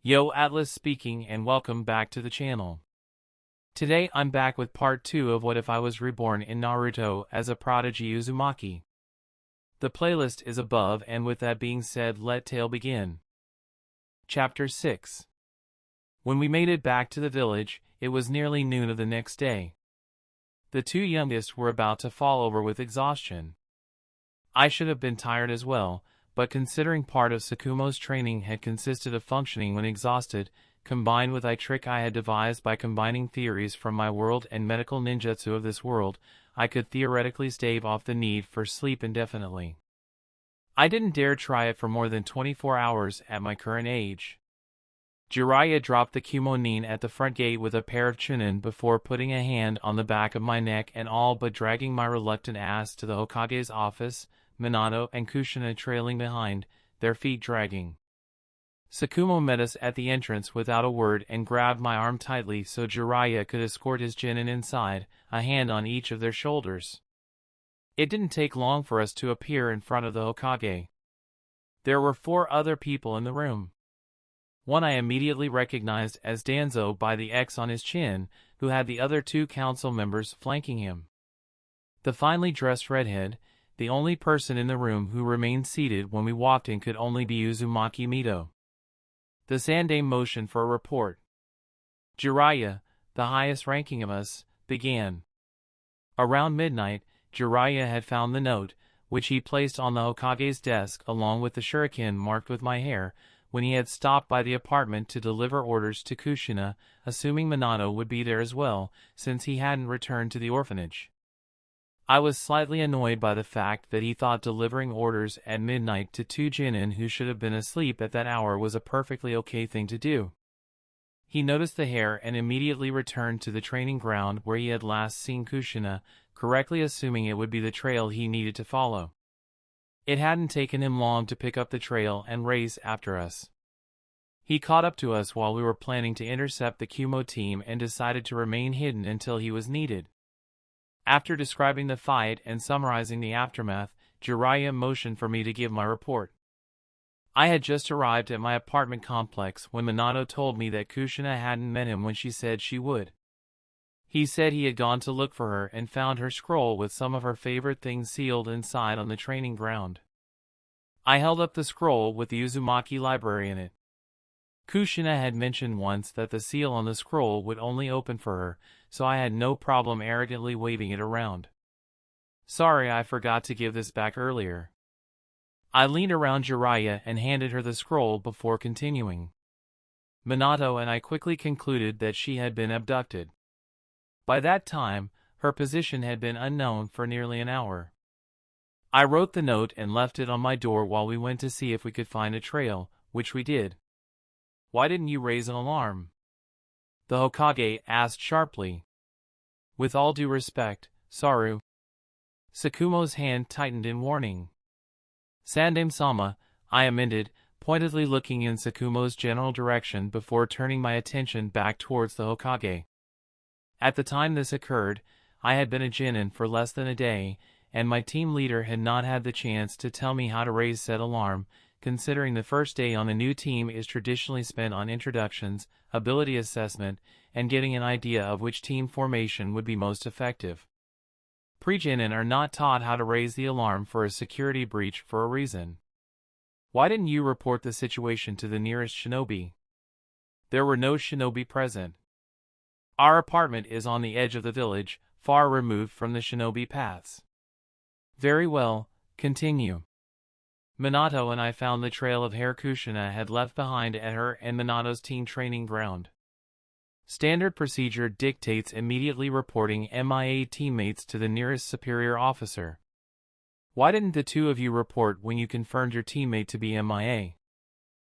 Yo, Atlas speaking, and welcome back to the channel. Today I'm back with part 2 of What If I Was Reborn in Naruto as a Prodigy Uzumaki. The playlist is above, and with that being said, let tale begin. Chapter 6. When we made it back to the village, it was nearly noon of the next day. The two youngest were about to fall over with exhaustion. I should have been tired as well, but considering part of Sakumo's training had consisted of functioning when exhausted, combined with a trick I had devised by combining theories from my world and medical ninjutsu of this world, I could theoretically stave off the need for sleep indefinitely. I didn't dare try it for more than 24 hours at my current age. Jiraiya dropped the kimonin at the front gate with a pair of chunin before putting a hand on the back of my neck and all but dragging my reluctant ass to the Hokage's office, Minato and Kushina trailing behind, their feet dragging. Sakumo met us at the entrance without a word and grabbed my arm tightly so Jiraiya could escort his genin inside, a hand on each of their shoulders. It didn't take long for us to appear in front of the Hokage. There were 4 other people in the room. One I immediately recognized as Danzo by the X on his chin, who had the other 2 council members flanking him. The finely dressed redhead, the only person in the room who remained seated when we walked in, could only be Uzumaki Mito. The Sandaime motioned for a report. Jiraiya, the highest ranking of us, began. Around midnight, Jiraiya had found the note, which he placed on the Hokage's desk along with the shuriken marked with my hair, when he had stopped by the apartment to deliver orders to Kushina, assuming Minato would be there as well, since he hadn't returned to the orphanage. I was slightly annoyed by the fact that he thought delivering orders at midnight to 2 genin who should have been asleep at that hour was a perfectly okay thing to do. He noticed the hair and immediately returned to the training ground where he had last seen Kushina, correctly assuming it would be the trail he needed to follow. It hadn't taken him long to pick up the trail and race after us. He caught up to us while we were planning to intercept the Kumo team and decided to remain hidden until he was needed. After describing the fight and summarizing the aftermath, Jiraiya motioned for me to give my report. I had just arrived at my apartment complex when Minato told me that Kushina hadn't met him when she said she would. He said he had gone to look for her and found her scroll with some of her favorite things sealed inside on the training ground. I held up the scroll with the Uzumaki library in it. Kushina had mentioned once that the seal on the scroll would only open for her, so I had no problem arrogantly waving it around. Sorry, I forgot to give this back earlier. I leaned around Jiraiya and handed her the scroll before continuing. Minato and I quickly concluded that she had been abducted. By that time, her position had been unknown for nearly an hour. I wrote the note and left it on my door while we went to see if we could find a trail, which we did. Why didn't you raise an alarm? The Hokage asked sharply. With all due respect, Saru. Sakumo's hand tightened in warning. Sandaime-sama, I amended, pointedly looking in Sakumo's general direction before turning my attention back towards the Hokage. At the time this occurred, I had been a genin for less than a day, and my team leader had not had the chance to tell me how to raise said alarm, considering the first day on a new team is traditionally spent on introductions, ability assessment, and getting an idea of which team formation would be most effective. Pre-genin are not taught how to raise the alarm for a security breach for a reason. Why didn't you report the situation to the nearest shinobi? There were no shinobi present. Our apartment is on the edge of the village, far removed from the shinobi paths. Very well, continue. Minato and I found the trail of hair Kushina had left behind at her and Minato's team training ground. Standard procedure dictates immediately reporting MIA teammates to the nearest superior officer. Why didn't the 2 of you report when you confirmed your teammate to be MIA?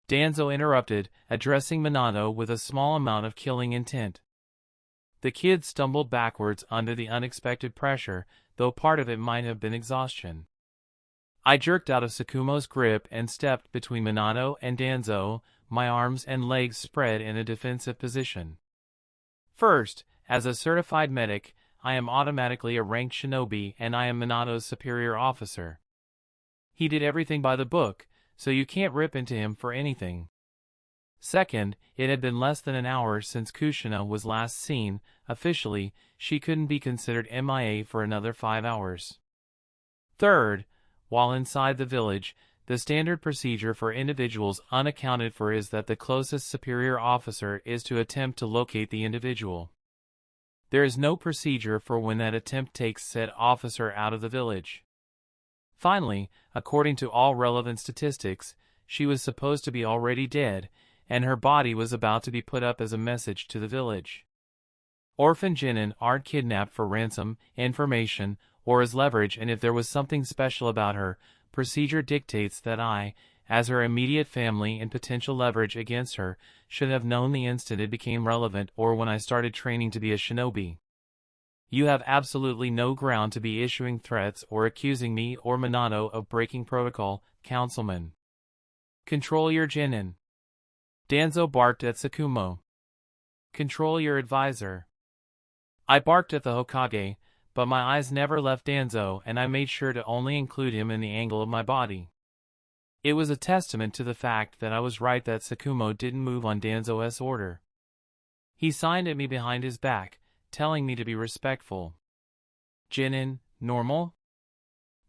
Danzo interrupted, addressing Minato with a small amount of killing intent. The kid stumbled backwards under the unexpected pressure, though part of it might have been exhaustion. I jerked out of Sakumo's grip and stepped between Minato and Danzo, my arms and legs spread in a defensive position. First, as a certified medic, I am automatically a ranked shinobi and I am Minato's superior officer. He did everything by the book, so you can't rip into him for anything. Second, it had been less than an hour since Kushina was last seen. Officially, she couldn't be considered MIA for another 5 hours. Third, while inside the village, the standard procedure for individuals unaccounted for is that the closest superior officer is to attempt to locate the individual. There is no procedure for when that attempt takes said officer out of the village. Finally, according to all relevant statistics, she was supposed to be already dead, and her body was about to be put up as a message to the village. Orphan Jinin aren't kidnapped for ransom, information, or as leverage, and if there was something special about her, procedure dictates that I, as her immediate family and potential leverage against her, should have known the instant it became relevant or when I started training to be a shinobi. You have absolutely no ground to be issuing threats or accusing me or Minato of breaking protocol, councilman. Control your Jinin. Danzo barked at Sakumo. Control your advisor. I barked at the Hokage, but my eyes never left Danzo and I made sure to only include him in the angle of my body. It was a testament to the fact that I was right that Sakumo didn't move on Danzo's order. He signed at me behind his back, telling me to be respectful. Jinin, normal?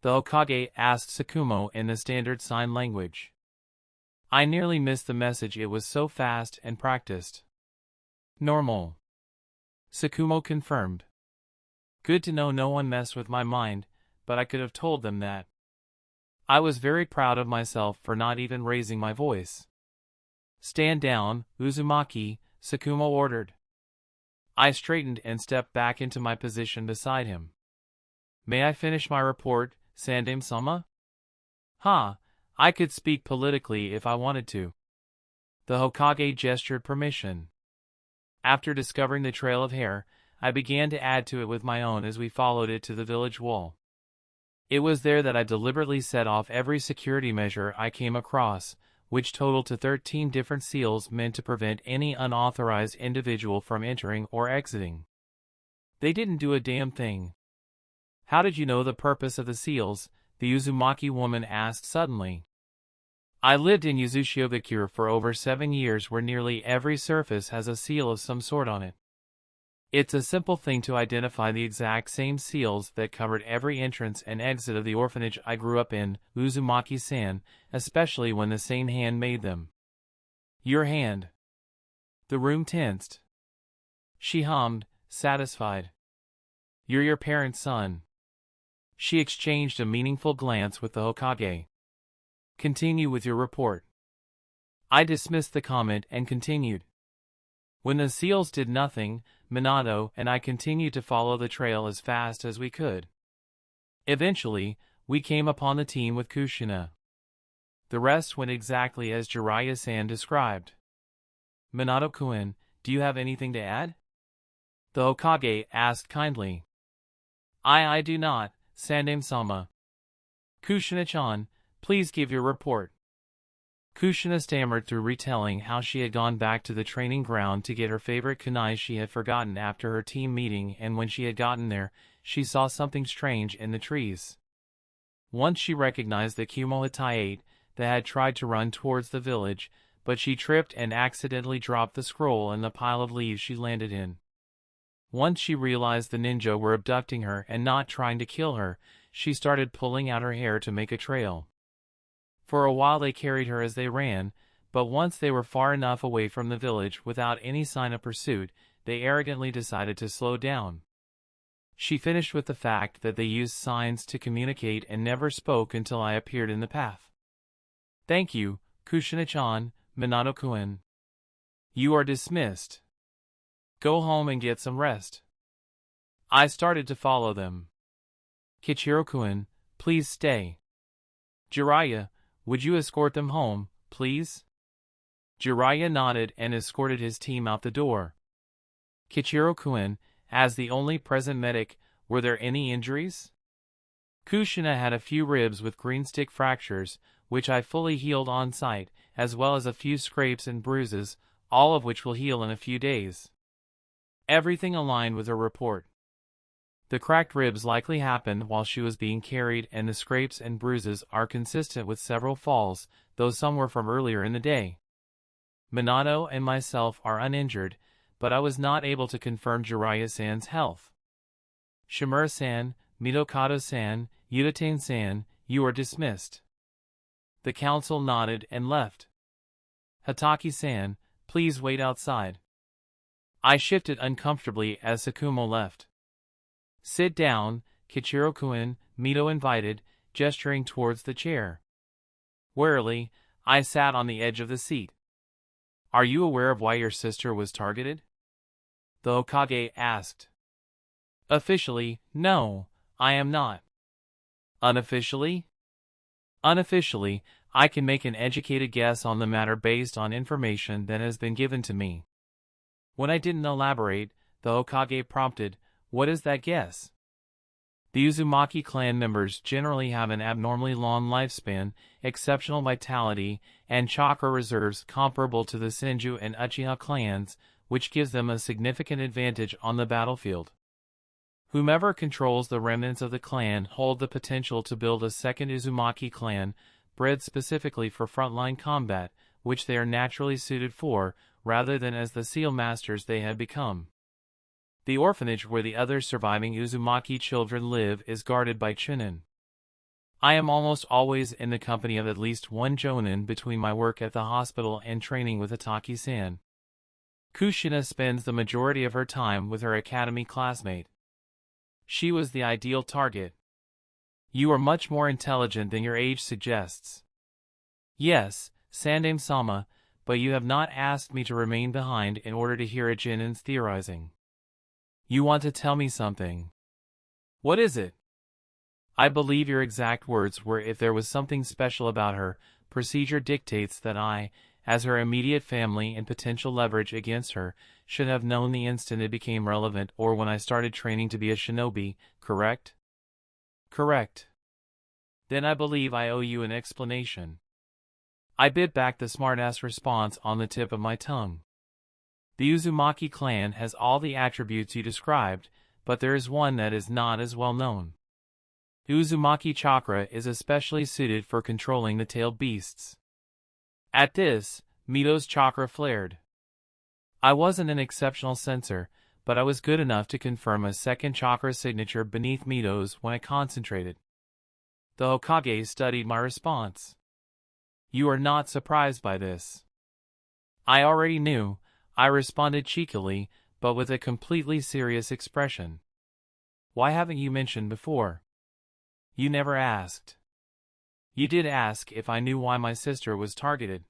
The Hokage asked Sakumo in the standard sign language. I nearly missed the message, it was so fast and practiced. Normal. Sakumo confirmed. Good to know no one messed with my mind, but I could have told them that. I was very proud of myself for not even raising my voice. Stand down, Uzumaki, Sakumo ordered. I straightened and stepped back into my position beside him. May I finish my report, Sandame-sama? I could speak politically if I wanted to. The Hokage gestured permission. After discovering the trail of hair, I began to add to it with my own as we followed it to the village wall. It was there that I deliberately set off every security measure I came across, which totaled to 13 different seals meant to prevent any unauthorized individual from entering or exiting. They didn't do a damn thing. How did you know the purpose of the seals? The Uzumaki woman asked suddenly. I lived in Uzushiogakure for over 7 years where nearly every surface has a seal of some sort on it. It's a simple thing to identify the exact same seals that covered every entrance and exit of the orphanage I grew up in, Uzumaki-san, especially when the same hand made them. Your hand. The room tensed. She hummed, satisfied. You're your parents' son. She exchanged a meaningful glance with the Hokage. Continue with your report. I dismissed the comment and continued. When the seals did nothing, Minato and I continued to follow the trail as fast as we could. Eventually, we came upon the team with Kushina. The rest went exactly as Jiraiya-san described. Minato-kun, do you have anything to add? The Hokage asked kindly. I do not, Sandame-sama. Kushina-chan, please give your report. Kushina stammered through retelling how she had gone back to the training ground to get her favorite kunai she had forgotten after her team meeting, and when she had gotten there, she saw something strange in the trees. Once she recognized the Sakumo Hatake that had tried to run towards the village, but she tripped and accidentally dropped the scroll in the pile of leaves she landed in. Once she realized the ninja were abducting her and not trying to kill her, she started pulling out her hair to make a trail. For a while they carried her as they ran, but once they were far enough away from the village without any sign of pursuit, they arrogantly decided to slow down. She finished with the fact that they used signs to communicate and never spoke until I appeared in the path. Thank you, Kushina-chan, Minato-kun. You are dismissed. Go home and get some rest. I started to follow them. Kichiro-kun, please stay. Jiraiya, would you escort them home, please? Jiraiya nodded and escorted his team out the door. Kichiro-kun, as the only present medic, were there any injuries? Kushina had a few ribs with green stick fractures, which I fully healed on site, as well as a few scrapes and bruises, all of which will heal in a few days. Everything aligned with her report. The cracked ribs likely happened while she was being carried, and the scrapes and bruises are consistent with several falls, though some were from earlier in the day. Minato and myself are uninjured, but I was not able to confirm Jiraiya-san's health. Shimura-san, Mitokado-san, Yutane-san, you are dismissed. The council nodded and left. Hatake-san, please wait outside. I shifted uncomfortably as Sakumo left. Sit down, Kichiro-kun, Mito invited, gesturing towards the chair. Warily, I sat on the edge of the seat. Are you aware of why your sister was targeted? The Hokage asked. Officially, no, I am not. Unofficially? Unofficially, I can make an educated guess on the matter based on information that has been given to me. When I didn't elaborate, the Hokage prompted, what is that guess? The Uzumaki clan members generally have an abnormally long lifespan, exceptional vitality, and chakra reserves comparable to the Senju and Uchiha clans, which gives them a significant advantage on the battlefield. Whomever controls the remnants of the clan hold the potential to build a second Uzumaki clan, bred specifically for frontline combat, which they are naturally suited for, rather than as the seal masters they had become. The orphanage where the other surviving Uzumaki children live is guarded by Chunin. I am almost always in the company of at least one Jonin between my work at the hospital and training with Hatake-san. Kushina spends the majority of her time with her academy classmate. She was the ideal target. You are much more intelligent than your age suggests. Yes, Sandame-sama, but you have not asked me to remain behind in order to hear a Jonin's theorizing. You want to tell me something. What is it? I believe your exact words were, if there was something special about her, procedure dictates that I, as her immediate family and potential leverage against her, should have known the instant it became relevant or when I started training to be a shinobi, correct? Correct. Then I believe I owe you an explanation. I bit back the smartass response on the tip of my tongue. The Uzumaki clan has all the attributes you described, but there is one that is not as well known. Uzumaki chakra is especially suited for controlling the tailed beasts. At this, Mito's chakra flared. I wasn't an exceptional sensor, but I was good enough to confirm a second chakra signature beneath Mito's when I concentrated. The Hokage studied my response. You are not surprised by this. I already knew, I responded cheekily, but with a completely serious expression. Why haven't you mentioned before? You never asked. You did ask if I knew why my sister was targeted.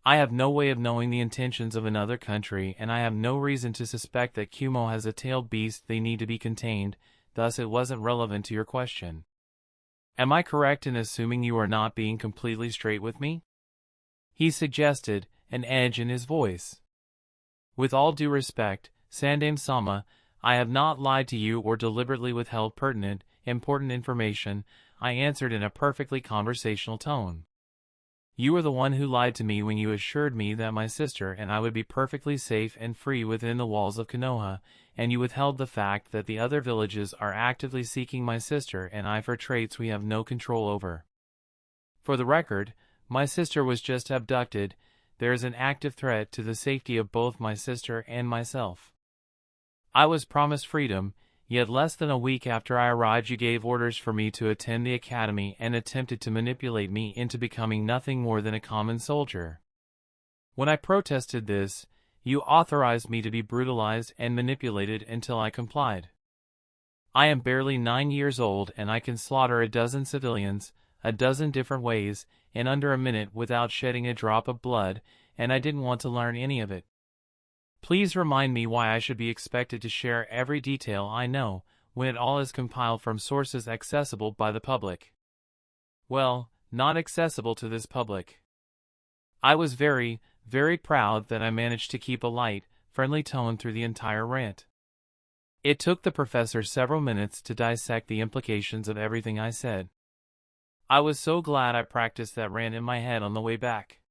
I have no way of knowing the intentions of another country, and I have no reason to suspect that Kumo has a tailed beast they need to be contained, thus it wasn't relevant to your question. Am I correct in assuming you are not being completely straight with me? He suggested, an edge in his voice. With all due respect, Sandame-sama, I have not lied to you or deliberately withheld pertinent, important information, I answered in a perfectly conversational tone. You were the one who lied to me when you assured me that my sister and I would be perfectly safe and free within the walls of Konoha, and you withheld the fact that the other villages are actively seeking my sister and I for traits we have no control over. For the record, my sister was just abducted. There is an active threat to the safety of both my sister and myself. I was promised freedom, yet less than a week after I arrived you gave orders for me to attend the academy and attempted to manipulate me into becoming nothing more than a common soldier. When I protested this, you authorized me to be brutalized and manipulated until I complied. I am barely 9 years old and I can slaughter a dozen civilians, a dozen different ways, in under a minute without shedding a drop of blood, and I didn't want to learn any of it. Please remind me why I should be expected to share every detail I know, when it all is compiled from sources accessible by the public. Well, not accessible to this public. I was very, very proud that I managed to keep a light, friendly tone through the entire rant. It took the professor several minutes to dissect the implications of everything I said. I was so glad I practiced that rant in my head on the way back.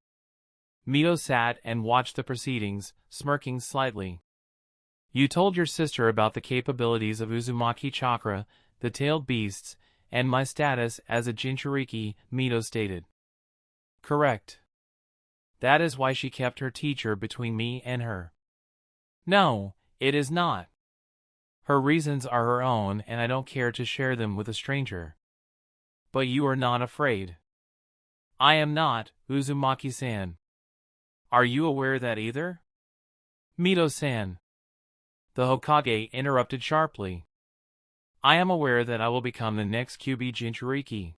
Mito sat and watched the proceedings, smirking slightly. You told your sister about the capabilities of Uzumaki chakra, the tailed beasts, and my status as a Jinchuriki, Mito stated. Correct. That is why she kept her teacher between me and her. No, it is not. Her reasons are her own and I don't care to share them with a stranger. But you are not afraid. I am not, Uzumaki-san. Are you aware of that either? Mito-san. The Hokage interrupted sharply. I am aware that I will become the next Kyuubi Jinchuriki.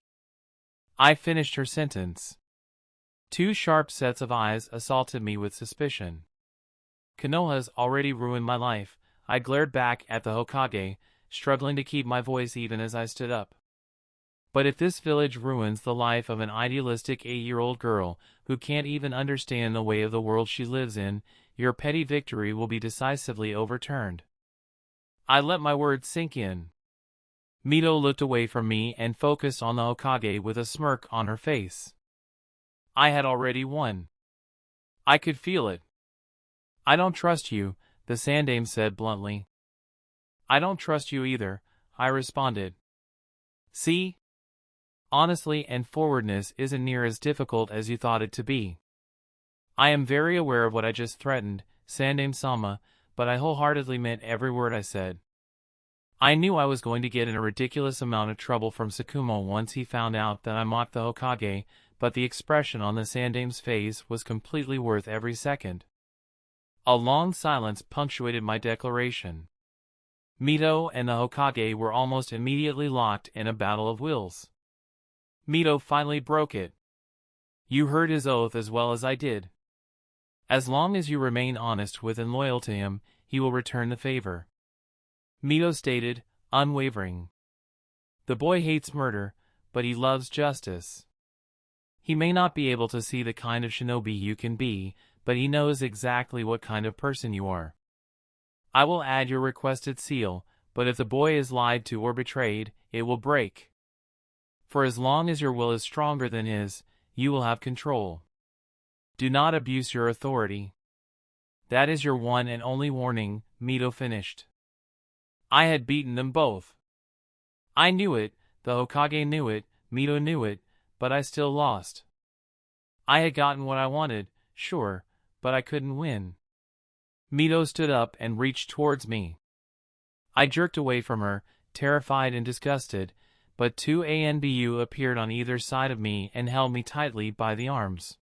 I finished her sentence. Two sharp sets of eyes assaulted me with suspicion. Konoha's already ruined my life. I glared back at the Hokage, struggling to keep my voice even as I stood up. But if this village ruins the life of an idealistic 8-year-old girl who can't even understand the way of the world she lives in, your petty victory will be decisively overturned. I let my words sink in. Mito looked away from me and focused on the Hokage with a smirk on her face. I had already won. I could feel it. I don't trust you, the Sandaime said bluntly. I don't trust you either, I responded. See? Honestly and forwardness isn't near as difficult as you thought it to be. I am very aware of what I just threatened, Sandaime-sama, but I wholeheartedly meant every word I said. I knew I was going to get in a ridiculous amount of trouble from Sakumo once he found out that I mocked the Hokage, but the expression on the Sandaime's face was completely worth every second. A long silence punctuated my declaration. Mito and the Hokage were almost immediately locked in a battle of wills. Mito finally broke it. You heard his oath as well as I did. As long as you remain honest with and loyal to him, he will return the favor. Mito stated, unwavering. The boy hates murder, but he loves justice. He may not be able to see the kind of shinobi you can be, but he knows exactly what kind of person you are. I will add your requested seal, but if the boy is lied to or betrayed, it will break. For as long as your will is stronger than his, you will have control. Do not abuse your authority. That is your one and only warning, Mito finished. I had beaten them both. I knew it, the Hokage knew it, Mito knew it, but I still lost. I had gotten what I wanted, sure, but I couldn't win. Mito stood up and reached towards me. I jerked away from her, terrified and disgusted, but two ANBU appeared on either side of me and held me tightly by the arms.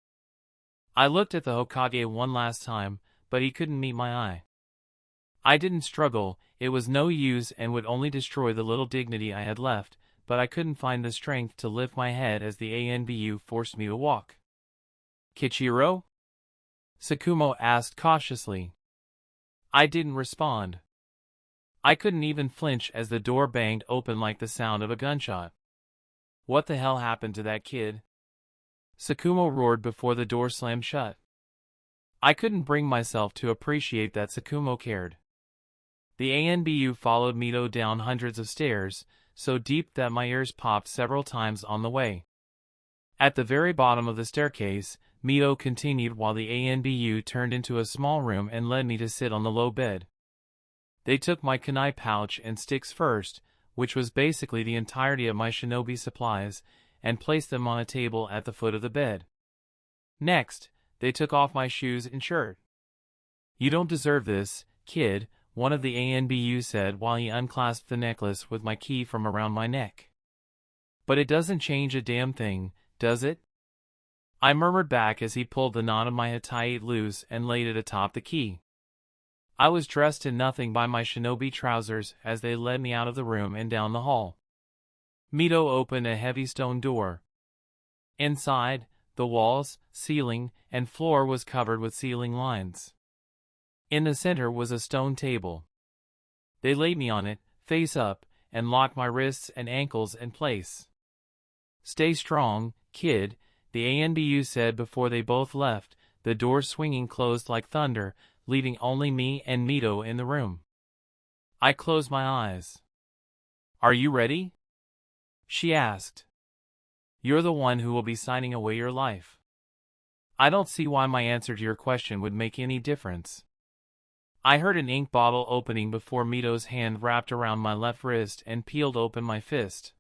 I looked at the Hokage one last time, but he couldn't meet my eye. I didn't struggle, it was no use and would only destroy the little dignity I had left, but I couldn't find the strength to lift my head as the ANBU forced me to walk. Kichiro? Sakumo asked cautiously. I didn't respond. I couldn't even flinch as the door banged open like the sound of a gunshot. What the hell happened to that kid? Sakumo roared before the door slammed shut. I couldn't bring myself to appreciate that Sakumo cared. The ANBU followed Mito down hundreds of stairs, so deep that my ears popped several times on the way. At the very bottom of the staircase, Mito continued while the ANBU turned into a small room and led me to sit on the low bed. They took my kunai pouch and sticks first, which was basically the entirety of my shinobi supplies, and placed them on a table at the foot of the bed. Next, they took off my shoes and shirt. You don't deserve this, kid, one of the ANBU said while he unclasped the necklace with my key from around my neck. But it doesn't change a damn thing, does it? I murmured back as he pulled the knot of my hataite loose and laid it atop the key. I was dressed in nothing but my shinobi trousers as they led me out of the room and down the hall. Mito opened a heavy stone door. Inside, the walls, ceiling, and floor was covered with ceiling lines. In the center was a stone table. They laid me on it, face up, and locked my wrists and ankles in place. Stay strong, kid, the ANBU said before they both left, the door swinging closed like thunder, leaving only me and Mito in the room. I closed my eyes. Are you ready? She asked. You're the one who will be signing away your life. I don't see why my answer to your question would make any difference. I heard an ink bottle opening before Mito's hand wrapped around my left wrist and peeled open my fist.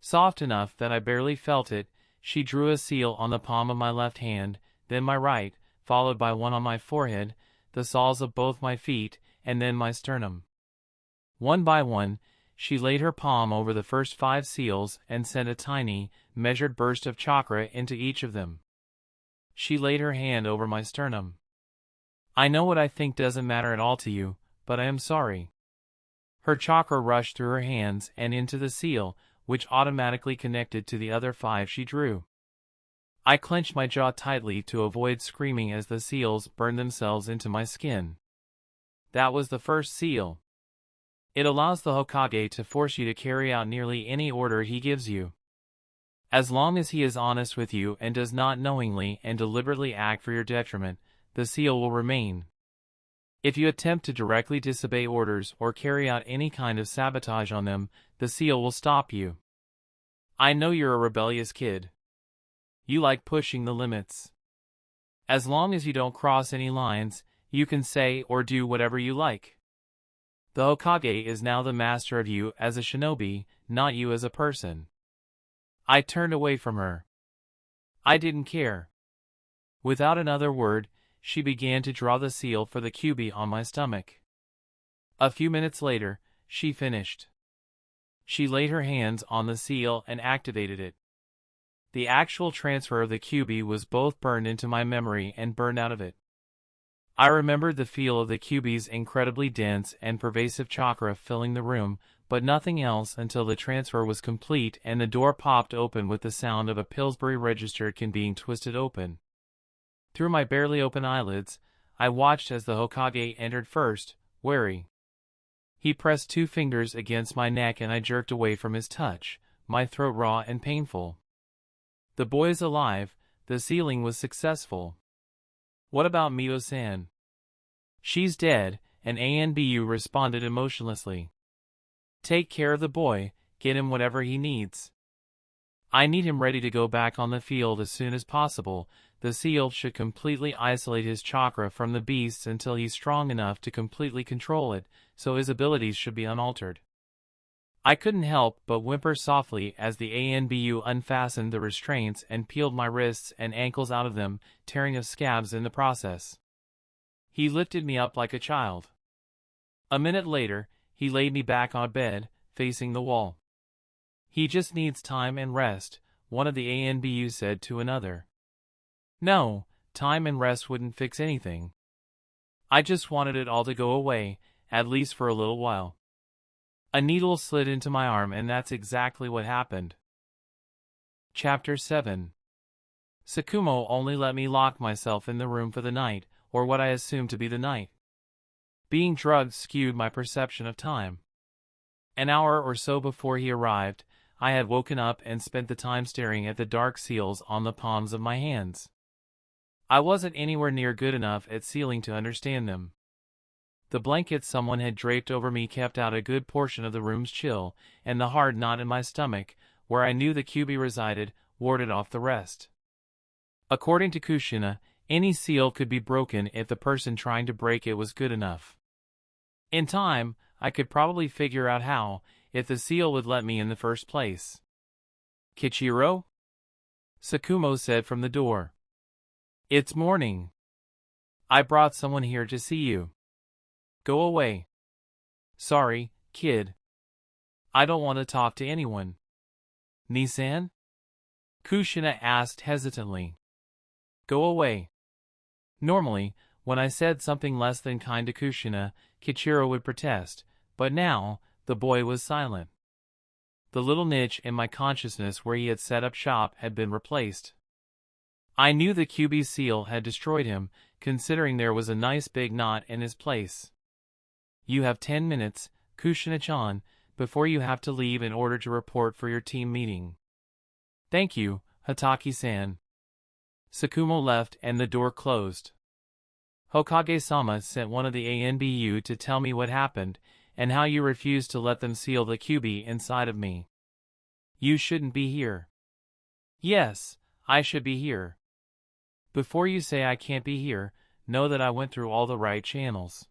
Soft enough that I barely felt it, she drew a seal on the palm of my left hand, then my right, followed by one on my forehead, the soles of both my feet, and then my sternum. One by one, she laid her palm over the first 5 seals and sent a tiny, measured burst of chakra into each of them. She laid her hand over my sternum. I know what I think doesn't matter at all to you, but I am sorry. Her chakra rushed through her hands and into the seal, which automatically connected to the other 5 she drew. I clenched my jaw tightly to avoid screaming as the seals burned themselves into my skin. That was the first seal. It allows the Hokage to force you to carry out nearly any order he gives you. As long as he is honest with you and does not knowingly and deliberately act for your detriment, the seal will remain. If you attempt to directly disobey orders or carry out any kind of sabotage on them, the seal will stop you. I know you're a rebellious kid. You like pushing the limits. As long as you don't cross any lines, you can say or do whatever you like. The Hokage is now the master of you as a shinobi, not you as a person. I turned away from her. I didn't care. Without another word, she began to draw the seal for the kyubi on my stomach. A few minutes later, she finished. She laid her hands on the seal and activated it. The actual transfer of the kyubi was both burned into my memory and burned out of it. I remembered the feel of the kyubi's incredibly dense and pervasive chakra filling the room, but nothing else until the transfer was complete and the door popped open with the sound of a Pillsbury register can being twisted open. Through my barely open eyelids, I watched as the Hokage entered first, wary. He pressed 2 fingers against my neck and I jerked away from his touch, my throat raw and painful. The boy is alive, the sealing was successful. What about Mio-san? She's dead, and Anbu responded emotionlessly. Take care of the boy, get him whatever he needs. I need him ready to go back on the field as soon as possible. The seal should completely isolate his chakra from the beasts until he's strong enough to completely control it, so his abilities should be unaltered. I couldn't help but whimper softly as the Anbu unfastened the restraints and peeled my wrists and ankles out of them, tearing of scabs in the process. He lifted me up like a child. A minute later, he laid me back on bed, facing the wall. He just needs time and rest, one of the Anbu said to another. No, time and rest wouldn't fix anything. I just wanted it all to go away, at least for a little while. A needle slid into my arm and that's exactly what happened. Chapter 7. Sakumo only let me lock myself in the room for the night, or what I assumed to be the night. Being drugged skewed my perception of time. An hour or so before he arrived, I had woken up and spent the time staring at the dark seals on the palms of my hands. I wasn't anywhere near good enough at sealing to understand them. The blanket someone had draped over me kept out a good portion of the room's chill, and the hard knot in my stomach, where I knew the kyubi resided, warded off the rest. According to Kushina, any seal could be broken if the person trying to break it was good enough. In time, I could probably figure out how, if the seal would let me in the first place. Kichiro? Sakumo said from the door. It's morning. I brought someone here to see you. Go away. Sorry, kid. I don't want to talk to anyone. Nisan? Kushina asked hesitantly. Go away. Normally, when I said something less than kind to Kushina, Kichiro would protest, but now, the boy was silent. The little niche in my consciousness where he had set up shop had been replaced. I knew the kyubi seal had destroyed him, considering there was a nice big knot in his place. You have 10 minutes, Kushina-chan, before you have to leave in order to report for your team meeting. Thank you, Hatake-san. Sakumo left and the door closed. Hokage-sama sent one of the Anbu to tell me what happened, and how you refused to let them seal the kyubi inside of me. You shouldn't be here. Yes, I should be here. Before you say I can't be here, know that I went through all the right channels.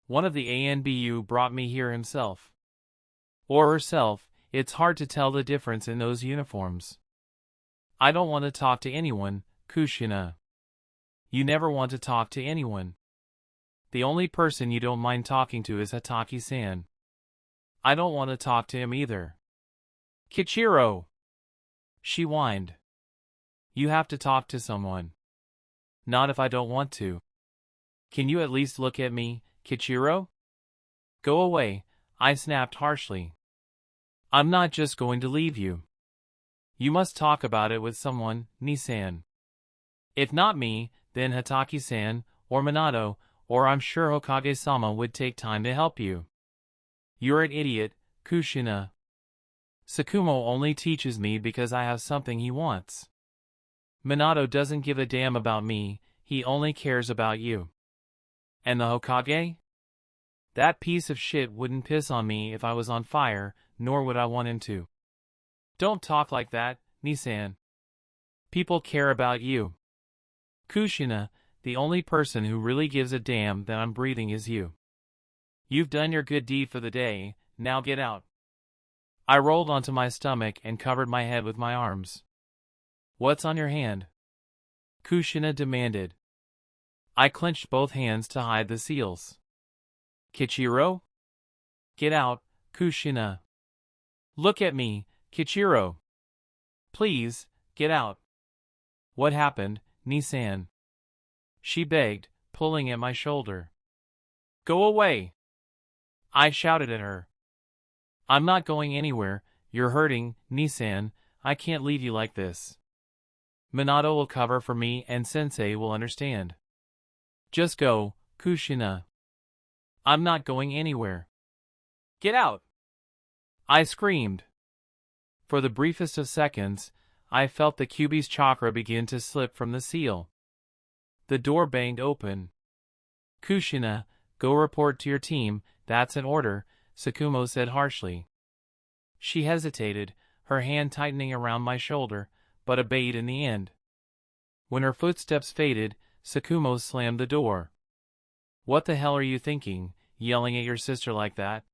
One of the Anbu brought me here himself. Or herself, it's hard to tell the difference in those uniforms. I don't want to talk to anyone, Kushina. You never want to talk to anyone. The only person you don't mind talking to is Hatake-san. I don't want to talk to him either. Kichiro! She whined. You have to talk to someone. Not if I don't want to. Can you at least look at me, Kichiro? Go away, I snapped harshly. I'm not just going to leave you. You must talk about it with someone, Nisan. If not me, then Hatake-san, or Minato, or I'm sure Hokage-sama would take time to help you. You're an idiot, Kushina. Sakumo only teaches me because I have something he wants. Minato doesn't give a damn about me, he only cares about you. And the Hokage? That piece of shit wouldn't piss on me if I was on fire, nor would I want him to. Don't talk like that, Nisan. People care about you. Kushina, the only person who really gives a damn that I'm breathing is you. You've done your good deed for the day, now get out. I rolled onto my stomach and covered my head with my arms. What's on your hand? Kushina demanded. I clenched both hands to hide the seals. Kichiro? Get out, Kushina. Look at me, Kichiro. Please, get out. What happened, Nisan? She begged, pulling at my shoulder. Go away! I shouted at her. I'm not going anywhere, you're hurting, Nisan, I can't leave you like this. Minato will cover for me and Sensei will understand. Just go, Kushina. I'm not going anywhere. Get out! I screamed. For the briefest of seconds, I felt the Kyuubi's chakra begin to slip from the seal. The door banged open. Kushina, go report to your team, that's an order, Sakumo said harshly. She hesitated, her hand tightening around my shoulder, but obeyed in the end. When her footsteps faded, Sakumo slammed the door. What the hell are you thinking, yelling at your sister like that?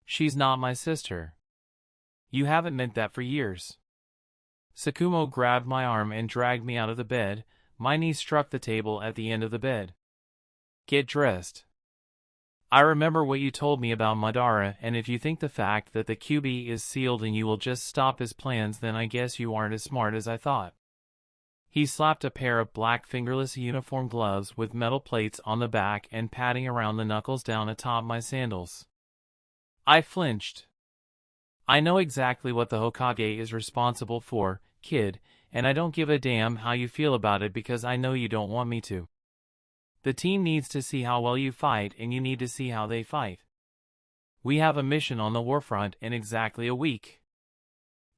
She's not my sister. You haven't meant that for years. Sakumo grabbed my arm and dragged me out of the bed, my knee struck the table at the end of the bed. Get dressed. I remember what you told me about Madara, and if you think the fact that the Kyuubi is sealed and you will just stop his plans, then I guess you aren't as smart as I thought. He slapped a pair of black fingerless uniform gloves with metal plates on the back and patting around the knuckles down atop my sandals. I flinched. I know exactly what the Hokage is responsible for, kid, and I don't give a damn how you feel about it because I know you don't want me to. The team needs to see how well you fight and you need to see how they fight. We have a mission on the warfront in exactly a week.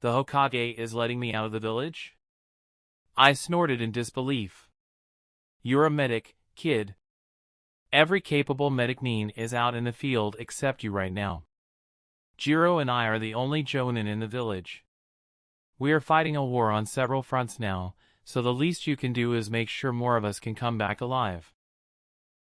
The Hokage is letting me out of the village? I snorted in disbelief. You're a medic, kid. Every capable medic nin is out in the field except you right now. Jiro and I are the only jonin in the village. We are fighting a war on several fronts now, so the least you can do is make sure more of us can come back alive.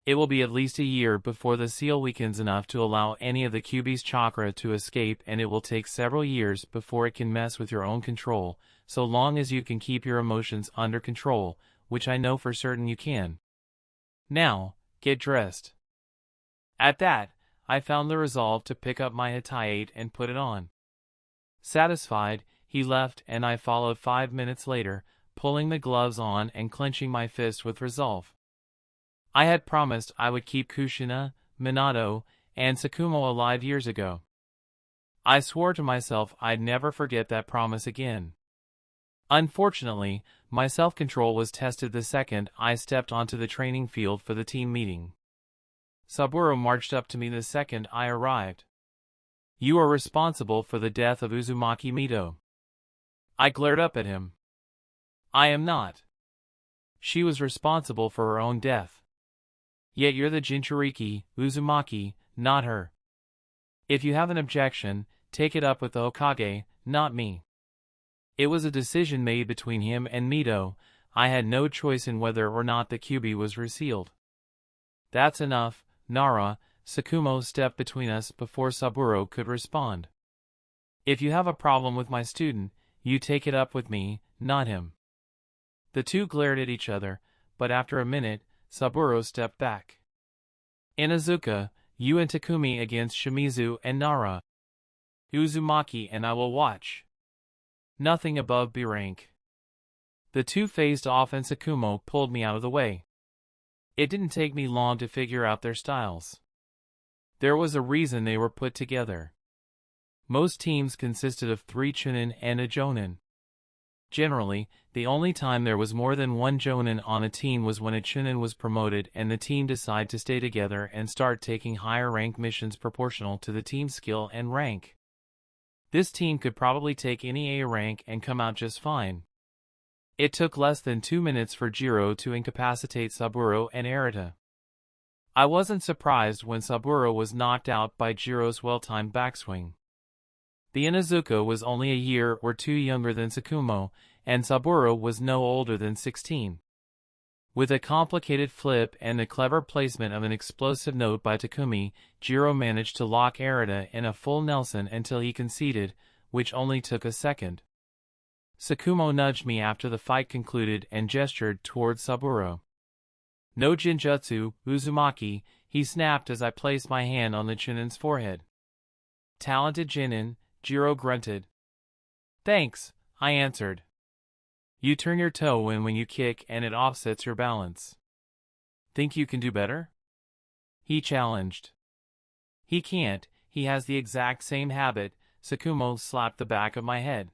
It will be at least a year before the seal weakens enough to allow any of the Kyuubi's chakra to escape, and it will take several years before it can mess with your own control, so long as you can keep your emotions under control, which I know for certain you can. Now, get dressed. At that, I found the resolve to pick up my Hatake and put it on. Satisfied, he left and I followed 5 minutes later, pulling the gloves on and clenching my fist with resolve. I had promised I would keep Kushina, Minato, and Sakumo alive years ago. I swore to myself I'd never forget that promise again. Unfortunately, my self-control was tested the second I stepped onto the training field for the team meeting. Saburo marched up to me the second I arrived. You are responsible for the death of Uzumaki Mito. I glared up at him. I am not. She was responsible for her own death. Yet you're the Jinchuriki, Uzumaki, not her. If you have an objection, take it up with the Hokage, not me. It was a decision made between him and Mito. I had no choice in whether or not the Kyuubi was resealed. That's enough, Nara. Sakumo stepped between us before Saburo could respond. If you have a problem with my student, you take it up with me, not him. The two glared at each other, but after a minute, Saburo stepped back. "Inazuka, you and Takumi against Shimizu and Nara. Uzumaki and I will watch. Nothing above B rank." The two faced off and Sakumo pulled me out of the way. It didn't take me long to figure out their styles. There was a reason they were put together. Most teams consisted of 3 chunin and a jonin. Generally, the only time there was more than one jonin on a team was when a chunin was promoted and the team decided to stay together and start taking higher rank missions proportional to the team's skill and rank. This team could probably take any A rank and come out just fine. It took less than 2 minutes for Jiro to incapacitate Saburo and Arata. I wasn't surprised when Saburo was knocked out by Jiro's well-timed backswing. The Inazuka was only a year or 2 younger than Sakumo, and Saburo was no older than 16. With a complicated flip and the clever placement of an explosive note by Takumi, Jiro managed to lock Arata in a full Nelson until he conceded, which only took a second. Sakumo nudged me after the fight concluded and gestured towards Saburo. "No Jinjutsu, Uzumaki," he snapped as I placed my hand on the Chunin's forehead. "Talented Jinin," Jiro grunted. "Thanks," I answered. "You turn your toe in when you kick and it offsets your balance. Think you can do better?" he challenged. "He can't, he has the exact same habit," Sakumo slapped the back of my head.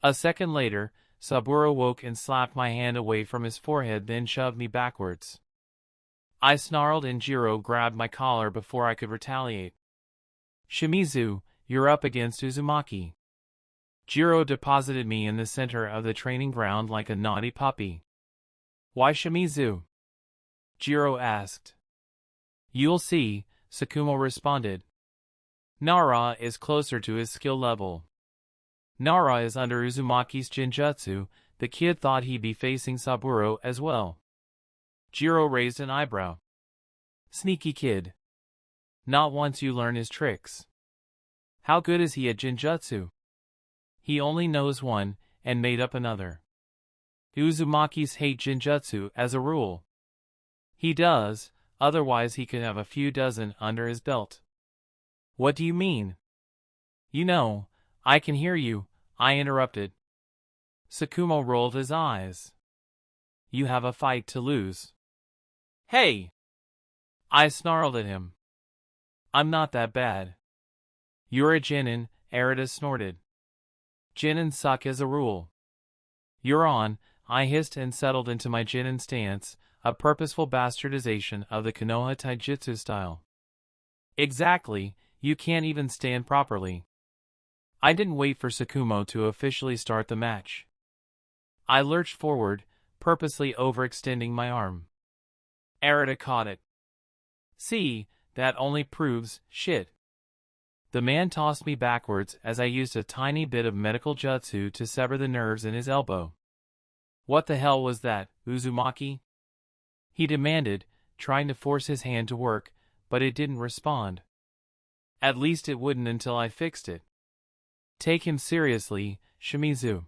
A second later, Saburo woke and slapped my hand away from his forehead, then shoved me backwards. I snarled and Jiro grabbed my collar before I could retaliate. "Shimizu, you're up against Uzumaki." Jiro deposited me in the center of the training ground like a naughty puppy. "Why Shimizu?" Jiro asked. "You'll see," Sakumo responded. "Nara is closer to his skill level. Nara is under Uzumaki's Jinjutsu." The kid thought he'd be facing Saburo as well. Jiro raised an eyebrow. "Sneaky kid. Not once you learn his tricks." "How good is he at Jinjutsu?" "He only knows one, and made up another. Uzumakis hate Jinjutsu as a rule." "He does, otherwise he could have a few dozen under his belt." "What do you mean?" "You know, I can hear you," I interrupted. Sakumo rolled his eyes. "You have a fight to lose." "Hey!" I snarled at him. "I'm not that bad." "You're a Jinin," Arata snorted. "Jinin suck as a rule." "You're on," I hissed and settled into my Jinin stance, a purposeful bastardization of the Konoha Taijutsu style. "Exactly, you can't even stand properly." I didn't wait for Sakumo to officially start the match. I lurched forward, purposely overextending my arm. Arata caught it. "See, that only proves shit." The man tossed me backwards as I used a tiny bit of medical jutsu to sever the nerves in his elbow. "What the hell was that, Uzumaki?" he demanded, trying to force his hand to work, but it didn't respond. At least it wouldn't until I fixed it. "Take him seriously, Shimizu.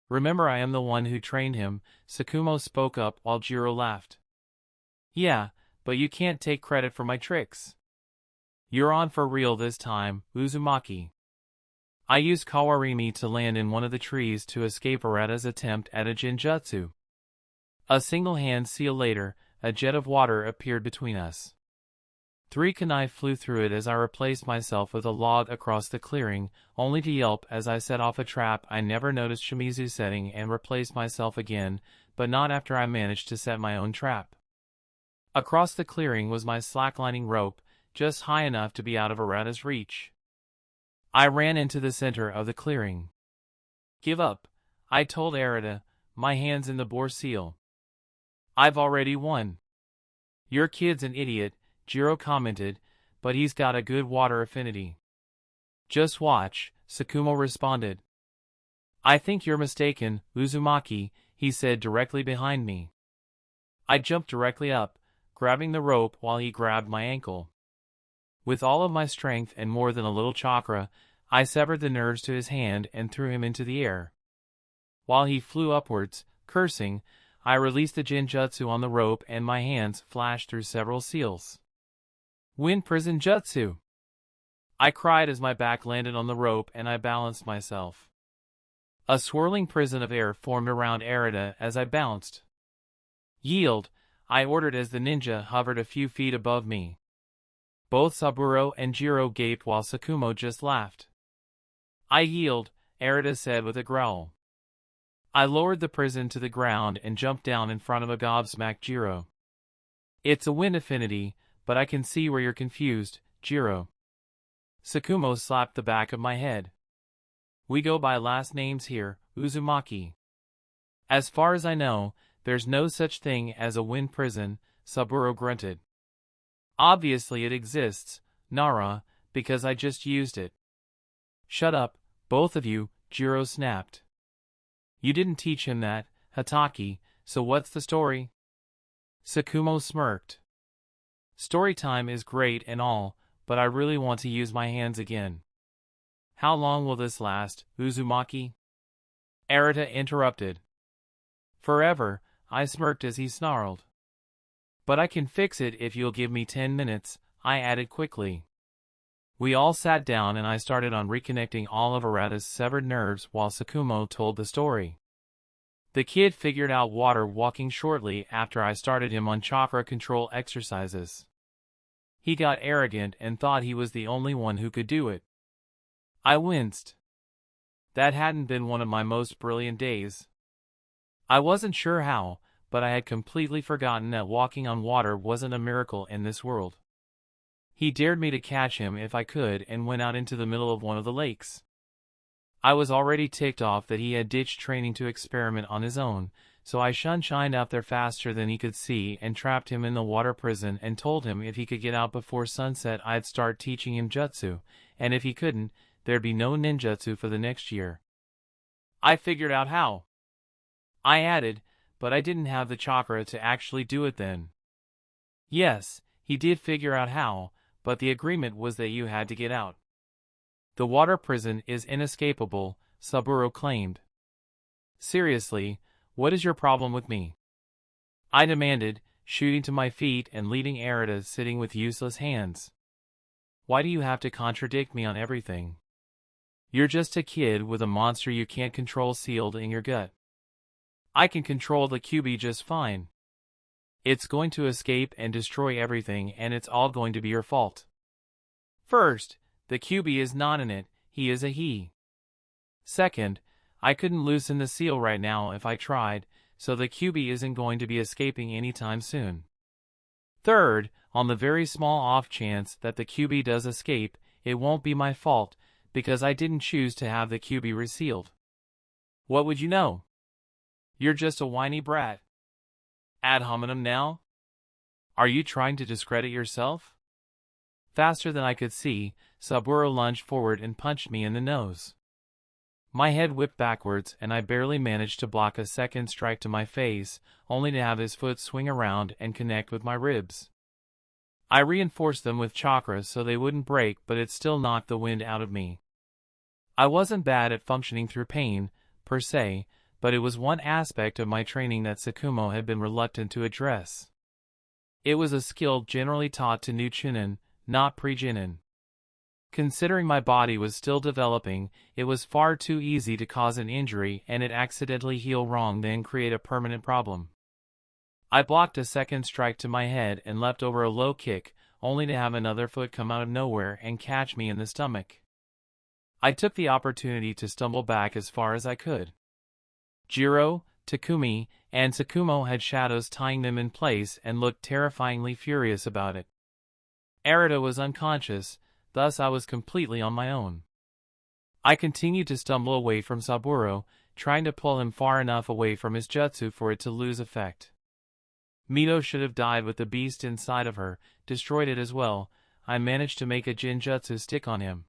Remember I am the one who trained him," Sakumo spoke up while Jiro laughed. "Yeah, but you can't take credit for my tricks. You're on for real this time, Uzumaki." I used Kawarimi to land in one of the trees to escape Arata's attempt at a Jinjutsu. A single hand seal later, a jet of water appeared between us. 3 kunai flew through it as I replaced myself with a log across the clearing, only to yelp as I set off a trap I never noticed Shimizu setting and replaced myself again, but not after I managed to set my own trap. Across the clearing was my slacklining rope, just high enough to be out of Arata's reach. I ran into the center of the clearing. "Give up," I told Arata, my hands in the boar seal. "I've already won." "Your kid's an idiot," Jiro commented, "but he's got a good water affinity." "Just watch," Sakumo responded. "I think you're mistaken, Uzumaki," he said directly behind me. I jumped directly up, grabbing the rope while he grabbed my ankle. With all of my strength and more than a little chakra, I severed the nerves to his hand and threw him into the air. While he flew upwards, cursing, I released the Jinjutsu on the rope and my hands flashed through several seals. Wind Prison Jutsu! I cried as my back landed on the rope and I balanced myself. A swirling prison of air formed around Arata as I bounced. Yield, I ordered as the ninja hovered a few feet above me. Both Saburo and Jiro gaped while Sakumo just laughed. I yield, Arata said with a growl. I lowered the prison to the ground and jumped down in front of a gobsmacked Jiro. It's a wind affinity, but I can see where you're confused, Jiro. Sakumo slapped the back of my head. We go by last names here, Uzumaki. As far as I know, there's no such thing as a wind prison, Saburo grunted. Obviously it exists, Nara, because I just used it. Shut up, both of you, Jiro snapped. You didn't teach him that, Hatake, so what's the story? Sakumo smirked. Story time is great and all, but I really want to use my hands again. How long will this last, Uzumaki? Arata interrupted. Forever, I smirked as he snarled. But I can fix it if you'll give me 10 minutes, I added quickly. We all sat down and I started on reconnecting all of Arata's severed nerves while Sakumo told the story. The kid figured out water walking shortly after I started him on chakra control exercises. He got arrogant and thought he was the only one who could do it. I winced. That hadn't been one of my most brilliant days. I wasn't sure how, but I had completely forgotten that walking on water wasn't a miracle in this world. He dared me to catch him if I could and went out into the middle of one of the lakes. I was already ticked off that he had ditched training to experiment on his own, so I shined out there faster than he could see and trapped him in the water prison and told him if he could get out before sunset I'd start teaching him jutsu, and if he couldn't, there'd be no ninjutsu for the next year. I figured out how. I added, but I didn't have the chakra to actually do it then. Yes, he did figure out how, but the agreement was that you had to get out. The water prison is inescapable, Saburo claimed. Seriously, what is your problem with me? I demanded, shooting to my feet and leading Arata sitting with useless hands. Why do you have to contradict me on everything? You're just a kid with a monster you can't control sealed in your gut. I can control the QB just fine. It's going to escape and destroy everything and it's all going to be your fault. First, the QB is not in it, he is a he. Second, I couldn't loosen the seal right now if I tried, so the QB isn't going to be escaping anytime soon. Third, on the very small off chance that the QB does escape, it won't be my fault, because I didn't choose to have the QB resealed. What would you know? You're just a whiny brat. Ad hominem now? Are you trying to discredit yourself? Faster than I could see, Saburo lunged forward and punched me in the nose. My head whipped backwards and I barely managed to block a second strike to my face, only to have his foot swing around and connect with my ribs. I reinforced them with chakra so they wouldn't break, but it still knocked the wind out of me. I wasn't bad at functioning through pain, per se, but it was one aspect of my training that Sakumo had been reluctant to address. It was a skill generally taught to new Chunin, not pre-Jinin. Considering my body was still developing, it was far too easy to cause an injury and it accidentally heal wrong then create a permanent problem. I blocked a second strike to my head and leapt over a low kick, only to have another foot come out of nowhere and catch me in the stomach. I took the opportunity to stumble back as far as I could. Jiro, Takumi, and Sakumo had shadows tying them in place and looked terrifyingly furious about it. Arata was unconscious, thus I was completely on my own. I continued to stumble away from Saburo, trying to pull him far enough away from his jutsu for it to lose effect. Mito should have died with the beast inside of her, destroyed it as well. I managed to make a Jinjutsu stick on him.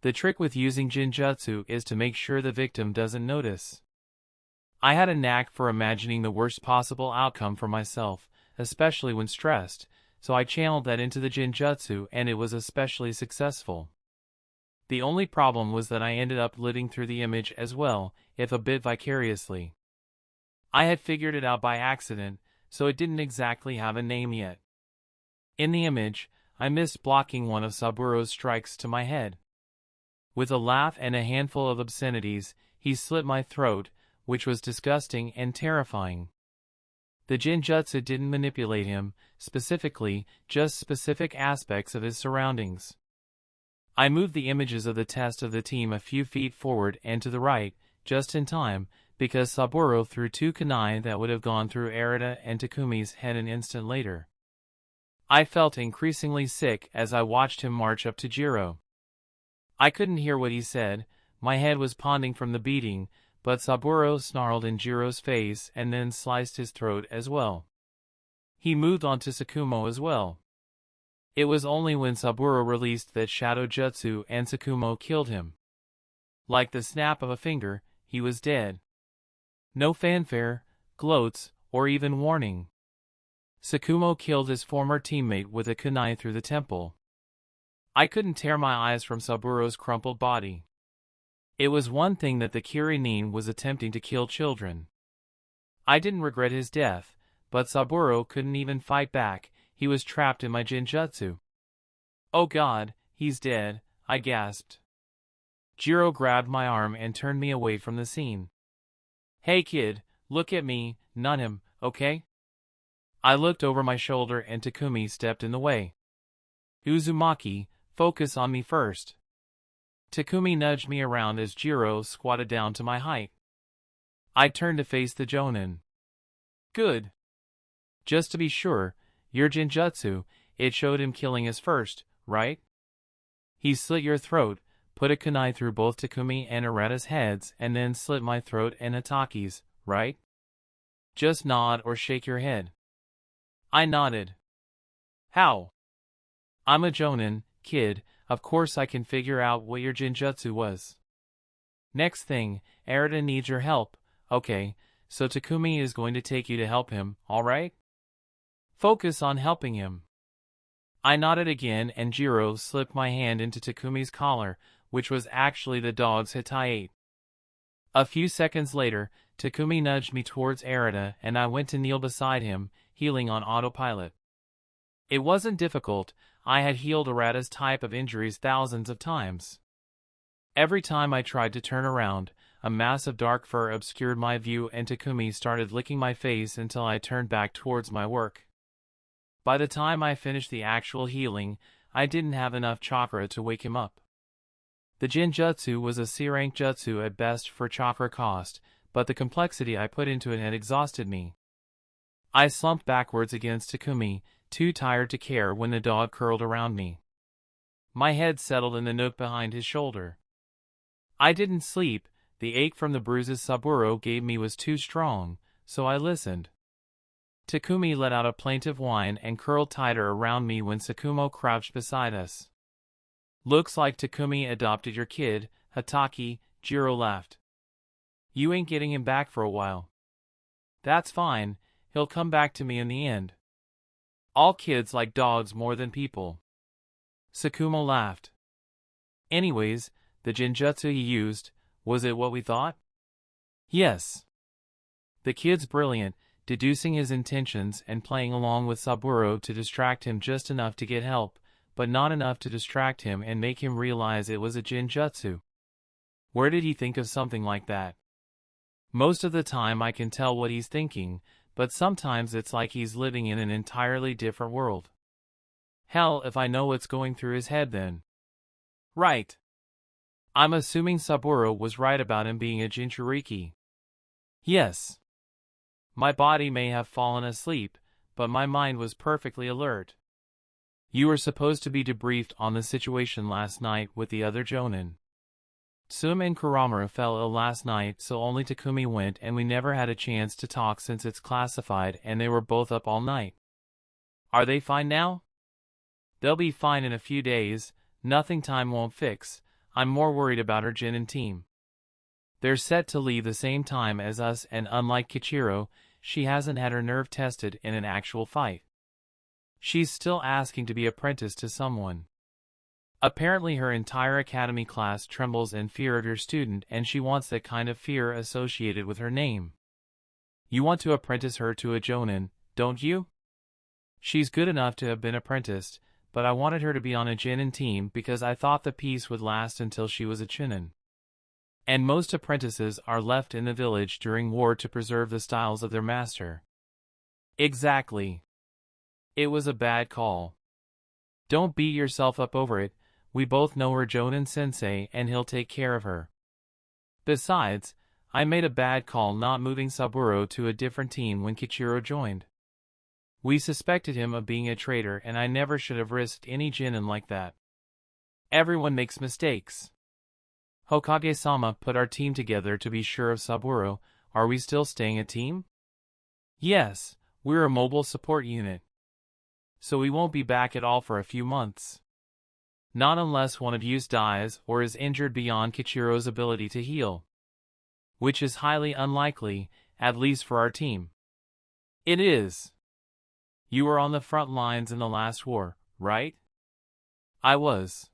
The trick with using Jinjutsu is to make sure the victim doesn't notice. I had a knack for imagining the worst possible outcome for myself, especially when stressed, so I channeled that into the Jinjutsu and it was especially successful. The only problem was that I ended up living through the image as well, if a bit vicariously. I had figured it out by accident, so it didn't exactly have a name yet. In the image, I missed blocking one of Saburo's strikes to my head. With a laugh and a handful of obscenities, he slit my throat, which was disgusting and terrifying. The Jinjutsu didn't manipulate him, specifically, just specific aspects of his surroundings. I moved the images of the test of the team a few feet forward and to the right, just in time, because Saburo threw 2 kunai that would have gone through Arata and Takumi's head an instant later. I felt increasingly sick as I watched him march up to Jiro. I couldn't hear what he said, my head was pounding from the beating, but Saburo snarled in Jiro's face and then sliced his throat as well. He moved on to Sakumo as well. It was only when Saburo released that Shadow Jutsu and Sakumo killed him. Like the snap of a finger, he was dead. No fanfare, gloats, or even warning. Sakumo killed his former teammate with a kunai through the temple. I couldn't tear my eyes from Saburo's crumpled body. It was one thing that the Kirinin was attempting to kill children. I didn't regret his death, but Saburo couldn't even fight back, he was trapped in my Jinjutsu. Oh God, he's dead, I gasped. Jiro grabbed my arm and turned me away from the scene. Hey kid, look at me, not him, okay? I looked over my shoulder and Takumi stepped in the way. Uzumaki, focus on me first. Takumi nudged me around as Jiro squatted down to my height. I turned to face the Jonin. Good. Just to be sure, your Jinjutsu, it showed him killing us first, right? He slit your throat, put a kunai through both Takumi and Arata's heads, and then slit my throat and Hataki's, right? Just nod or shake your head. I nodded. How? I'm a Jonin, kid, of course I can figure out what your Jinjutsu was. Next thing, Arata needs your help, okay, so Takumi is going to take you to help him, alright? Focus on helping him. I nodded again and Jiro slipped my hand into Takumi's collar, which was actually the dog's Hitaite. A few seconds later, Takumi nudged me towards Arata and I went to kneel beside him, healing on autopilot. It wasn't difficult, I had healed Arata's type of injuries thousands of times. Every time I tried to turn around, a mass of dark fur obscured my view and Takumi started licking my face until I turned back towards my work. By the time I finished the actual healing, I didn't have enough chakra to wake him up. The Jinjutsu was a C-rank jutsu at best for chakra cost, but the complexity I put into it had exhausted me. I slumped backwards against Takumi, too tired to care when the dog curled around me. My head settled in the nook behind his shoulder. I didn't sleep, the ache from the bruises Saburo gave me was too strong, so I listened. Takumi let out a plaintive whine and curled tighter around me when Sakumo crouched beside us. Looks like Takumi adopted your kid, Hatake, Jiro laughed. You ain't getting him back for a while. That's fine, he'll come back to me in the end. All kids like dogs more than people. Sakumo laughed. Anyways, the Jinjutsu he used, was it what we thought? Yes. The kid's brilliant, deducing his intentions and playing along with Saburo to distract him just enough to get help, but not enough to distract him and make him realize it was a Jinjutsu. Where did he think of something like that? Most of the time I can tell what he's thinking, but sometimes it's like he's living in an entirely different world. Hell, if I know what's going through his head then. Right. I'm assuming Saburo was right about him being a Jinchuriki. Yes. My body may have fallen asleep, but my mind was perfectly alert. You were supposed to be debriefed on the situation last night with the other Jonin. Sum and Kuramura fell ill last night, so only Takumi went and we never had a chance to talk since it's classified and they were both up all night. Are they fine now? They'll be fine in a few days, nothing time won't fix. I'm more worried about her Jinin team. They're set to leave the same time as us and unlike Kichiro, she hasn't had her nerve tested in an actual fight. She's still asking to be apprenticed to someone. Apparently her entire academy class trembles in fear of your student and she wants that kind of fear associated with her name. You want to apprentice her to a jonin, don't you? She's good enough to have been apprenticed, but I wanted her to be on a Jinin team because I thought the peace would last until she was a Chinin. And most apprentices are left in the village during war to preserve the styles of their master. Exactly. It was a bad call. Don't beat yourself up over it, we both know her Jonin-sensei and he'll take care of her. Besides, I made a bad call not moving Saburo to a different team when Kichiro joined. We suspected him of being a traitor and I never should have risked any Jinin like that. Everyone makes mistakes. Hokage-sama put our team together to be sure of Saburo. Are we still staying a team? Yes, we're a mobile support unit. So we won't be back at all for a few months. Not unless one of you dies or is injured beyond Kichiro's ability to heal. Which is highly unlikely, at least for our team. It is. You were on the front lines in the last war, right? I was.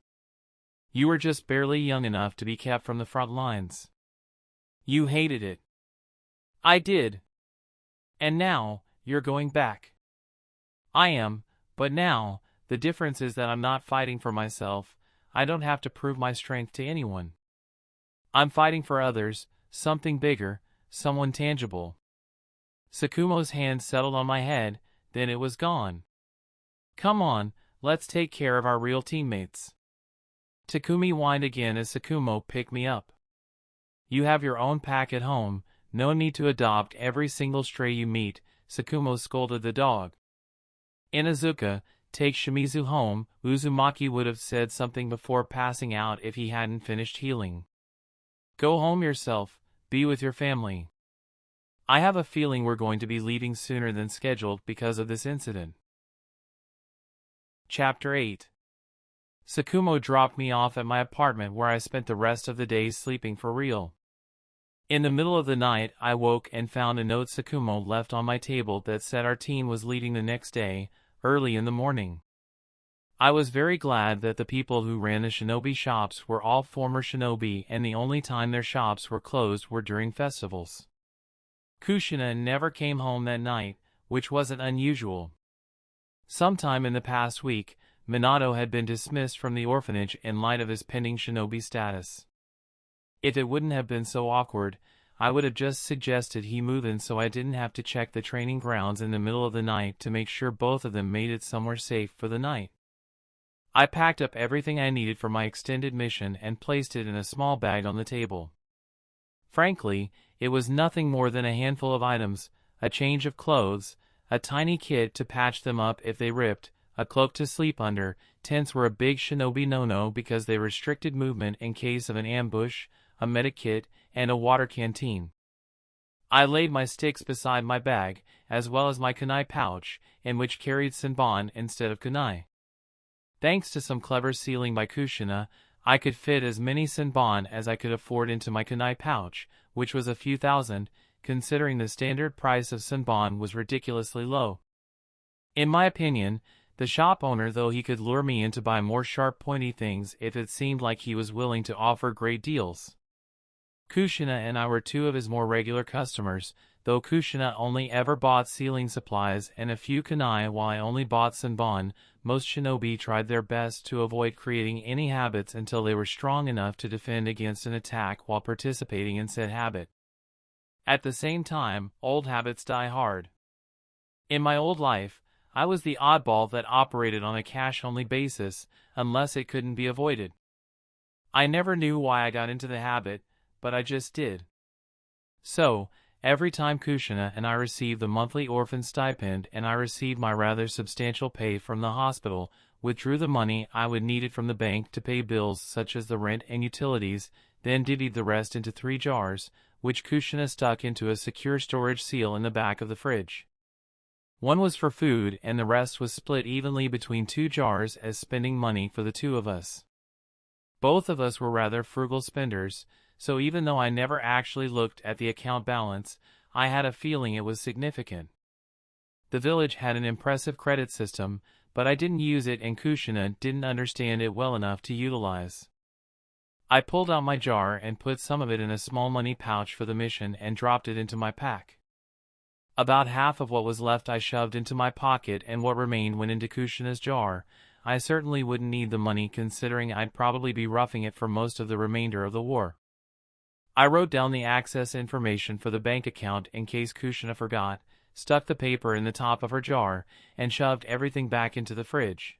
You were just barely young enough to be kept from the front lines. You hated it. I did. And now, you're going back. I am, but now, the difference is that I'm not fighting for myself. I don't have to prove my strength to anyone. I'm fighting for others, something bigger, someone tangible. Sakumo's hand settled on my head, then it was gone. Come on, let's take care of our real teammates. Takumi whined again as Sakumo picked me up. You have your own pack at home, no need to adopt every single stray you meet, Sakumo scolded the dog. Inazuka, take Shimizu home, Uzumaki would have said something before passing out if he hadn't finished healing. Go home yourself, be with your family. I have a feeling we're going to be leaving sooner than scheduled because of this incident. Chapter 8. Sakumo dropped me off at my apartment where I spent the rest of the day sleeping for real. In the middle of the night, I woke and found a note Sakumo left on my table that said our team was leaving the next day, early in the morning. I was very glad that the people who ran the shinobi shops were all former shinobi and the only time their shops were closed were during festivals. Kushina never came home that night, which wasn't unusual. Sometime in the past week, Minato had been dismissed from the orphanage in light of his pending shinobi status. If it wouldn't have been so awkward, I would have just suggested he move in so I didn't have to check the training grounds in the middle of the night to make sure both of them made it somewhere safe for the night. I packed up everything I needed for my extended mission and placed it in a small bag on the table. Frankly, it was nothing more than a handful of items, a change of clothes, a tiny kit to patch them up if they ripped, a cloak to sleep under. Tents were a big shinobi no-no because they restricted movement in case of an ambush, a medikit, and a water canteen. I laid my sticks beside my bag, as well as my kunai pouch, in which carried senbon instead of kunai. Thanks to some clever sealing by Kushina, I could fit as many senbon as I could afford into my kunai pouch, which was a few thousand, considering the standard price of senbon was ridiculously low. In my opinion, the shop owner, though he could lure me in to buy more sharp pointy things if it seemed like he was willing to offer great deals. Kushina and I were two of his more regular customers, though Kushina only ever bought sealing supplies and a few kunai while I only bought senbon. Most shinobi tried their best to avoid creating any habits until they were strong enough to defend against an attack while participating in said habit. At the same time, old habits die hard. In my old life, I was the oddball that operated on a cash-only basis, unless it couldn't be avoided. I never knew why I got into the habit, but I just did. So, every time Kushina and I received the monthly orphan stipend and I received my rather substantial pay from the hospital, withdrew the money I would need it from the bank to pay bills such as the rent and utilities, then divvied the rest into 3 jars, which Kushina stuck into a secure storage seal in the back of the fridge. One was for food and the rest was split evenly between 2 jars as spending money for the 2 of us. Both of us were rather frugal spenders, so even though I never actually looked at the account balance, I had a feeling it was significant. The village had an impressive credit system, but I didn't use it and Kushina didn't understand it well enough to utilize. I pulled out my jar and put some of it in a small money pouch for the mission and dropped it into my pack. About half of what was left I shoved into my pocket and what remained went into Kushina's jar. I certainly wouldn't need the money considering I'd probably be roughing it for most of the remainder of the war. I wrote down the access information for the bank account in case Kushina forgot, stuck the paper in the top of her jar, and shoved everything back into the fridge.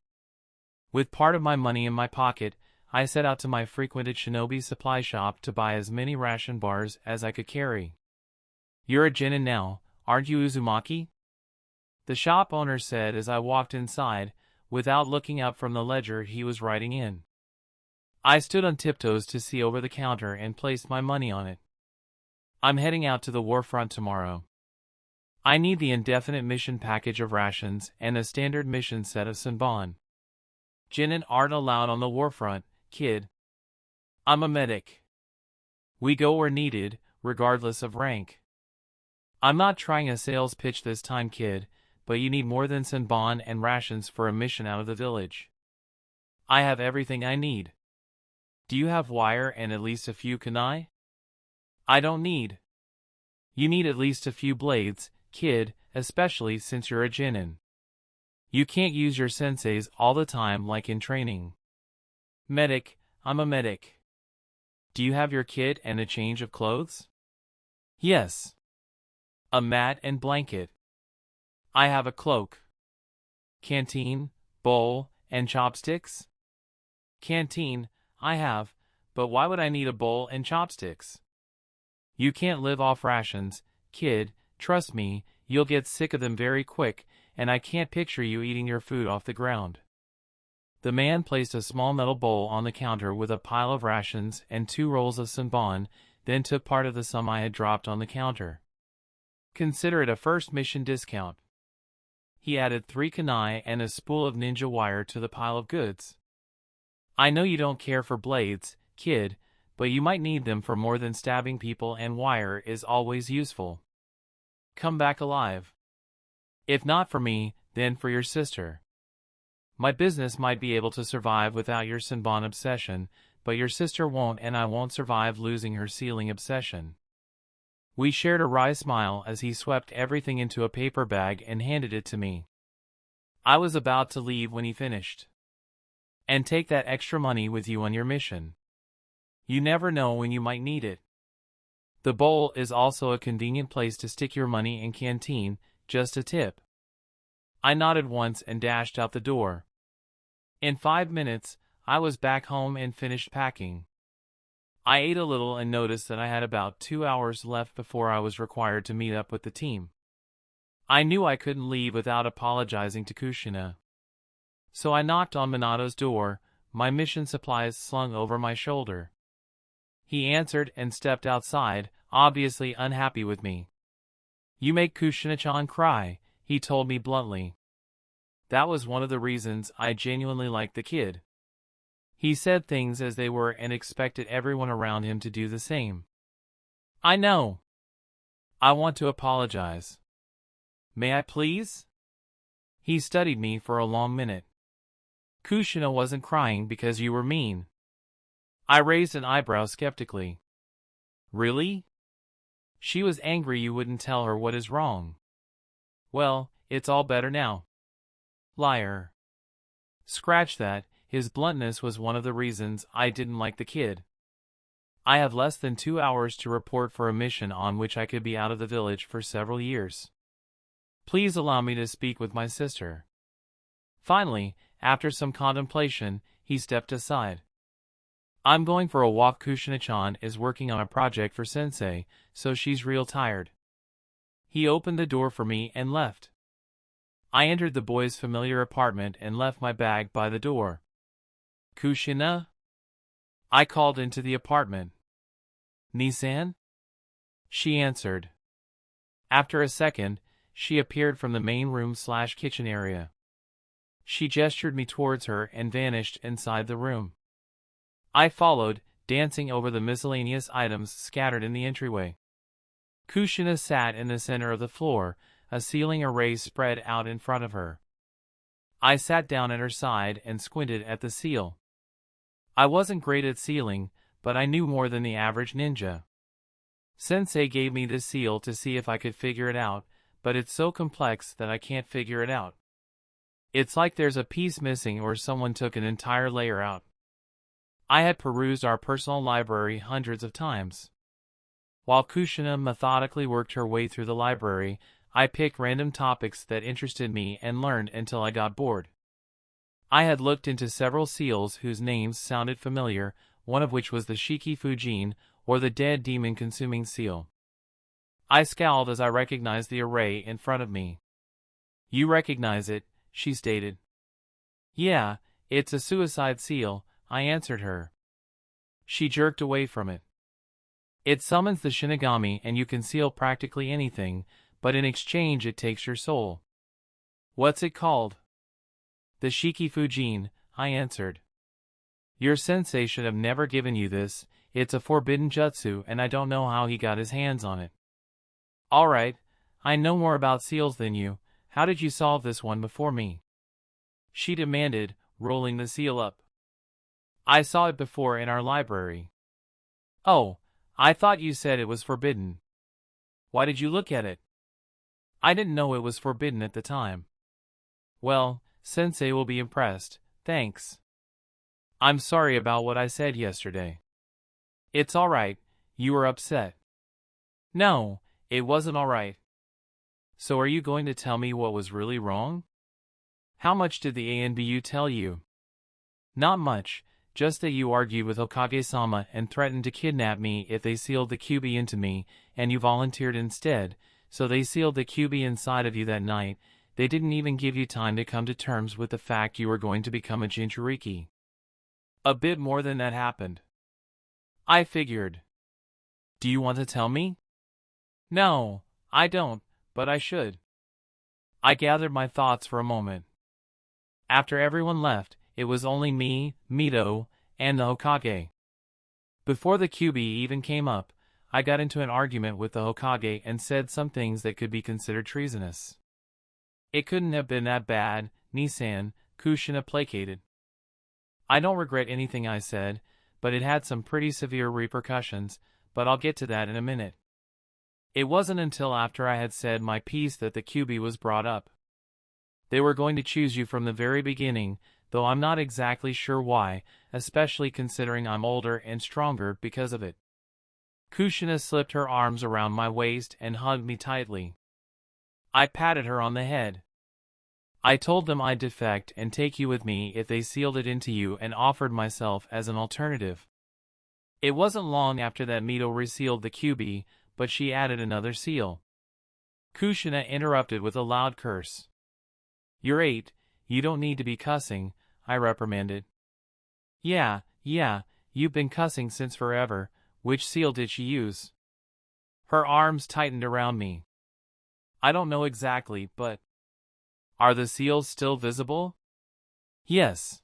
With part of my money in my pocket, I set out to my frequented shinobi supply shop to buy as many ration bars as I could carry. "You're a genin now, aren't you, Uzumaki?" the shop owner said as I walked inside, without looking up from the ledger he was writing in. I stood on tiptoes to see over the counter and placed my money on it. "I'm heading out to the war front tomorrow. I need the indefinite mission package of rations and a standard mission set of senbon. Genin aren't allowed on the war front, kid. I'm a medic. We go where needed, regardless of rank. I'm not trying a sales pitch this time, kid, but you need more than senbon and rations for a mission out of the village. I have everything I need. Do you have wire and at least a few kunai? I don't need. You need at least a few blades, kid, especially since you're a genin. You can't use your senseis all the time like in training. Medic, I'm a medic. Do you have your kit and a change of clothes? Yes. A mat and blanket. I have a cloak. Canteen, bowl, and chopsticks? Canteen, I have, but why would I need a bowl and chopsticks? You can't live off rations, kid, trust me, you'll get sick of them very quick, and I can't picture you eating your food off the ground. The man placed a small metal bowl on the counter with a pile of rations and 2 rolls of senbon, then took part of the sum I had dropped on the counter. Consider it a first mission discount. He added 3 kunai and a spool of ninja wire to the pile of goods. I know you don't care for blades, kid, but you might need them for more than stabbing people, and wire is always useful. Come back alive. If not for me, then for your sister. My business might be able to survive without your senbon obsession, but your sister won't, and I won't survive losing her sealing obsession." We shared a wry smile as he swept everything into a paper bag and handed it to me. I was about to leave when he finished. "And take that extra money with you on your mission. You never know when you might need it. The bowl is also a convenient place to stick your money in canteen, just a tip." I nodded once and dashed out the door. In 5 minutes, I was back home and finished packing. I ate a little and noticed that I had about 2 hours left before I was required to meet up with the team. I knew I couldn't leave without apologizing to Kushina. So I knocked on Minato's door, my mission supplies slung over my shoulder. He answered and stepped outside, obviously unhappy with me. "You make Kushina-chan cry," he told me bluntly. That was one of the reasons I genuinely liked the kid. He said things as they were and expected everyone around him to do the same. "I know. I want to apologize. May I please?" He studied me for a long minute. "Kushina wasn't crying because you were mean." I raised an eyebrow skeptically. "Really? She was angry you wouldn't tell her what is wrong." "Well, it's all better now." Liar. Scratch that, his bluntness was one of the reasons I didn't like the kid. I have less than 2 hours to report for a mission on which I could be out of the village for several years. Please allow me to speak with my sister. Finally, after some contemplation, he stepped aside. "I'm going for a walk. Kushina-chan is working on a project for Sensei, so she's real tired." He opened the door for me and left. I entered the boy's familiar apartment and left my bag by the door. "Kushina?" I called into the apartment. "Nisan?" She answered. After a second, she appeared from the main room/kitchen area. She gestured me towards her and vanished inside the room. I followed, dancing over the miscellaneous items scattered in the entryway. Kushina sat in the center of the floor, a ceiling array spread out in front of her. I sat down at her side and squinted at the seal. I wasn't great at sealing, but I knew more than the average ninja. Sensei gave me this seal to see if I could figure it out, but it's so complex that I can't figure it out. It's like there's a piece missing or someone took an entire layer out. I had perused our personal library hundreds of times. While Kushina methodically worked her way through the library, I picked random topics that interested me and learned until I got bored. I had looked into several seals whose names sounded familiar, one of which was the Shiki Fujin, or the dead demon-consuming seal. I scowled as I recognized the array in front of me. "You recognize it," she stated. "Yeah, it's a suicide seal," I answered her. She jerked away from it. "It summons the Shinigami and you can seal practically anything, but in exchange it takes your soul." "What's it called?" "The Shiki Fujin," I answered. "Your sensei should have never given you this. It's a forbidden jutsu and I don't know how he got his hands on it." "Alright, I know more about seals than you. How did you solve this one before me?" she demanded, rolling the seal up. "I saw it before in our library." "Oh, I thought you said it was forbidden. Why did you look at it?" "I didn't know it was forbidden at the time." "Well, Sensei will be impressed, thanks. I'm sorry about what I said yesterday." "It's alright, you were upset." "No, it wasn't alright." "So are you going to tell me what was really wrong? How much did the ANBU tell you?" "Not much, just that you argued with Hokage-sama and threatened to kidnap me if they sealed the QB into me, and you volunteered instead, so they sealed the QB inside of you that night. They didn't even give you time to come to terms with the fact you were going to become a Jinchuriki." "A bit more than that happened." "I figured." "Do you want to tell me?" "No, I don't, but I should." I gathered my thoughts for a moment. After everyone left, it was only me, Mito, and the Hokage. Before the QB even came up, I got into an argument with the Hokage and said some things that could be considered treasonous. "It couldn't have been that bad, Nissan," Kushina placated. "I don't regret anything I said, but it had some pretty severe repercussions, but I'll get to that in a minute." It wasn't until after I had said my piece that the QB was brought up. "They were going to choose you from the very beginning, though I'm not exactly sure why, especially considering I'm older and stronger because of it." Kushina slipped her arms around my waist and hugged me tightly. I patted her on the head. "I told them I'd defect and take you with me if they sealed it into you and offered myself as an alternative." It wasn't long after that Mito resealed the QB, but she added another seal. Kushina interrupted with a loud curse. "You're 8, you don't need to be cussing," I reprimanded. Yeah, you've been cussing since forever. Which seal did she use?" Her arms tightened around me. "I don't know exactly, but..." "Are the seals still visible?" "Yes."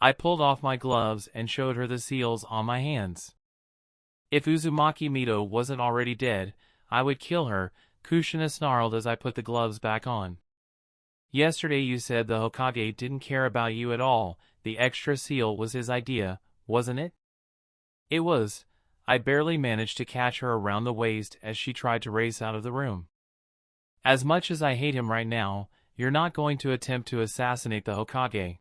I pulled off my gloves and showed her the seals on my hands. "If Uzumaki Mito wasn't already dead, I would kill her," Kushina snarled as I put the gloves back on. "Yesterday you said the Hokage didn't care about you at all. The extra seal was his idea, wasn't it?" "It was." I barely managed to catch her around the waist as she tried to race out of the room. "As much as I hate him right now, you're not going to attempt to assassinate the Hokage."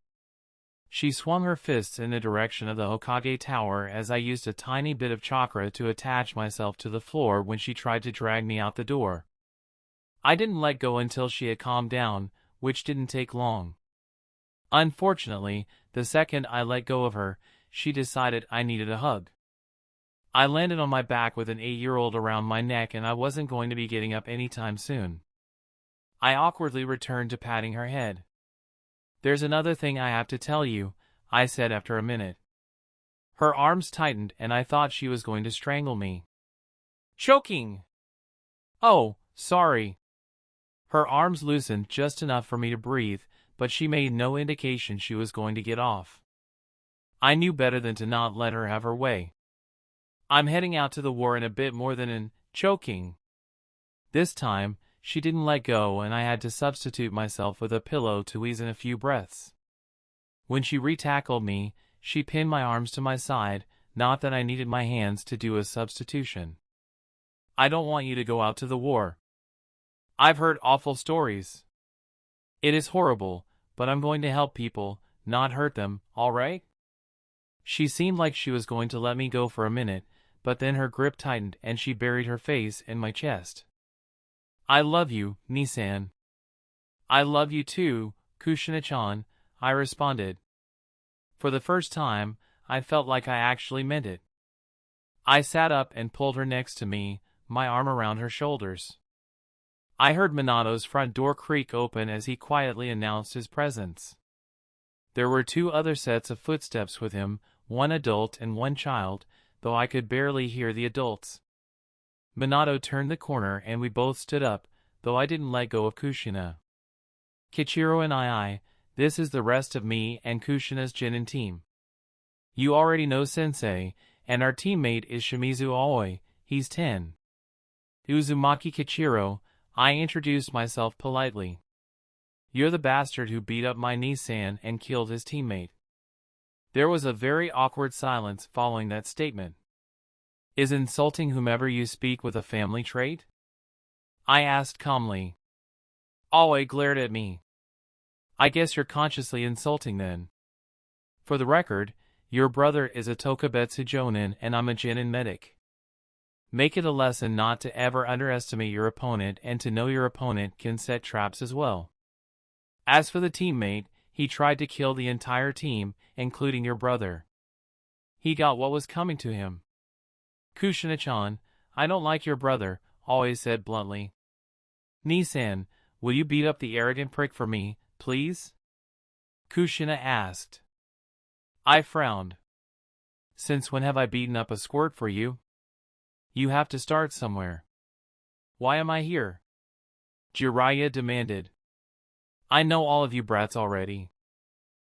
She swung her fists in the direction of the Hokage Tower as I used a tiny bit of chakra to attach myself to the floor when she tried to drag me out the door. I didn't let go until she had calmed down, which didn't take long. Unfortunately, the second I let go of her, she decided I needed a hug. I landed on my back with an 8-year-old around my neck and I wasn't going to be getting up anytime soon. I awkwardly returned to patting her head. "There's another thing I have to tell you," I said after a minute. Her arms tightened and I thought she was going to strangle me. "Choking!" "Oh, sorry." Her arms loosened just enough for me to breathe, but she made no indication she was going to get off. I knew better than to not let her have her way. "I'm heading out to the war in a bit more than an choking." This time, she didn't let go and I had to substitute myself with a pillow to ease in a few breaths. When she retackled me, she pinned my arms to my side, not that I needed my hands to do a substitution. "I don't want you to go out to the war." I've heard awful stories. It is horrible, but I'm going to help people, not hurt them, all right? She seemed like she was going to let me go for a minute, but then her grip tightened and she buried her face in my chest. I love you, Nisan. I love you too, Kushina-chan, I responded. For the first time, I felt like I actually meant it. I sat up and pulled her next to me, my arm around her shoulders. I heard Minato's front door creak open as he quietly announced his presence. There were 2 other sets of footsteps with him, one adult and one child, though I could barely hear the adults. Minato turned the corner and we both stood up, though I didn't let go of Kushina. Kichiro and this is the rest of me and Kushina's Genin team. You already know Sensei, and our teammate is Shimizu Aoi, he's 10. Uzumaki Kichiro, I introduced myself politely. You're the bastard who beat up my Nisan and killed his teammate. There was a very awkward silence following that statement. Is insulting whomever you speak with a family trait? I asked calmly. Aoi glared at me. I guess you're consciously insulting then. For the record, your brother is a Tokubetsu Jonin and I'm a Genin medic. Make it a lesson not to ever underestimate your opponent and to know your opponent can set traps as well. As for the teammate, he tried to kill the entire team, including your brother. He got what was coming to him. Kushina-chan, I don't like your brother, always said bluntly. Nisan, will you beat up the arrogant prick for me, please? Kushina asked. I frowned. Since when have I beaten up a squirt for you? You have to start somewhere. Why am I here? Jiraiya demanded. I know all of you brats already.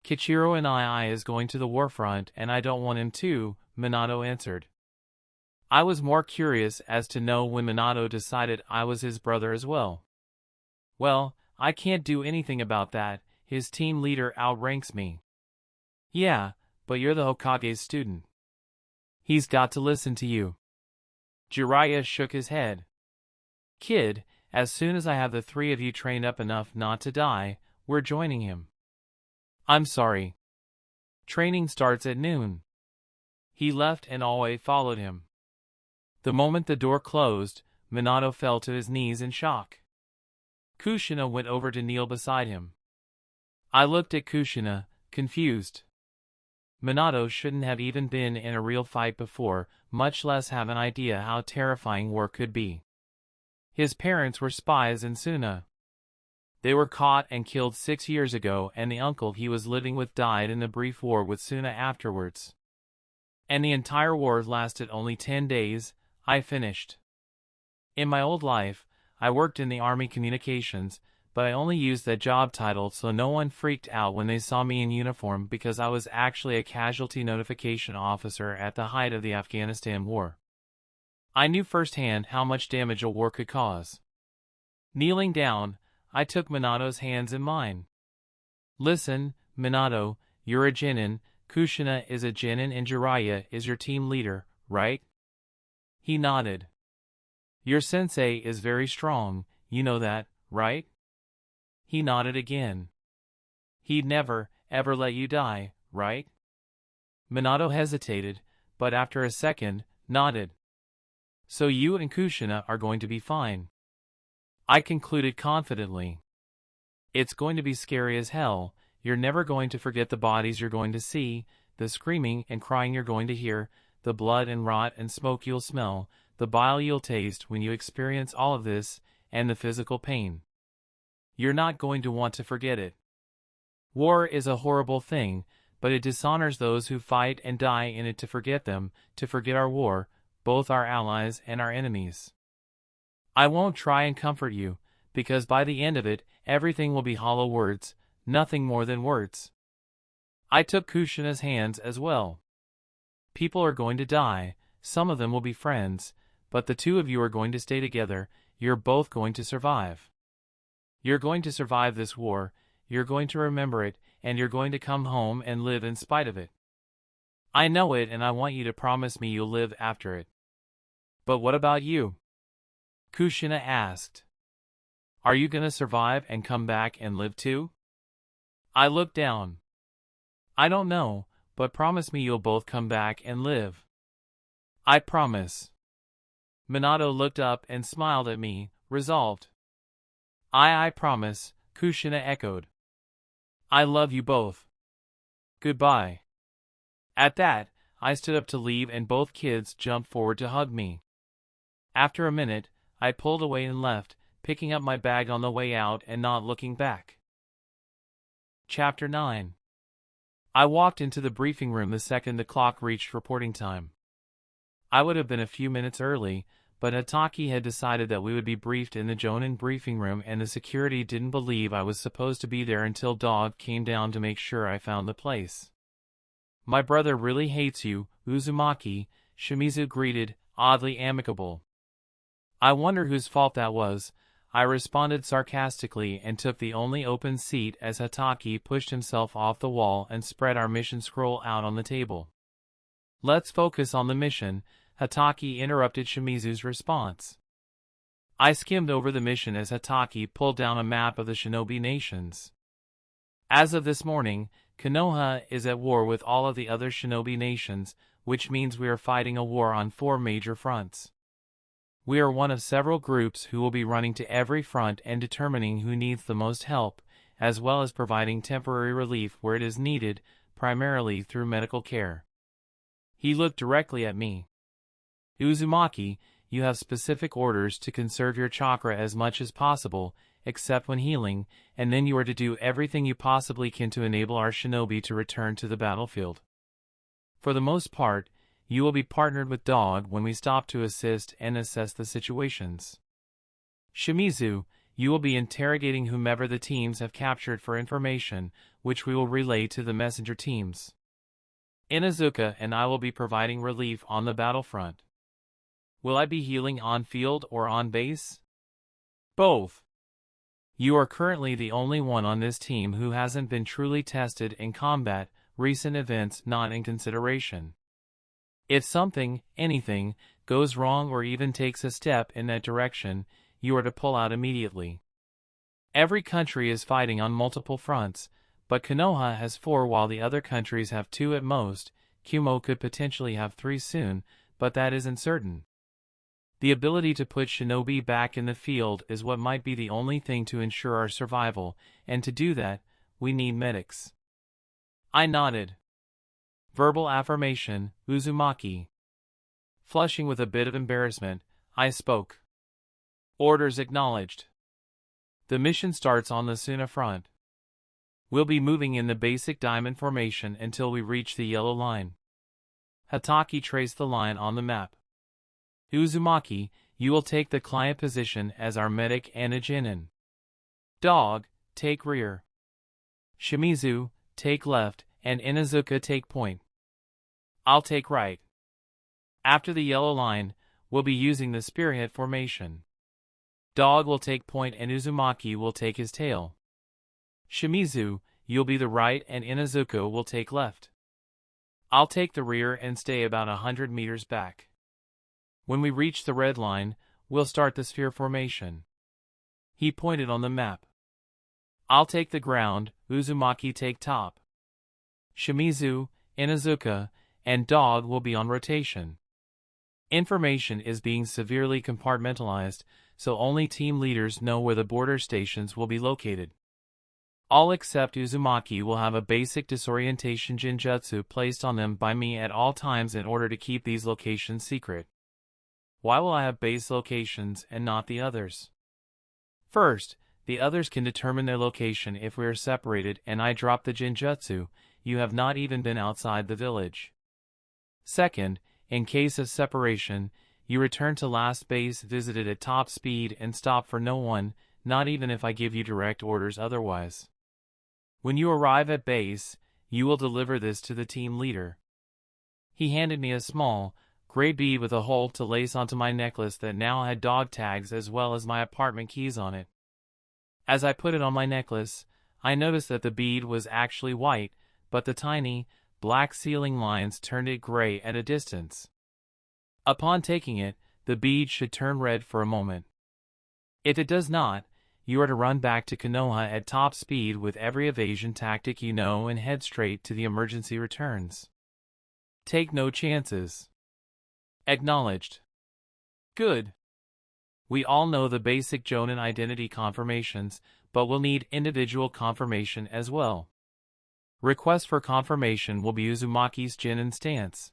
Kichiro and I is going to the war front and I don't want him to, Minato answered. I was more curious as to know when Minato decided I was his brother as well. Well, I can't do anything about that, his team leader outranks me. Yeah, but you're the Hokage's student. He's got to listen to you. Jiraiya shook his head. Kid, as soon as I have the 3 of you trained up enough not to die, we're joining him. I'm sorry. Training starts at noon. He left and Aoi followed him. The moment the door closed, Minato fell to his knees in shock. Kushina went over to kneel beside him. I looked at Kushina, confused. Minato shouldn't have even been in a real fight before, much less have an idea how terrifying war could be. His parents were spies in Suna. They were caught and killed 6 years ago and the uncle he was living with died in the brief war with Suna afterwards. And the entire war lasted only 10 days, I finished. In my old life, I worked in the Army Communications, but I only used that job title so no one freaked out when they saw me in uniform because I was actually a casualty notification officer at the height of the Afghanistan war. I knew firsthand how much damage a war could cause. Kneeling down, I took Minato's hands in mine. Listen, Minato, you're a Genin, Kushina is a Genin and Jiraiya is your team leader, right? He nodded. Your sensei is very strong, you know that, right? He nodded again. He'd never, ever let you die, right? Minato hesitated, but after a second, nodded. So you and Kushina are going to be fine. I concluded confidently. It's going to be scary as hell, you're never going to forget the bodies you're going to see, the screaming and crying you're going to hear, the blood and rot and smoke you'll smell, the bile you'll taste when you experience all of this, and the physical pain. You're not going to want to forget it. War is a horrible thing, but it dishonors those who fight and die in it to forget them, to forget our war, both our allies and our enemies. I won't try and comfort you, because by the end of it, everything will be hollow words, nothing more than words. I took Kushina's hands as well. People are going to die, some of them will be friends, but the 2 of you are going to stay together, you're both going to survive. You're going to survive this war, you're going to remember it, and you're going to come home and live in spite of it. I know it and I want you to promise me you'll live after it. But what about you? Kushina asked. Are you gonna survive and come back and live too? I looked down. I don't know, but promise me you'll both come back and live. I promise. Minato looked up and smiled at me, resolved. I promise, Kushina echoed. I love you both. Goodbye. At that, I stood up to leave and both kids jumped forward to hug me. After a minute, I pulled away and left, picking up my bag on the way out and not looking back. Chapter 9. I walked into the briefing room the second the clock reached reporting time. I would have been a few minutes early, but Hatake had decided that we would be briefed in the Jonin briefing room and the security didn't believe I was supposed to be there until Dog came down to make sure I found the place. My brother really hates you, Uzumaki, Shimizu greeted, oddly amicable. I wonder whose fault that was, I responded sarcastically and took the only open seat as Hatake pushed himself off the wall and spread our mission scroll out on the table. Let's focus on the mission, Hatake interrupted Shimizu's response. I skimmed over the mission as Hatake pulled down a map of the shinobi nations. As of this morning, Konoha is at war with all of the other shinobi nations, which means we are fighting a war on 4 major fronts. We are one of several groups who will be running to every front and determining who needs the most help, as well as providing temporary relief where it is needed, primarily through medical care. He looked directly at me. Uzumaki, you have specific orders to conserve your chakra as much as possible, except when healing, and then you are to do everything you possibly can to enable our shinobi to return to the battlefield. For the most part, you will be partnered with Dog when we stop to assist and assess the situations. Shimizu, you will be interrogating whomever the teams have captured for information, which we will relay to the messenger teams. Inazuka and I will be providing relief on the battlefront. Will I be healing on field or on base? Both. You are currently the only one on this team who hasn't been truly tested in combat, recent events not in consideration. If something, anything, goes wrong or even takes a step in that direction, you are to pull out immediately. Every country is fighting on multiple fronts, but Konoha has 4 while the other countries have 2 at most. Kumo could potentially have 3 soon, but that isn't certain. The ability to put shinobi back in the field is what might be the only thing to ensure our survival, and to do that, we need medics. I nodded. Verbal affirmation, Uzumaki. Flushing with a bit of embarrassment, I spoke. Orders acknowledged. The mission starts on the Suna front. We'll be moving in the basic diamond formation until we reach the yellow line. Hatake traced the line on the map. Uzumaki, you will take the client position as our medic and a genin. Dog, take rear. Shimizu, take left, and Inazuka take point. I'll take right. After the yellow line, we'll be using the spearhead formation. Dog will take point and Uzumaki will take his tail. Shimizu, you'll be the right and Inazuka will take left. I'll take the rear and stay about 100 meters back. When we reach the red line, we'll start the sphere formation. He pointed on the map. I'll take the ground, Uzumaki take top. Shimizu, Inazuka, and Dog will be on rotation. Information is being severely compartmentalized, so only team leaders know where the border stations will be located. All except Uzumaki will have a basic disorientation genjutsu placed on them by me at all times in order to keep these locations secret. Why will I have base locations and not the others? First, the others can determine their location if we are separated and I drop the genjutsu. You have not even been outside the village. Second, in case of separation, you return to last base visited at top speed and stop for no one, not even if I give you direct orders otherwise. When you arrive at base, you will deliver this to the team leader. He handed me a small, gray bead with a hole to lace onto my necklace that now had dog tags as well as my apartment keys on it. As I put it on my necklace, I noticed that the bead was actually white, but the tiny, black ceiling lines turned it gray at a distance. Upon taking it, the bead should turn red for a moment. If it does not, you are to run back to Konoha at top speed with every evasion tactic you know and head straight to the emergency returns. Take no chances. Acknowledged. Good. We all know the basic Jonin identity confirmations, but we'll need individual confirmation as well. Request for confirmation will be Uzumaki's Jonin stance.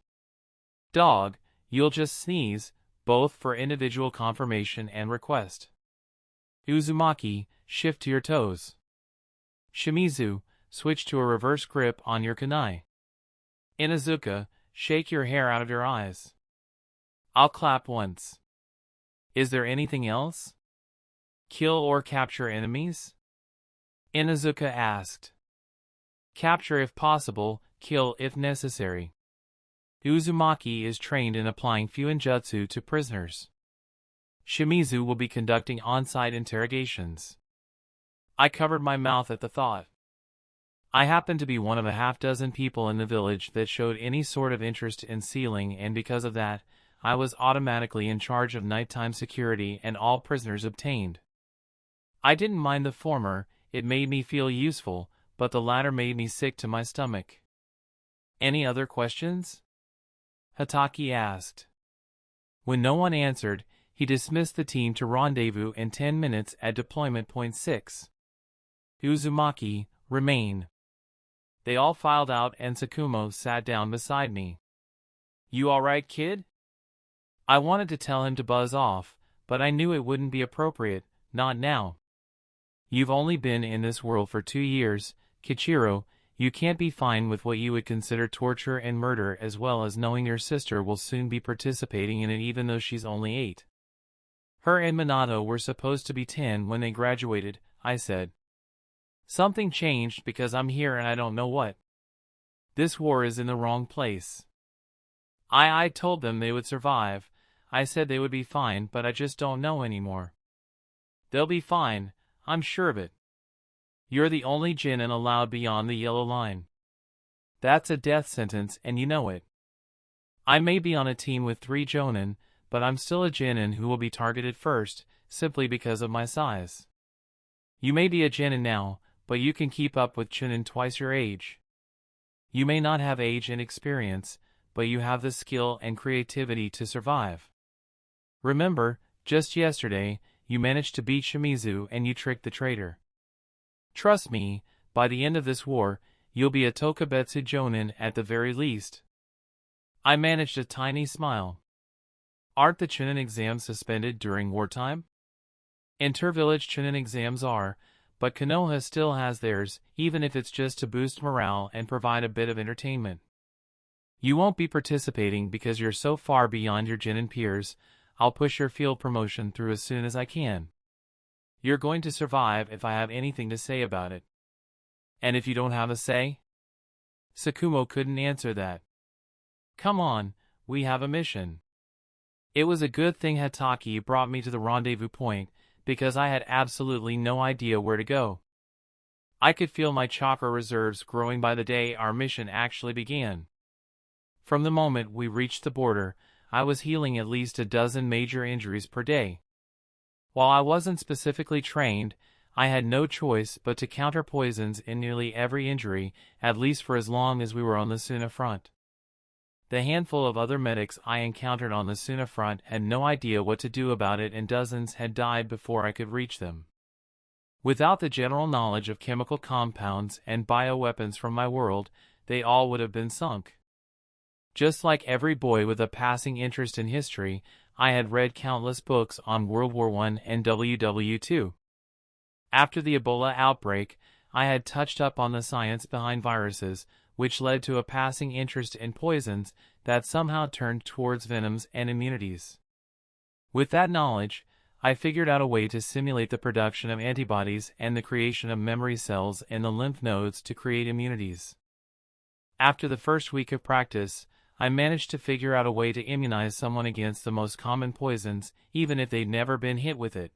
Dog, you'll just sneeze, both for individual confirmation and request. Uzumaki, shift to your toes. Shimizu, switch to a reverse grip on your kunai. Inazuka, shake your hair out of your eyes. I'll clap once. Is there anything else? Kill or capture enemies? Inazuka asked. Capture if possible, kill if necessary. Uzumaki is trained in applying Fuinjutsu to prisoners. Shimizu will be conducting on-site interrogations. I covered my mouth at the thought. I happened to be one of a half-dozen people in the village that showed any sort of interest in sealing, and because of that, I was automatically in charge of nighttime security and all prisoners obtained. I didn't mind the former, it made me feel useful, but the latter made me sick to my stomach. Any other questions? Hatake asked. When no one answered, he dismissed the team to rendezvous in 10 minutes at deployment point 6. Uzumaki, remain. They all filed out and Sakumo sat down beside me. You alright, kid? I wanted to tell him to buzz off, but I knew it wouldn't be appropriate, not now. You've only been in this world for 2 years, Kichiro. You can't be fine with what you would consider torture and murder, as well as knowing your sister will soon be participating in it even though she's only 8. Her and Minato were supposed to be 10 when they graduated, I said. Something changed because I'm here and I don't know what. This war is in the wrong place. I told them they would survive. I said they would be fine, but I just don't know anymore. They'll be fine, I'm sure of it. You're the only Jonin allowed beyond the yellow line. That's a death sentence and you know it. I may be on a team with 3 Jonin, but I'm still a Jonin who will be targeted first, simply because of my size. You may be a Jonin now, but you can keep up with Chunin twice your age. You may not have age and experience, but you have the skill and creativity to survive. Remember, just yesterday, you managed to beat Shimizu and you tricked the traitor. Trust me, by the end of this war, you'll be a Tokubetsu Jonin at the very least. I managed a tiny smile. Aren't the Chunin exams suspended during wartime? Inter-village Chunin exams are, but Konoha still has theirs, even if it's just to boost morale and provide a bit of entertainment. You won't be participating because you're so far beyond your Jonin peers. I'll push your field promotion through as soon as I can. You're going to survive if I have anything to say about it. And if you don't have a say? Sakumo couldn't answer that. Come on, we have a mission. It was a good thing Hatake brought me to the rendezvous point, because I had absolutely no idea where to go. I could feel my chakra reserves growing by the day our mission actually began. From the moment we reached the border, I was healing at least a dozen major injuries per day. While I wasn't specifically trained, I had no choice but to counter poisons in nearly every injury, at least for as long as we were on the Suna front. The handful of other medics I encountered on the Suna front had no idea what to do about it, and dozens had died before I could reach them. Without the general knowledge of chemical compounds and bioweapons from my world, they all would have been sunk. Just like every boy with a passing interest in history, I had read countless books on World War I and WW2. After the Ebola outbreak, I had touched up on the science behind viruses, which led to a passing interest in poisons that somehow turned towards venoms and immunities. With that knowledge, I figured out a way to simulate the production of antibodies and the creation of memory cells in the lymph nodes to create immunities. After the first week of practice, I managed to figure out a way to immunize someone against the most common poisons, even if they'd never been hit with it.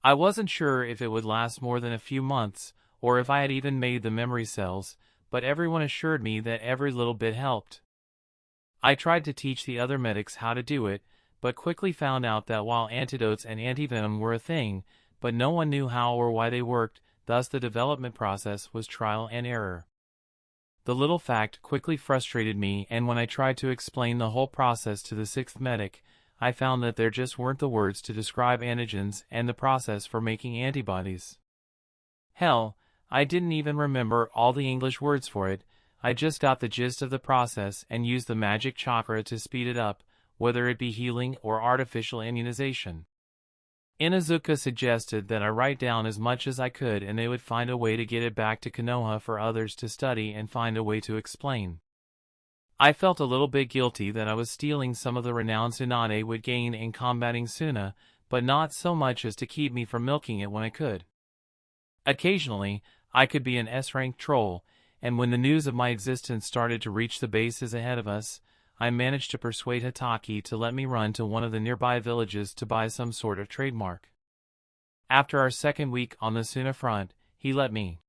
I wasn't sure if it would last more than a few months, or if I had even made the memory cells, but everyone assured me that every little bit helped. I tried to teach the other medics how to do it, but quickly found out that while antidotes and antivenom were a thing, but no one knew how or why they worked, thus the development process was trial and error. The little fact quickly frustrated me, and when I tried to explain the whole process to the sixth medic, I found that there just weren't the words to describe antigens and the process for making antibodies. Hell, I didn't even remember all the English words for it. I just got the gist of the process and used the magic chakra to speed it up, whether it be healing or artificial immunization. Inuzuka suggested that I write down as much as I could and they would find a way to get it back to Konoha for others to study and find a way to explain. I felt a little bit guilty that I was stealing some of the renown Tsunade would gain in combating Suna, but not so much as to keep me from milking it when I could. Occasionally, I could be an S-rank troll, and when the news of my existence started to reach the bases ahead of us, I managed to persuade Hatake to let me run to one of the nearby villages to buy some sort of trademark. After our second week on the Suna front, he let me.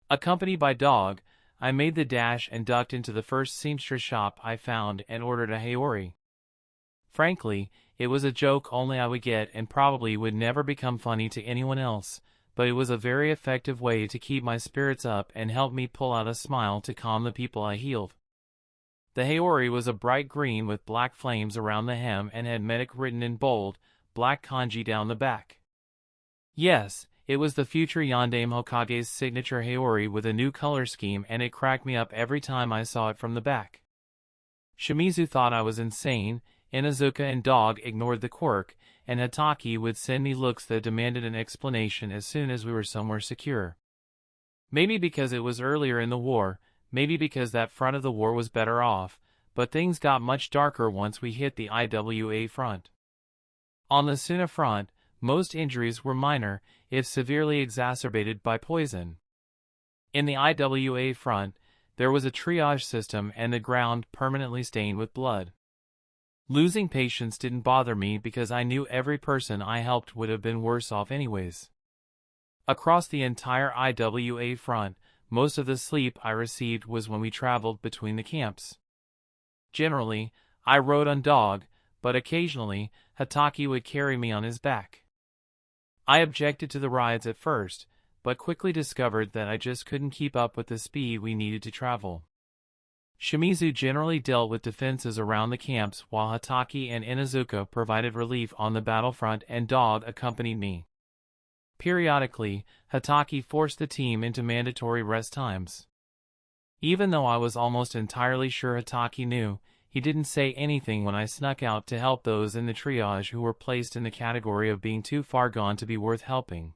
Accompanied by Dog, I made the dash and ducked into the first seamstress shop I found and ordered a haori. Frankly, it was a joke only I would get and probably would never become funny to anyone else, but it was a very effective way to keep my spirits up and help me pull out a smile to calm the people I healed. The haori was a bright green with black flames around the hem and had medic written in bold, black kanji down the back. Yes, it was the future Yondaime Hokage's signature haori with a new color scheme, and it cracked me up every time I saw it from the back. Shimizu thought I was insane, Inuzuka and Dog ignored the quirk, and Hatake would send me looks that demanded an explanation as soon as we were somewhere secure. Maybe because it was earlier in the war, maybe because that front of the war was better off, but things got much darker once we hit the IWA front. On the Suna front, most injuries were minor, if severely exacerbated by poison. In the IWA front, there was a triage system and the ground permanently stained with blood. Losing patients didn't bother me because I knew every person I helped would have been worse off anyways. Across the entire IWA front, most of the sleep I received was when we traveled between the camps. Generally, I rode on Dog, but occasionally, Hatake would carry me on his back. I objected to the rides at first, but quickly discovered that I just couldn't keep up with the speed we needed to travel. Shimizu generally dealt with defenses around the camps while Hatake and Inuzuka provided relief on the battlefront and Dog accompanied me. Periodically, Hatake forced the team into mandatory rest times. Even though I was almost entirely sure Hatake knew, he didn't say anything when I snuck out to help those in the triage who were placed in the category of being too far gone to be worth helping.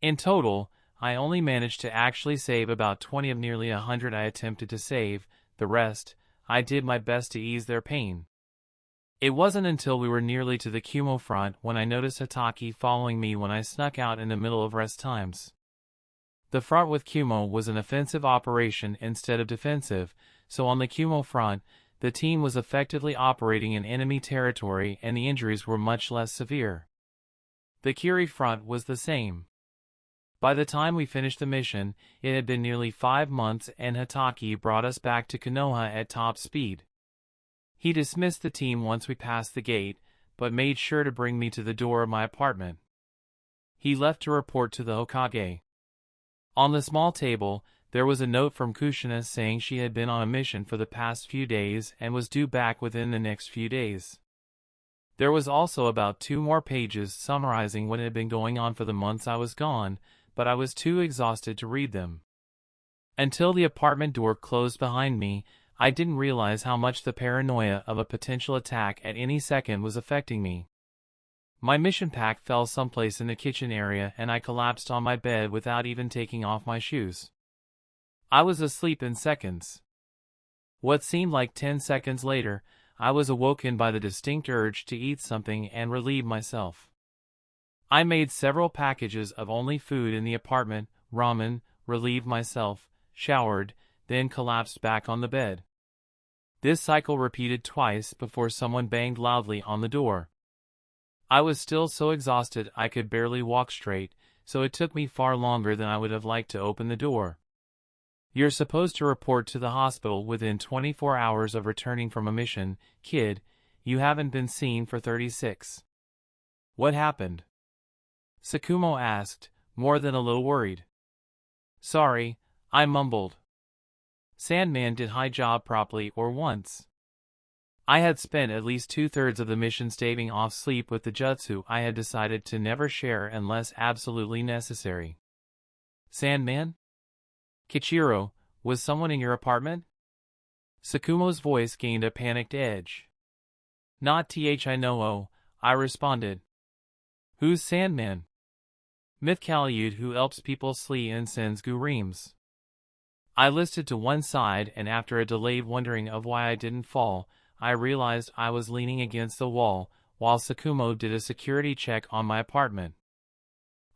In total, I only managed to actually save about 20 of nearly 100 I attempted to save. The rest, I did my best to ease their pain. It wasn't until we were nearly to the Kumo front when I noticed Hatake following me when I snuck out in the middle of rest times. The front with Kumo was an offensive operation instead of defensive, so on the Kumo front, the team was effectively operating in enemy territory and the injuries were much less severe. The Kiri front was the same. By the time we finished the mission, it had been nearly 5 months and Hatake brought us back to Konoha at top speed. He dismissed the team once we passed the gate, but made sure to bring me to the door of my apartment. He left to report to the Hokage. On the small table, there was a note from Kushina saying she had been on a mission for the past few days and was due back within the next few days. There was also about 2 more pages summarizing what had been going on for the months I was gone, but I was too exhausted to read them. Until the apartment door closed behind me, I didn't realize how much the paranoia of a potential attack at any second was affecting me. My mission pack fell someplace in the kitchen area and I collapsed on my bed without even taking off my shoes. I was asleep in seconds. What seemed like 10 seconds later, I was awoken by the distinct urge to eat something and relieve myself. I made several packages of only food in the apartment, ramen, relieved myself, showered, then collapsed back on the bed. This cycle repeated twice before someone banged loudly on the door. I was still so exhausted I could barely walk straight, so it took me far longer than I would have liked to open the door. You're supposed to report to the hospital within 24 hours of returning from a mission, kid. You haven't been seen for 36. What happened? Sakumo asked, more than a little worried. Sorry, I mumbled. Sandman did high job properly or once. I had spent at least 2/3 of the mission staving off sleep with the jutsu I had decided to never share unless absolutely necessary. Sandman? Kichiro, was someone in your apartment? Sakumo's voice gained a panicked edge. Not I know, I responded. Who's Sandman? Mythkaliud who helps people flee and sends reams. I listed to one side, and after a delayed wondering of why I didn't fall, I realized I was leaning against the wall, while Sakumo did a security check on my apartment.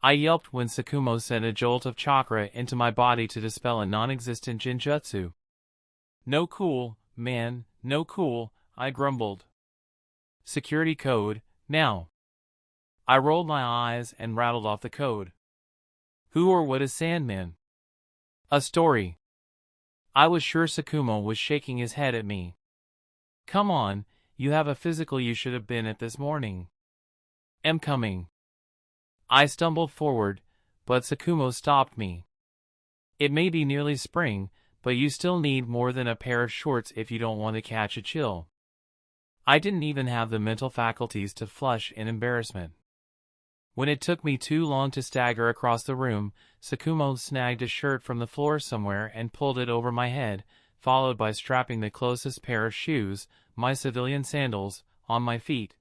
I yelped when Sakumo sent a jolt of chakra into my body to dispel a non-existent jinjutsu. No cool, man, no cool, I grumbled. Security code, now. I rolled my eyes and rattled off the code. Who or what is Sandman? A story. I was sure Sakumo was shaking his head at me. Come on, you have a physical you should have been at this morning. Am coming. I stumbled forward, but Sakumo stopped me. It may be nearly spring, but you still need more than a pair of shorts if you don't want to catch a chill. I didn't even have the mental faculties to flush in embarrassment. When it took me too long to stagger across the room, Sakumo snagged a shirt from the floor somewhere and pulled it over my head, followed by strapping the closest pair of shoes, my civilian sandals, on my feet.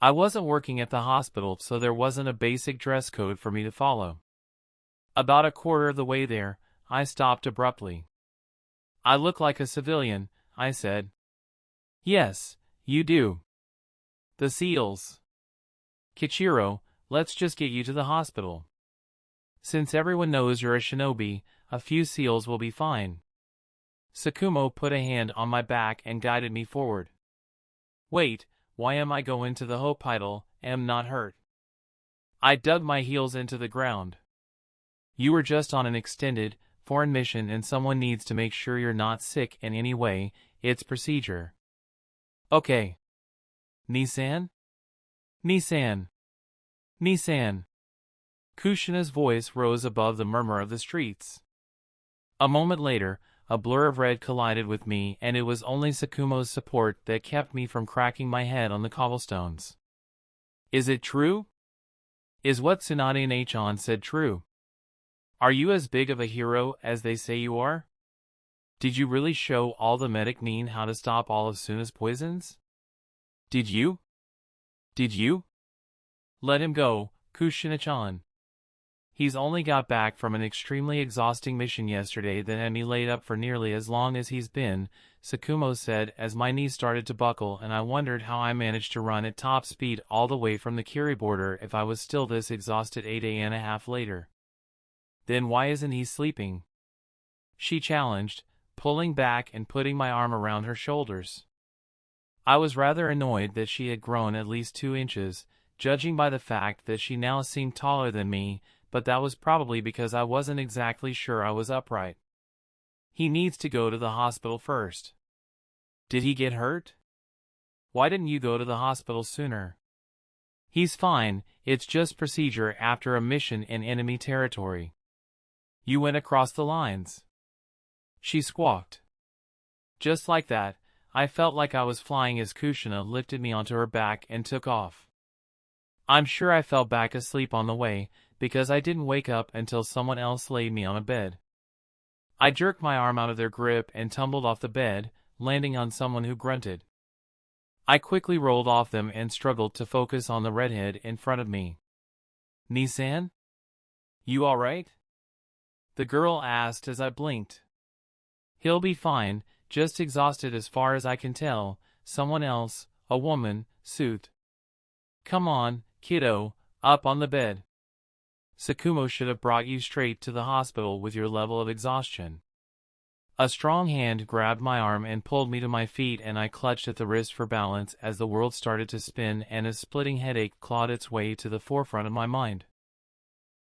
I wasn't working at the hospital, so there wasn't a basic dress code for me to follow. About a quarter of the way there, I stopped abruptly. I look like a civilian, I said. Yes, you do. The SEALs. Kichiro, let's just get you to the hospital. Since everyone knows you're a shinobi, a few SEALs will be fine. Sakumo put a hand on my back and guided me forward. Wait, why am I going to the hospital? Am not hurt. I dug my heels into the ground. You were just on an extended, foreign mission and someone needs to make sure you're not sick in any way, it's procedure. Okay. Nissan? Nissan. Nissan. Kushina's voice rose above the murmur of the streets. A moment later, a blur of red collided with me, and it was only Sakumo's support that kept me from cracking my head on the cobblestones. Is it true? Is what Tsunade-chan said true? Are you as big of a hero as they say you are? Did you really show all the medic mean how to stop all of Suna's poisons? Did you? Did you? Let him go, Kushina-chan. He's only got back from an extremely exhausting mission yesterday that had me laid up for nearly as long as he's been, Sakumo said as my knees started to buckle and I wondered how I managed to run at top speed all the way from the Kiri border if I was still this exhausted 8.5 later. Then why isn't he sleeping? She challenged, pulling back and putting my arm around her shoulders. I was rather annoyed that she had grown at least 2 inches, judging by the fact that she now seemed taller than me, but that was probably because I wasn't exactly sure I was upright. He needs to go to the hospital first. Did he get hurt? Why didn't you go to the hospital sooner? He's fine, it's just procedure after a mission in enemy territory. You went across the lines. She squawked. Just like that, I felt like I was flying as Kushina lifted me onto her back and took off. I'm sure I fell back asleep on the way, because I didn't wake up until someone else laid me on a bed. I jerked my arm out of their grip and tumbled off the bed, landing on someone who grunted. I quickly rolled off them and struggled to focus on the redhead in front of me. Nissan? You alright? The girl asked as I blinked. He'll be fine, just exhausted as far as I can tell, someone else, a woman, soothed. Come on, kiddo, up on the bed. Sakumo should have brought you straight to the hospital with your level of exhaustion. A strong hand grabbed my arm and pulled me to my feet and I clutched at the wrist for balance as the world started to spin and a splitting headache clawed its way to the forefront of my mind.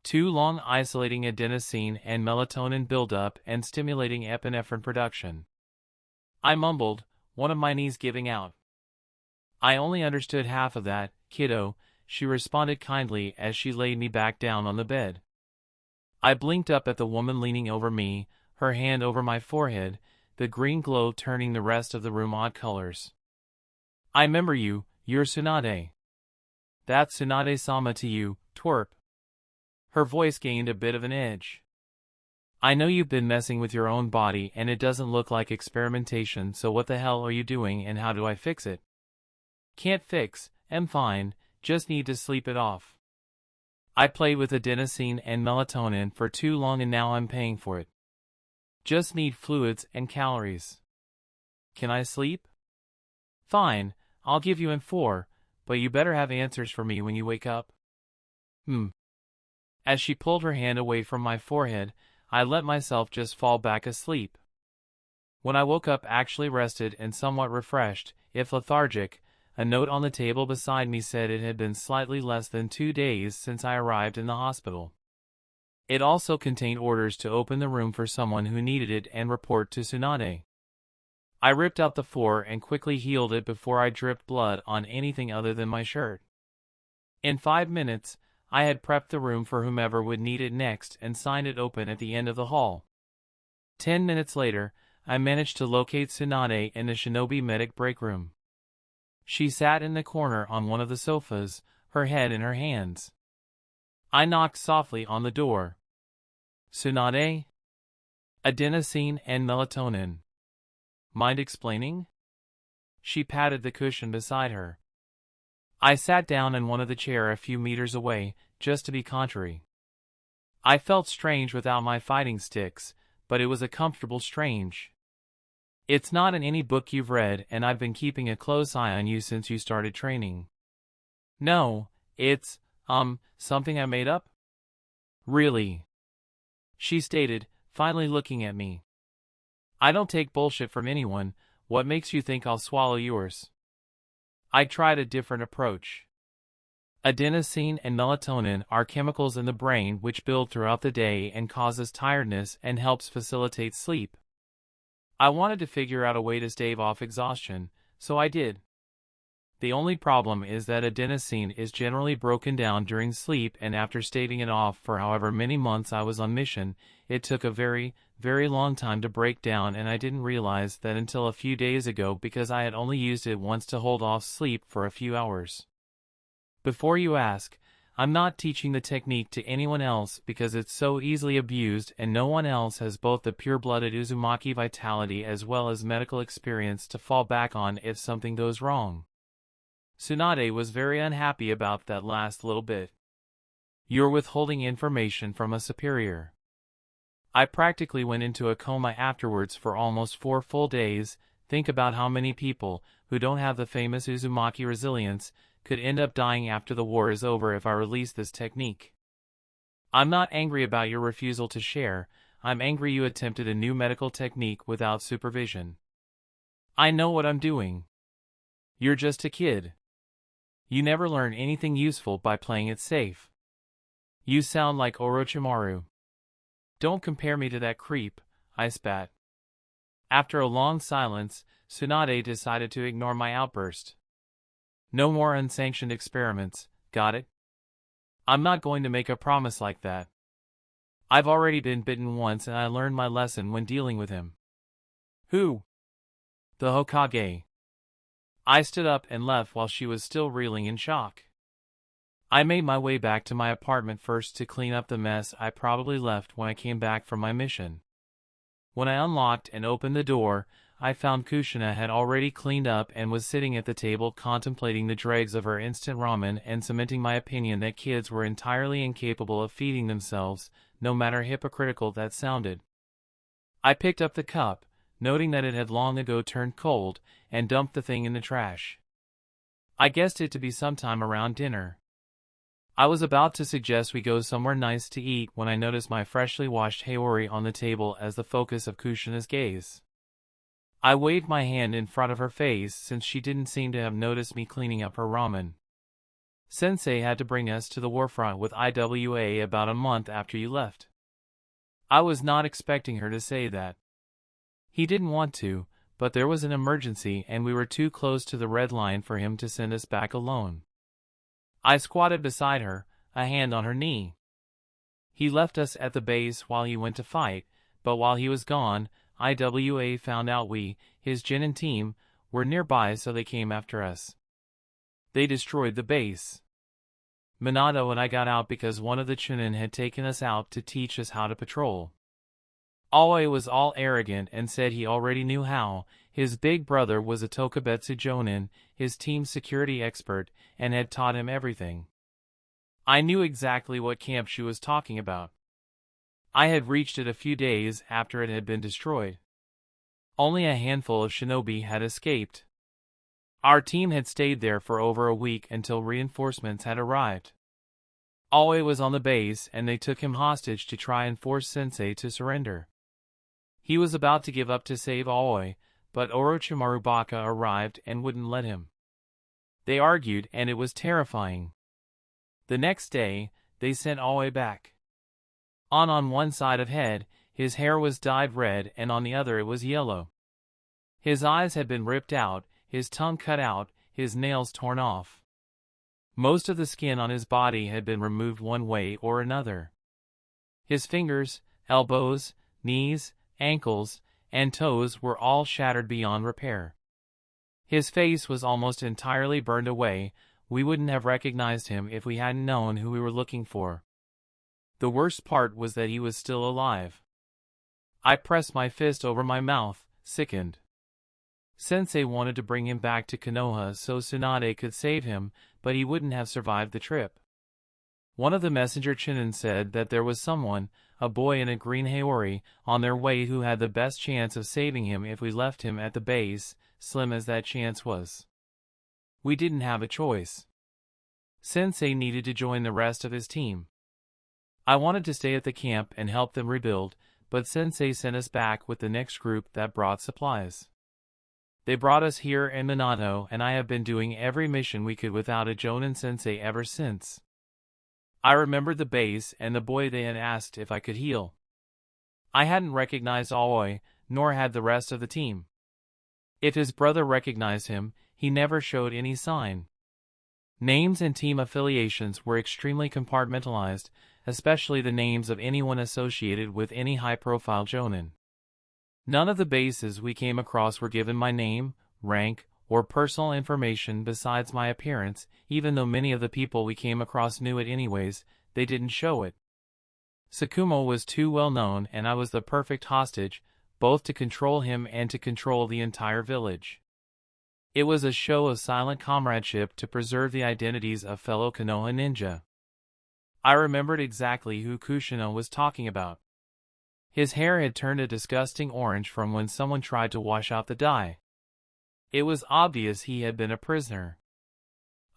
Too long isolating adenosine and melatonin buildup and stimulating epinephrine production. I mumbled, one of my knees giving out. I only understood half of that, kiddo, she responded kindly as she laid me back down on the bed. I blinked up at the woman leaning over me, her hand over my forehead, the green glow turning the rest of the room odd colors. I remember you, you're Tsunade. That's Tsunade-sama to you, twerp. Her voice gained a bit of an edge. I know you've been messing with your own body and it doesn't look like experimentation, so what the hell are you doing and how do I fix it? Can't fix, am fine, just need to sleep it off. I played with adenosine and melatonin for too long and now I'm paying for it. Just need fluids and calories. Can I sleep? Fine, I'll give you M4, but you better have answers for me when you wake up. As she pulled her hand away from my forehead, I let myself just fall back asleep. When I woke up actually rested and somewhat refreshed, if lethargic, a note on the table beside me said it had been slightly less than 2 days since I arrived in the hospital. It also contained orders to open the room for someone who needed it and report to Tsunade. I ripped out the 4 and quickly healed it before I dripped blood on anything other than my shirt. In 5 minutes, I had prepped the room for whomever would need it next and signed it open at the end of the hall. 10 minutes later, I managed to locate Tsunade in the Shinobi medic break room. She sat in the corner on one of the sofas, her head in her hands. I knocked softly on the door. Tsunade? Adenosine and melatonin. Mind explaining? She patted the cushion beside her. I sat down in one of the chairs a few meters away, just to be contrary. I felt strange without my fighting sticks, but it was a comfortable strange. It's not in any book you've read and I've been keeping a close eye on you since you started training. No, it's, something I made up? Really? She stated, finally looking at me. I don't take bullshit from anyone, what makes you think I'll swallow yours? I tried a different approach. Adenosine and melatonin are chemicals in the brain which build throughout the day and causes tiredness and helps facilitate sleep. I wanted to figure out a way to stave off exhaustion, so I did. The only problem is that adenosine is generally broken down during sleep, and after staving it off for however many months I was on mission, it took a very, very long time to break down, and I didn't realize that until a few days ago because I had only used it once to hold off sleep for a few hours. Before you ask, I'm not teaching the technique to anyone else because it's so easily abused and no one else has both the pure-blooded Uzumaki vitality as well as medical experience to fall back on if something goes wrong. Tsunade was very unhappy about that last little bit. You're withholding information from a superior. I practically went into a coma afterwards for almost 4 full days. Think about how many people, who don't have the famous Uzumaki resilience, could end up dying after the war is over if I release this technique. I'm not angry about your refusal to share, I'm angry you attempted a new medical technique without supervision. I know what I'm doing. You're just a kid. You never learn anything useful by playing it safe. You sound like Orochimaru. Don't compare me to that creep, I spat. After a long silence, Tsunade decided to ignore my outburst. No more unsanctioned experiments, got it? I'm not going to make a promise like that. I've already been bitten once and I learned my lesson when dealing with him. Who? The Hokage. I stood up and left while she was still reeling in shock. I made my way back to my apartment first to clean up the mess I probably left when I came back from my mission. When I unlocked and opened the door, I found Kushina had already cleaned up and was sitting at the table contemplating the dregs of her instant ramen and cementing my opinion that kids were entirely incapable of feeding themselves, no matter hypocritical that sounded. I picked up the cup, noting that it had long ago turned cold, and dumped the thing in the trash. I guessed it to be sometime around dinner. I was about to suggest we go somewhere nice to eat when I noticed my freshly washed Haori on the table as the focus of Kushina's gaze. I waved my hand in front of her face since she didn't seem to have noticed me cleaning up her ramen. Sensei had to bring us to the warfront with IWA about a month after you left. I was not expecting her to say that. He didn't want to, but there was an emergency and we were too close to the red line for him to send us back alone. I squatted beside her, a hand on her knee. He left us at the base while he went to fight, but while he was gone, IWA found out we, his Genin team, were nearby, so they came after us. They destroyed the base. Minato and I got out because one of the Chunin had taken us out to teach us how to patrol. Aoi was all arrogant and said he already knew how. His big brother was a Tokubetsu Jonin, his team's security expert, and had taught him everything. I knew exactly what camp she was talking about. I had reached it a few days after it had been destroyed. Only a handful of shinobi had escaped. Our team had stayed there for over a week until reinforcements had arrived. Aoi was on the base and they took him hostage to try and force Sensei to surrender. He was about to give up to save Aoi, but Orochimaru Baka arrived and wouldn't let him. They argued and it was terrifying. The next day, they sent Aoi back. On one side of head, his hair was dyed red and on the other it was yellow. His eyes had been ripped out, his tongue cut out, his nails torn off. Most of the skin on his body had been removed one way or another. His fingers, elbows, knees, ankles, and toes were all shattered beyond repair. His face was almost entirely burned away. We wouldn't have recognized him if we hadn't known who we were looking for. The worst part was that he was still alive. I pressed my fist over my mouth, sickened. Sensei wanted to bring him back to Konoha so Tsunade could save him, but he wouldn't have survived the trip. One of the messenger Chunin said that there was someone, a boy in a green haori, on their way who had the best chance of saving him if we left him at the base, slim as that chance was. We didn't have a choice. Sensei needed to join the rest of his team. I wanted to stay at the camp and help them rebuild, but Sensei sent us back with the next group that brought supplies. They brought us here in Minato, and I have been doing every mission we could without a Jonin Sensei ever since. I remembered the base and the boy they had asked if I could heal. I hadn't recognized Aoi, nor had the rest of the team. If his brother recognized him, he never showed any sign. Names and team affiliations were extremely compartmentalized, especially the names of anyone associated with any high-profile Jonin. None of the bases we came across were given my name, rank, or personal information besides my appearance. Even though many of the people we came across knew it anyways, they didn't show it. Sakumo was too well known and I was the perfect hostage, both to control him and to control the entire village. It was a show of silent comradeship to preserve the identities of fellow Konoha ninja. I remembered exactly who Kushina was talking about. His hair had turned a disgusting orange from when someone tried to wash out the dye. It was obvious he had been a prisoner.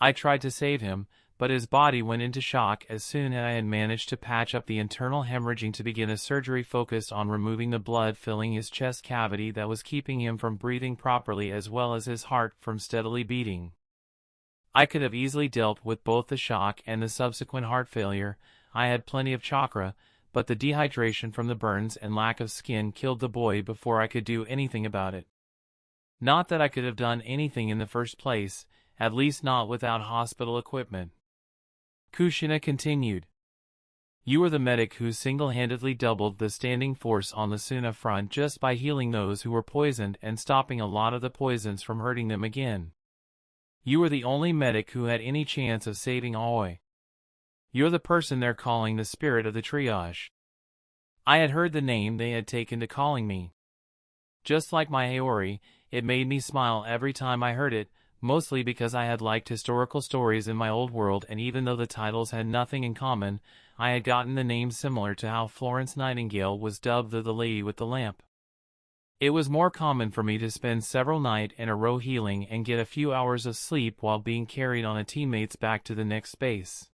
I tried to save him, but his body went into shock as soon as I had managed to patch up the internal hemorrhaging to begin a surgery focused on removing the blood filling his chest cavity that was keeping him from breathing properly as well as his heart from steadily beating. I could have easily dealt with both the shock and the subsequent heart failure. I had plenty of chakra, but the dehydration from the burns and lack of skin killed the boy before I could do anything about it. Not that I could have done anything in the first place, at least not without hospital equipment. Kushina continued. You were the medic who single-handedly doubled the standing force on the Suna front just by healing those who were poisoned and stopping a lot of the poisons from hurting them again. You were the only medic who had any chance of saving Aoi. You're the person they're calling the spirit of the triage. I had heard the name they had taken to calling me. Just like my Haori, it made me smile every time I heard it, mostly because I had liked historical stories in my old world, and even though the titles had nothing in common, I had gotten the name similar to how Florence Nightingale was dubbed the Lady with the Lamp. It was more common for me to spend several nights in a row healing and get a few hours of sleep while being carried on a teammate's back to the next base.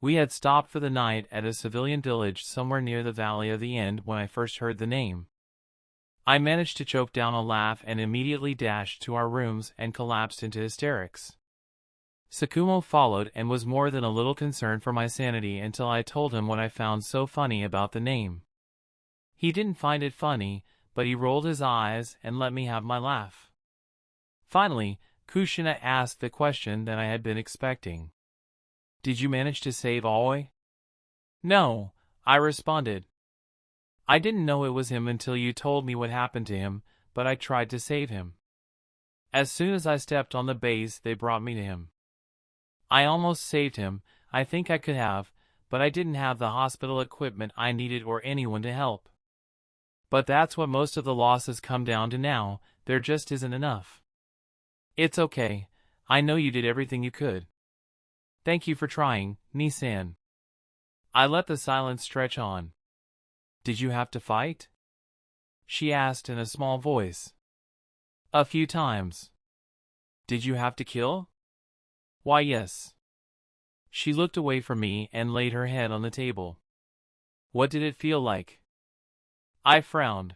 We had stopped for the night at a civilian village somewhere near the Valley of the End when I first heard the name. I managed to choke down a laugh and immediately dashed to our rooms and collapsed into hysterics. Sakumo followed and was more than a little concerned for my sanity until I told him what I found so funny about the name. He didn't find it funny, but he rolled his eyes and let me have my laugh. Finally, Kushina asked the question that I had been expecting. Did you manage to save Aoi? No, I responded. I didn't know it was him until you told me what happened to him, but I tried to save him. As soon as I stepped on the base, they brought me to him. I almost saved him, I think I could have, but I didn't have the hospital equipment I needed or anyone to help. But that's what most of the losses come down to now, there just isn't enough. It's okay, I know you did everything you could. Thank you for trying, Nissan. I let the silence stretch on. Did you have to fight? She asked in a small voice. A few times. Did you have to kill? Why, yes. She looked away from me and laid her head on the table. What did it feel like? I frowned.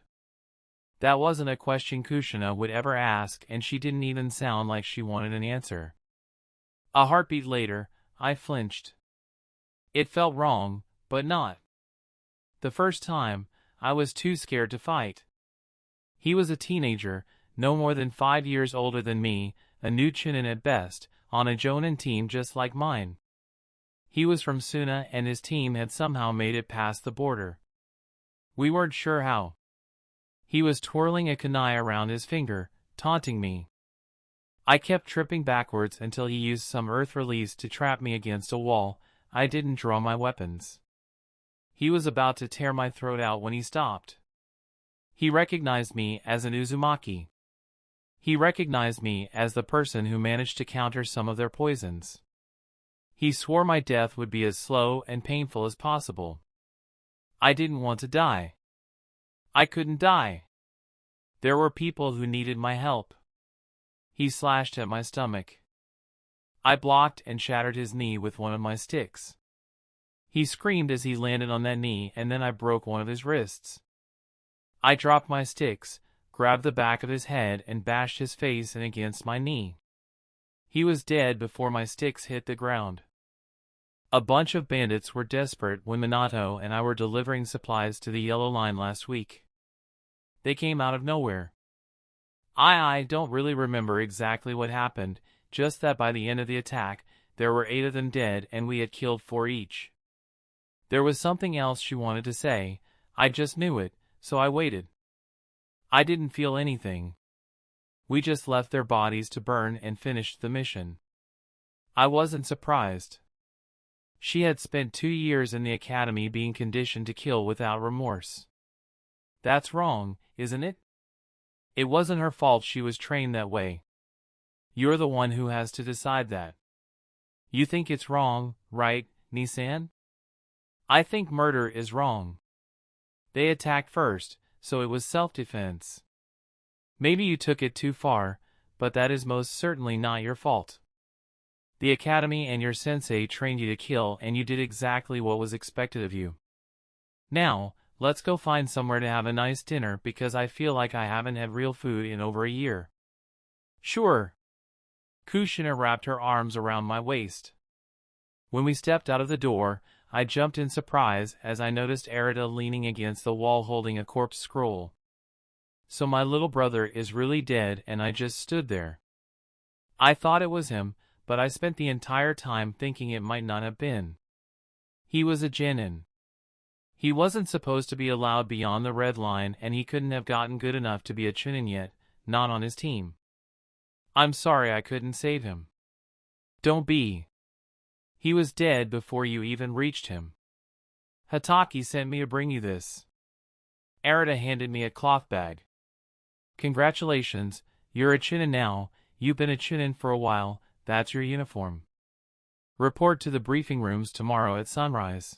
That wasn't a question Kushina would ever ask, and she didn't even sound like she wanted an answer. A heartbeat later, I flinched. It felt wrong, but not. The first time, I was too scared to fight. He was a teenager, no more than 5 years older than me, a new Chunin at best, on a Jonin team just like mine. He was from Suna and his team had somehow made it past the border. We weren't sure how. He was twirling a kunai around his finger, taunting me. I kept tripping backwards until he used some earth release to trap me against a wall. I didn't draw my weapons. He was about to tear my throat out when he stopped. He recognized me as an Uzumaki. He recognized me as the person who managed to counter some of their poisons. He swore my death would be as slow and painful as possible. I didn't want to die. I couldn't die. There were people who needed my help. He slashed at my stomach. I blocked and shattered his knee with one of my sticks. He screamed as he landed on that knee, and then I broke one of his wrists. I dropped my sticks, grabbed the back of his head and bashed his face in against my knee. He was dead before my sticks hit the ground. A bunch of bandits were desperate when Minato and I were delivering supplies to the Yellow Line last week. They came out of nowhere. I don't really remember exactly what happened, just that by the end of the attack, there were 8 of them dead and we had killed 4 each. There was something else she wanted to say, I just knew it, so I waited. I didn't feel anything. We just left their bodies to burn and finished the mission. I wasn't surprised. She had spent 2 years in the academy being conditioned to kill without remorse. That's wrong, isn't it? It wasn't her fault she was trained that way. You're the one who has to decide that. You think it's wrong, right, Nissan? I think murder is wrong. They attacked first, so it was self-defense. Maybe you took it too far, but that is most certainly not your fault. The academy and your sensei trained you to kill and you did exactly what was expected of you. Now, let's go find somewhere to have a nice dinner because I feel like I haven't had real food in over a year. Sure. Kushina wrapped her arms around my waist. When we stepped out of the door, I jumped in surprise as I noticed Arita leaning against the wall holding a corpse scroll. So my little brother is really dead and I just stood there. I thought it was him, but I spent the entire time thinking it might not have been. He was a genin. He wasn't supposed to be allowed beyond the red line and he couldn't have gotten good enough to be a chunin yet, not on his team. I'm sorry I couldn't save him. Don't be. He was dead before you even reached him. Hatake sent me to bring you this. Arita handed me a cloth bag. Congratulations, you're a chunin now, you've been a chunin for a while, that's your uniform. Report to the briefing rooms tomorrow at sunrise.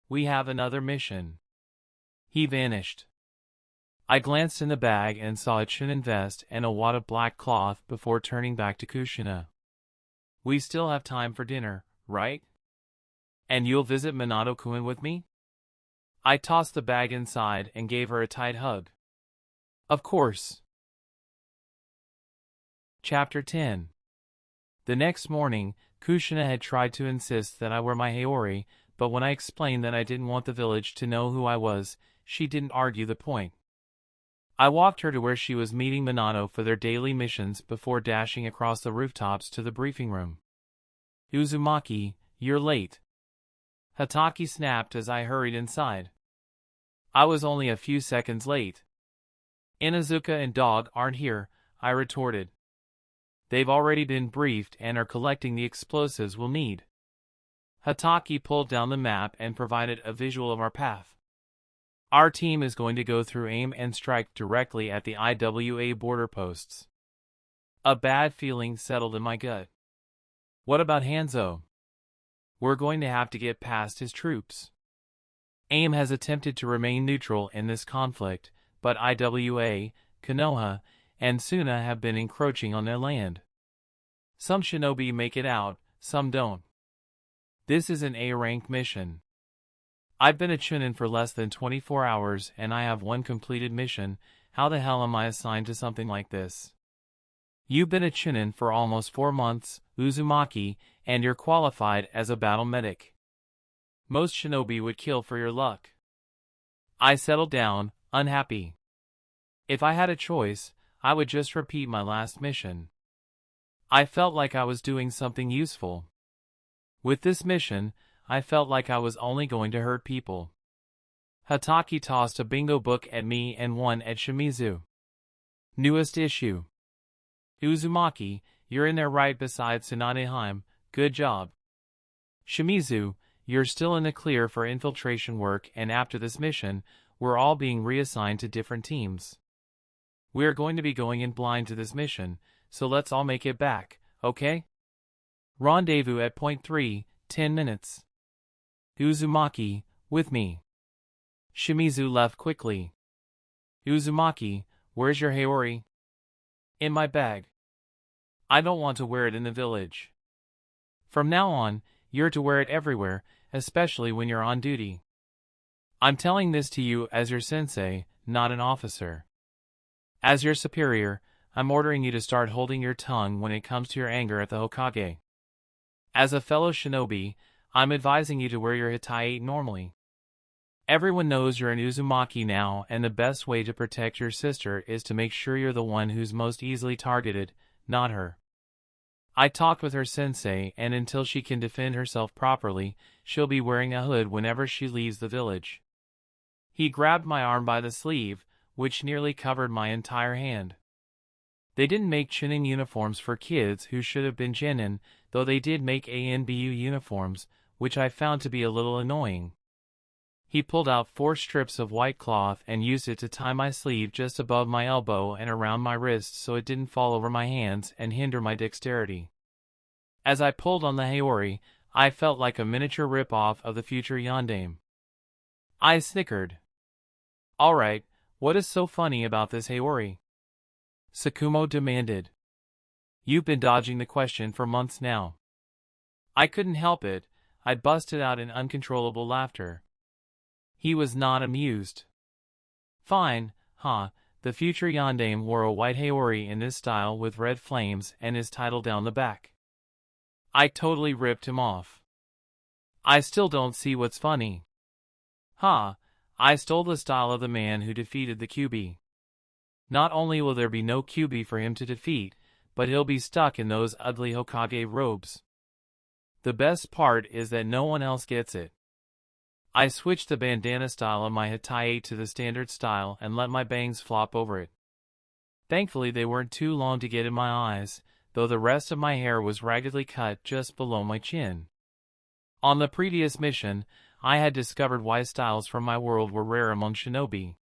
We have another mission. He vanished. I glanced in the bag and saw a chunin vest and a wad of black cloth before turning back to Kushina. We still have time for dinner, right? And you'll visit Minato-kun with me? I tossed the bag inside and gave her a tight hug. Of course. Chapter 10. The next morning, Kushina had tried to insist that I wear my haori, but when I explained that I didn't want the village to know who I was, she didn't argue the point. I walked her to where she was meeting Minato for their daily missions before dashing across the rooftops to the briefing room. Uzumaki, you're late. Hatake snapped as I hurried inside. I was only a few seconds late. Inuzuka and Dog aren't here, I retorted. They've already been briefed and are collecting the explosives we'll need. Hatake pulled down the map and provided a visual of our path. Our team is going to go through aim and strike directly at the IWA border posts. A bad feeling settled in my gut. What about Hanzo? We're going to have to get past his troops. AIM has attempted to remain neutral in this conflict, but IWA, Konoha, and Suna have been encroaching on their land. Some shinobi make it out, some don't. This is an A-rank mission. I've been a chunin for less than 24 hours and I have one completed mission. How the hell am I assigned to something like this? You've been a chunin for almost 4 months, Uzumaki, and you're qualified as a battle medic. Most shinobi would kill for your luck. I settled down, unhappy. If I had a choice, I would just repeat my last mission. I felt like I was doing something useful. With this mission, I felt like I was only going to hurt people. Hatake tossed a bingo book at me and one at Shimizu. Newest issue. Uzumaki, you're in there right beside Tsunadeheim, good job. Shimizu, you're still in the clear for infiltration work, and after this mission, we're all being reassigned to different teams. We're going to be going in blind to this mission, so let's all make it back, okay? Rendezvous at point 3, 10 minutes. Uzumaki, with me. Shimizu left quickly. Uzumaki, where's your Haori? In my bag. I don't want to wear it in the village. From now on, you're to wear it everywhere, especially when you're on duty. I'm telling this to you as your sensei, not an officer. As your superior, I'm ordering you to start holding your tongue when it comes to your anger at the Hokage. As a fellow shinobi, I'm advising you to wear your hitae normally. Everyone knows you're an Uzumaki now, and the best way to protect your sister is to make sure you're the one who's most easily targeted, not her. I talked with her sensei, and until she can defend herself properly, she'll be wearing a hood whenever she leaves the village. He grabbed my arm by the sleeve, which nearly covered my entire hand. They didn't make chunin uniforms for kids who should have been genin, though they did make ANBU uniforms, which I found to be a little annoying. He pulled out 4 strips of white cloth and used it to tie my sleeve just above my elbow and around my wrist so it didn't fall over my hands and hinder my dexterity. As I pulled on the Haori, I felt like a miniature rip-off of the future Yondaime. I snickered. Alright, what is so funny about this Haori? Sakumo demanded. You've been dodging the question for months now. I couldn't help it, I busted out in uncontrollable laughter. He was not amused. Fine, huh, the future Yondaime wore a white Haori in this style with red flames and his title down the back. I totally ripped him off. I still don't see what's funny. Ha, I stole the style of the man who defeated the QB. Not only will there be no QB for him to defeat, but he'll be stuck in those ugly Hokage robes. The best part is that no one else gets it. I switched the bandana style on my hitae to the standard style and let my bangs flop over it. Thankfully they weren't too long to get in my eyes, though the rest of my hair was raggedly cut just below my chin. On the previous mission, I had discovered why styles from my world were rare among shinobi.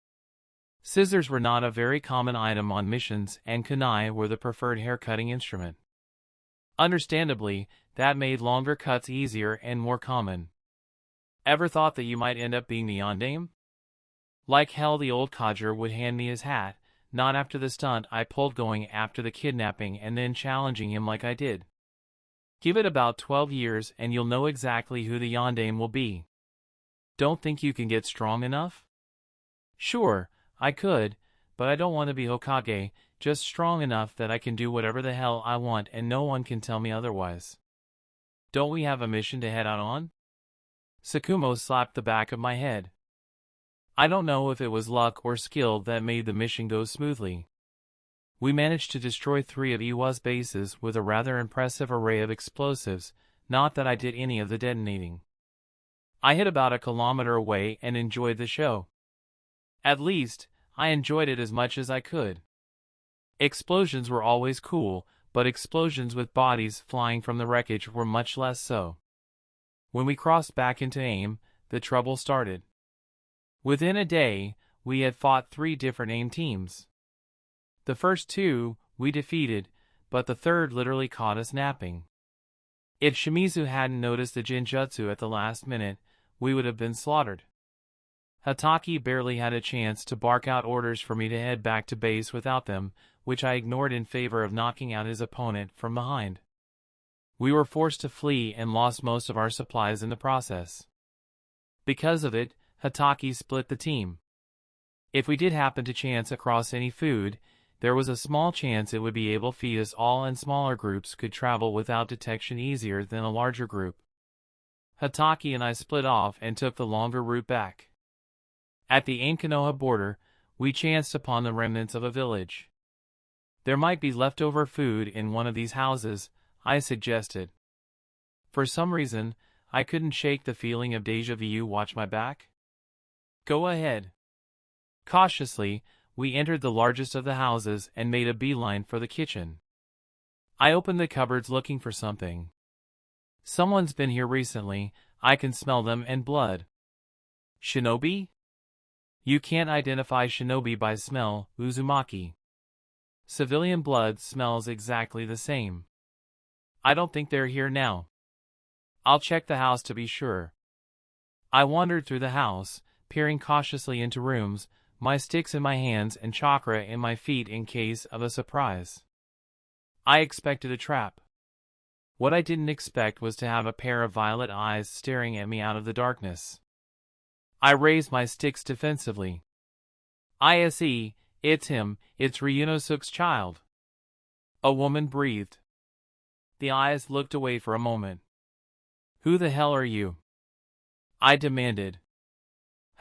Scissors were not a very common item on missions, and kunai were the preferred hair-cutting instrument. Understandably, that made longer cuts easier and more common. Ever thought that you might end up being the Yondaime? Like hell the old codger would hand me his hat, not after the stunt I pulled going after the kidnapping and then challenging him like I did. Give it about 12 years and you'll know exactly who the Yondaime will be. Don't think you can get strong enough? Sure, I could, but I don't want to be Hokage, just strong enough that I can do whatever the hell I want and no one can tell me otherwise. Don't we have a mission to head out on? Sakumo slapped the back of my head. I don't know if it was luck or skill that made the mission go smoothly. We managed to destroy 3 of Iwa's bases with a rather impressive array of explosives, not that I did any of the detonating. I hid about a kilometer away and enjoyed the show. At least, I enjoyed it as much as I could. Explosions were always cool, but explosions with bodies flying from the wreckage were much less so. When we crossed back into AIM, the trouble started. Within a day, we had fought 3 different AIM teams. The first 2, we defeated, but the third literally caught us napping. If Shimizu hadn't noticed the Jinjutsu at the last minute, we would have been slaughtered. Hatake barely had a chance to bark out orders for me to head back to base without them, which I ignored in favor of knocking out his opponent from behind. We were forced to flee and lost most of our supplies in the process. Because of it, Hatake split the team. If we did happen to chance across any food, there was a small chance it would be able to feed us all, and smaller groups could travel without detection easier than a larger group. Hatake and I split off and took the longer route back. At the Ain-Konoha border, we chanced upon the remnants of a village. There might be leftover food in one of these houses, I suggested. For some reason, I couldn't shake the feeling of déjà vu. Watch my back? Go ahead. Cautiously, we entered the largest of the houses and made a beeline for the kitchen. I opened the cupboards looking for something. Someone's been here recently, I can smell them and blood. Shinobi? You can't identify shinobi by smell, Uzumaki. Civilian blood smells exactly the same. I don't think they're here now. I'll check the house to be sure. I wandered through the house, peering cautiously into rooms, my sticks in my hands and chakra in my feet in case of a surprise. I expected a trap. What I didn't expect was to have a pair of violet eyes staring at me out of the darkness. I raised my sticks defensively. "ISE, it's him, it's Ryunosuke's child." A woman breathed. The eyes looked away for a moment. "Who the hell are you?" I demanded.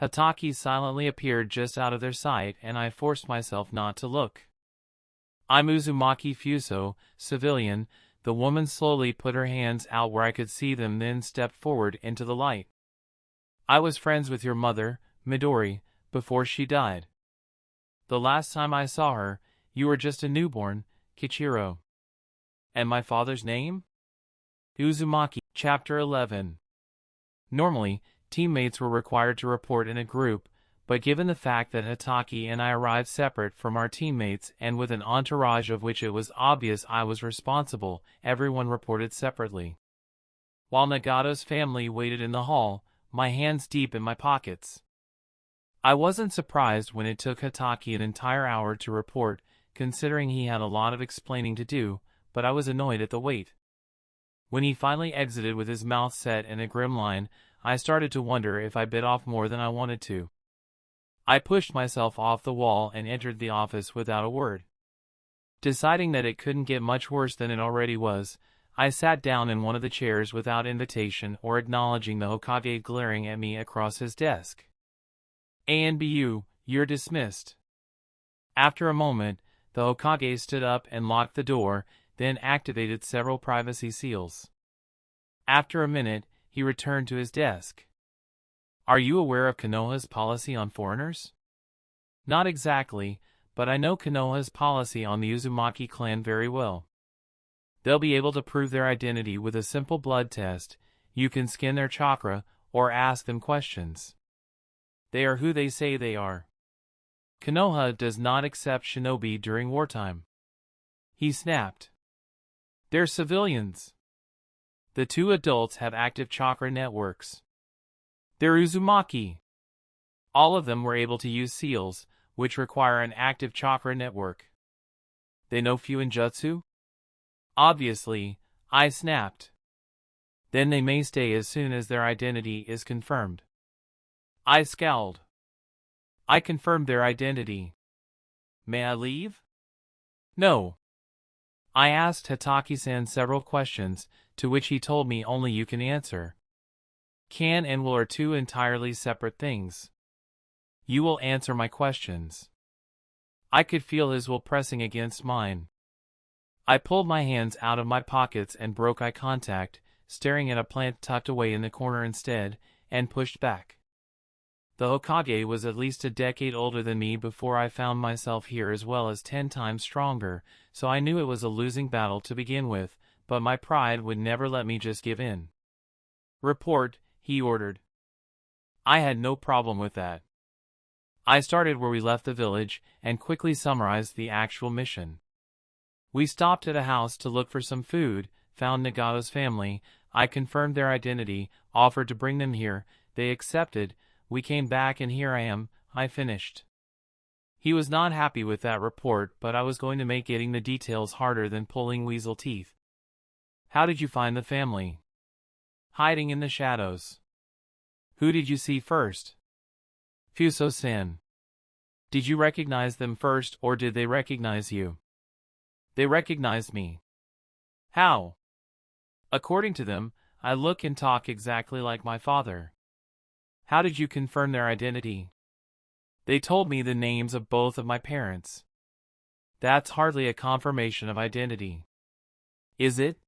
Hatake silently appeared just out of their sight, and I forced myself not to look. "I'm Uzumaki Fuso, civilian." The woman slowly put her hands out where I could see them, then stepped forward into the light. "I was friends with your mother, Midori, before she died. The last time I saw her, you were just a newborn, Kichiro." "And my father's name?" Uzumaki. Chapter 11. Normally, teammates were required to report in a group, but given the fact that Hatake and I arrived separate from our teammates and with an entourage of which it was obvious I was responsible, everyone reported separately. While Nagato's family waited in the hall, my hands deep in my pockets. I wasn't surprised when it took Hatake an entire hour to report, considering he had a lot of explaining to do, but I was annoyed at the wait. When he finally exited with his mouth set in a grim line, I started to wonder if I bit off more than I wanted to. I pushed myself off the wall and entered the office without a word. Deciding that it couldn't get much worse than it already was, I sat down in one of the chairs without invitation or acknowledging the Hokage glaring at me across his desk. "ANBU, you're dismissed." After a moment, the Hokage stood up and locked the door, then activated several privacy seals. After a minute, he returned to his desk. "Are you aware of Konoha's policy on foreigners?" "Not exactly, but I know Konoha's policy on the Uzumaki clan very well. They'll be able to prove their identity with a simple blood test. You can scan their chakra, or ask them questions. They are who they say they are. Konoha does not accept shinobi during wartime." He snapped. "They're civilians. The 2 adults have active chakra networks. They're Uzumaki. All of them were able to use seals, which require an active chakra network. They know Fuinjutsu?" "Obviously," I snapped. "Then they may stay as soon as their identity is confirmed." I scowled. "I confirmed their identity. May I leave?" "No." I asked Hatake-san several questions, to which he told me only you can answer. Can and will are 2 entirely separate things. You will answer my questions. I could feel his will pressing against mine. I pulled my hands out of my pockets and broke eye contact, staring at a plant tucked away in the corner instead, and pushed back. The Hokage was at least a decade older than me before I found myself here, as well as 10 times stronger, so I knew it was a losing battle to begin with, but my pride would never let me just give in. "Report," he ordered. I had no problem with that. I started where we left the village, and quickly summarized the actual mission. We stopped at a house to look for some food, found Nagato's family, I confirmed their identity, offered to bring them here, they accepted, we came back and here I am, I finished. He was not happy with that report, but I was going to make getting the details harder than pulling weasel teeth. "How did you find the family?" "Hiding in the shadows." "Who did you see first?" "Fuso-san." "Did you recognize them first, or did they recognize you?" "They recognized me." "How?" "According to them, I look and talk exactly like my father." "How did you confirm their identity?" "They told me the names of both of my parents." "That's hardly a confirmation of identity." "Is it?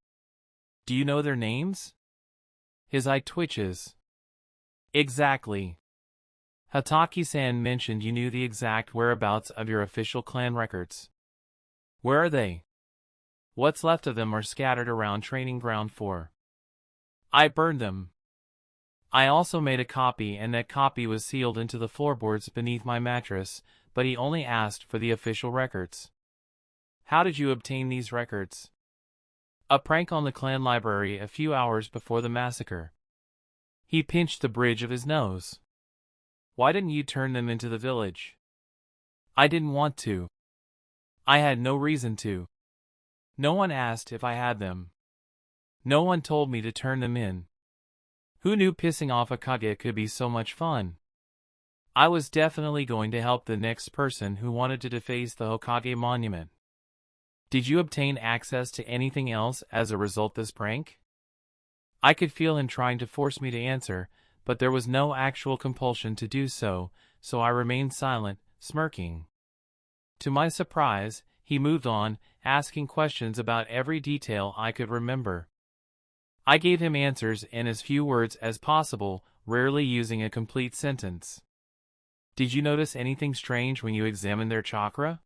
Do you know their names?" His eye twitches. "Exactly. Hatake-san mentioned you knew the exact whereabouts of your official clan records." "Where are they?" "What's left of them are scattered around Training Ground 4. I burned them. I also made a copy, and that copy was sealed into the floorboards beneath my mattress, but he only asked for the official records." "How did you obtain these records?" "A prank on the clan library a few hours before the massacre." He pinched the bridge of his nose. "Why didn't you turn them into the village?" "I didn't want to. I had no reason to. No one asked if I had them. No one told me to turn them in. Who knew pissing off a Kage could be so much fun? I was definitely going to help the next person who wanted to deface the Hokage monument." "Did you obtain access to anything else as a result of this prank?" I could feel him trying to force me to answer, but there was no actual compulsion to do so, so I remained silent, smirking. To my surprise, he moved on, asking questions about every detail I could remember. I gave him answers in as few words as possible, rarely using a complete sentence. "Did you notice anything strange when you examined their chakra?"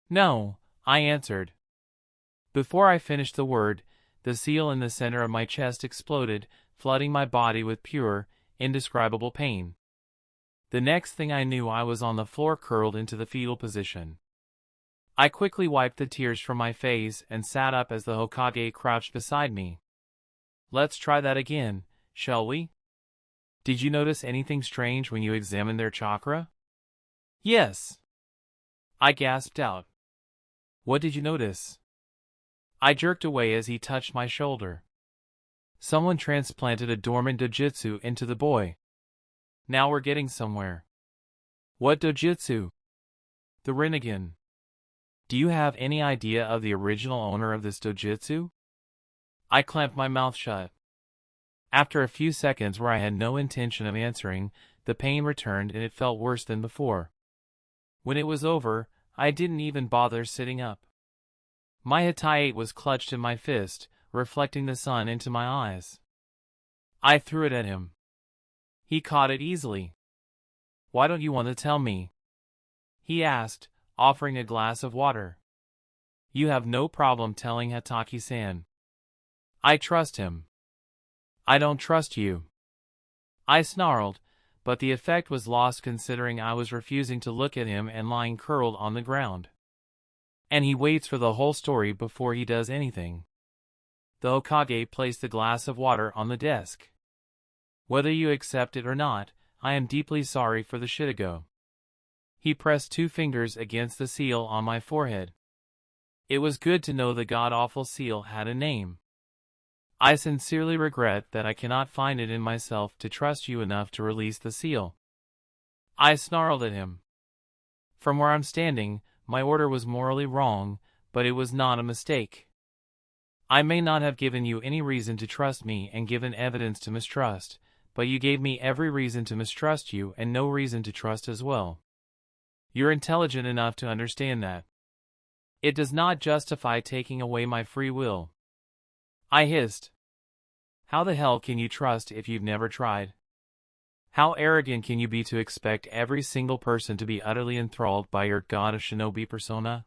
"No," I answered. Before I finished the word, the seal in the center of my chest exploded, flooding my body with pure, indescribable pain. The next thing I knew, I was on the floor, curled into the fetal position. I quickly wiped the tears from my face and sat up as the Hokage crouched beside me. "Let's try that again, shall we? Did you notice anything strange when you examined their chakra?" "Yes," I gasped out. "What did you notice?" I jerked away as he touched my shoulder. "Someone transplanted a dormant dojutsu into the boy. Now we're getting somewhere." "What dojutsu?" "The Rinnegan. Do you have any idea of the original owner of this dojutsu?" I clamped my mouth shut. After a few seconds where I had no intention of answering, the pain returned and it felt worse than before. When it was over, I didn't even bother sitting up. My Hatake was clutched in my fist, reflecting the sun into my eyes. I threw it at him. He caught it easily. "Why don't you want to tell me?" he asked, offering a glass of water. "You have no problem telling Hatake-san." "I trust him." "I don't trust you." I snarled, but the effect was lost considering I was refusing to look at him and lying curled on the ground. And he waits for the whole story before he does anything. The Hokage placed the glass of water on the desk. "Whether you accept it or not, I am deeply sorry for the Shitago." He pressed 2 fingers against the seal on my forehead. It was good to know the god-awful seal had a name. "I sincerely regret that I cannot find it in myself to trust you enough to release the seal." I snarled at him. From where I'm standing, my order was morally wrong, but it was not a mistake. I may not have given you any reason to trust me and given evidence to mistrust, but you gave me every reason to mistrust you and no reason to trust as well. You're intelligent enough to understand that. It does not justify taking away my free will." I hissed. How the hell can you trust if you've never tried? How arrogant can you be to expect every single person to be utterly enthralled by your god of shinobi persona?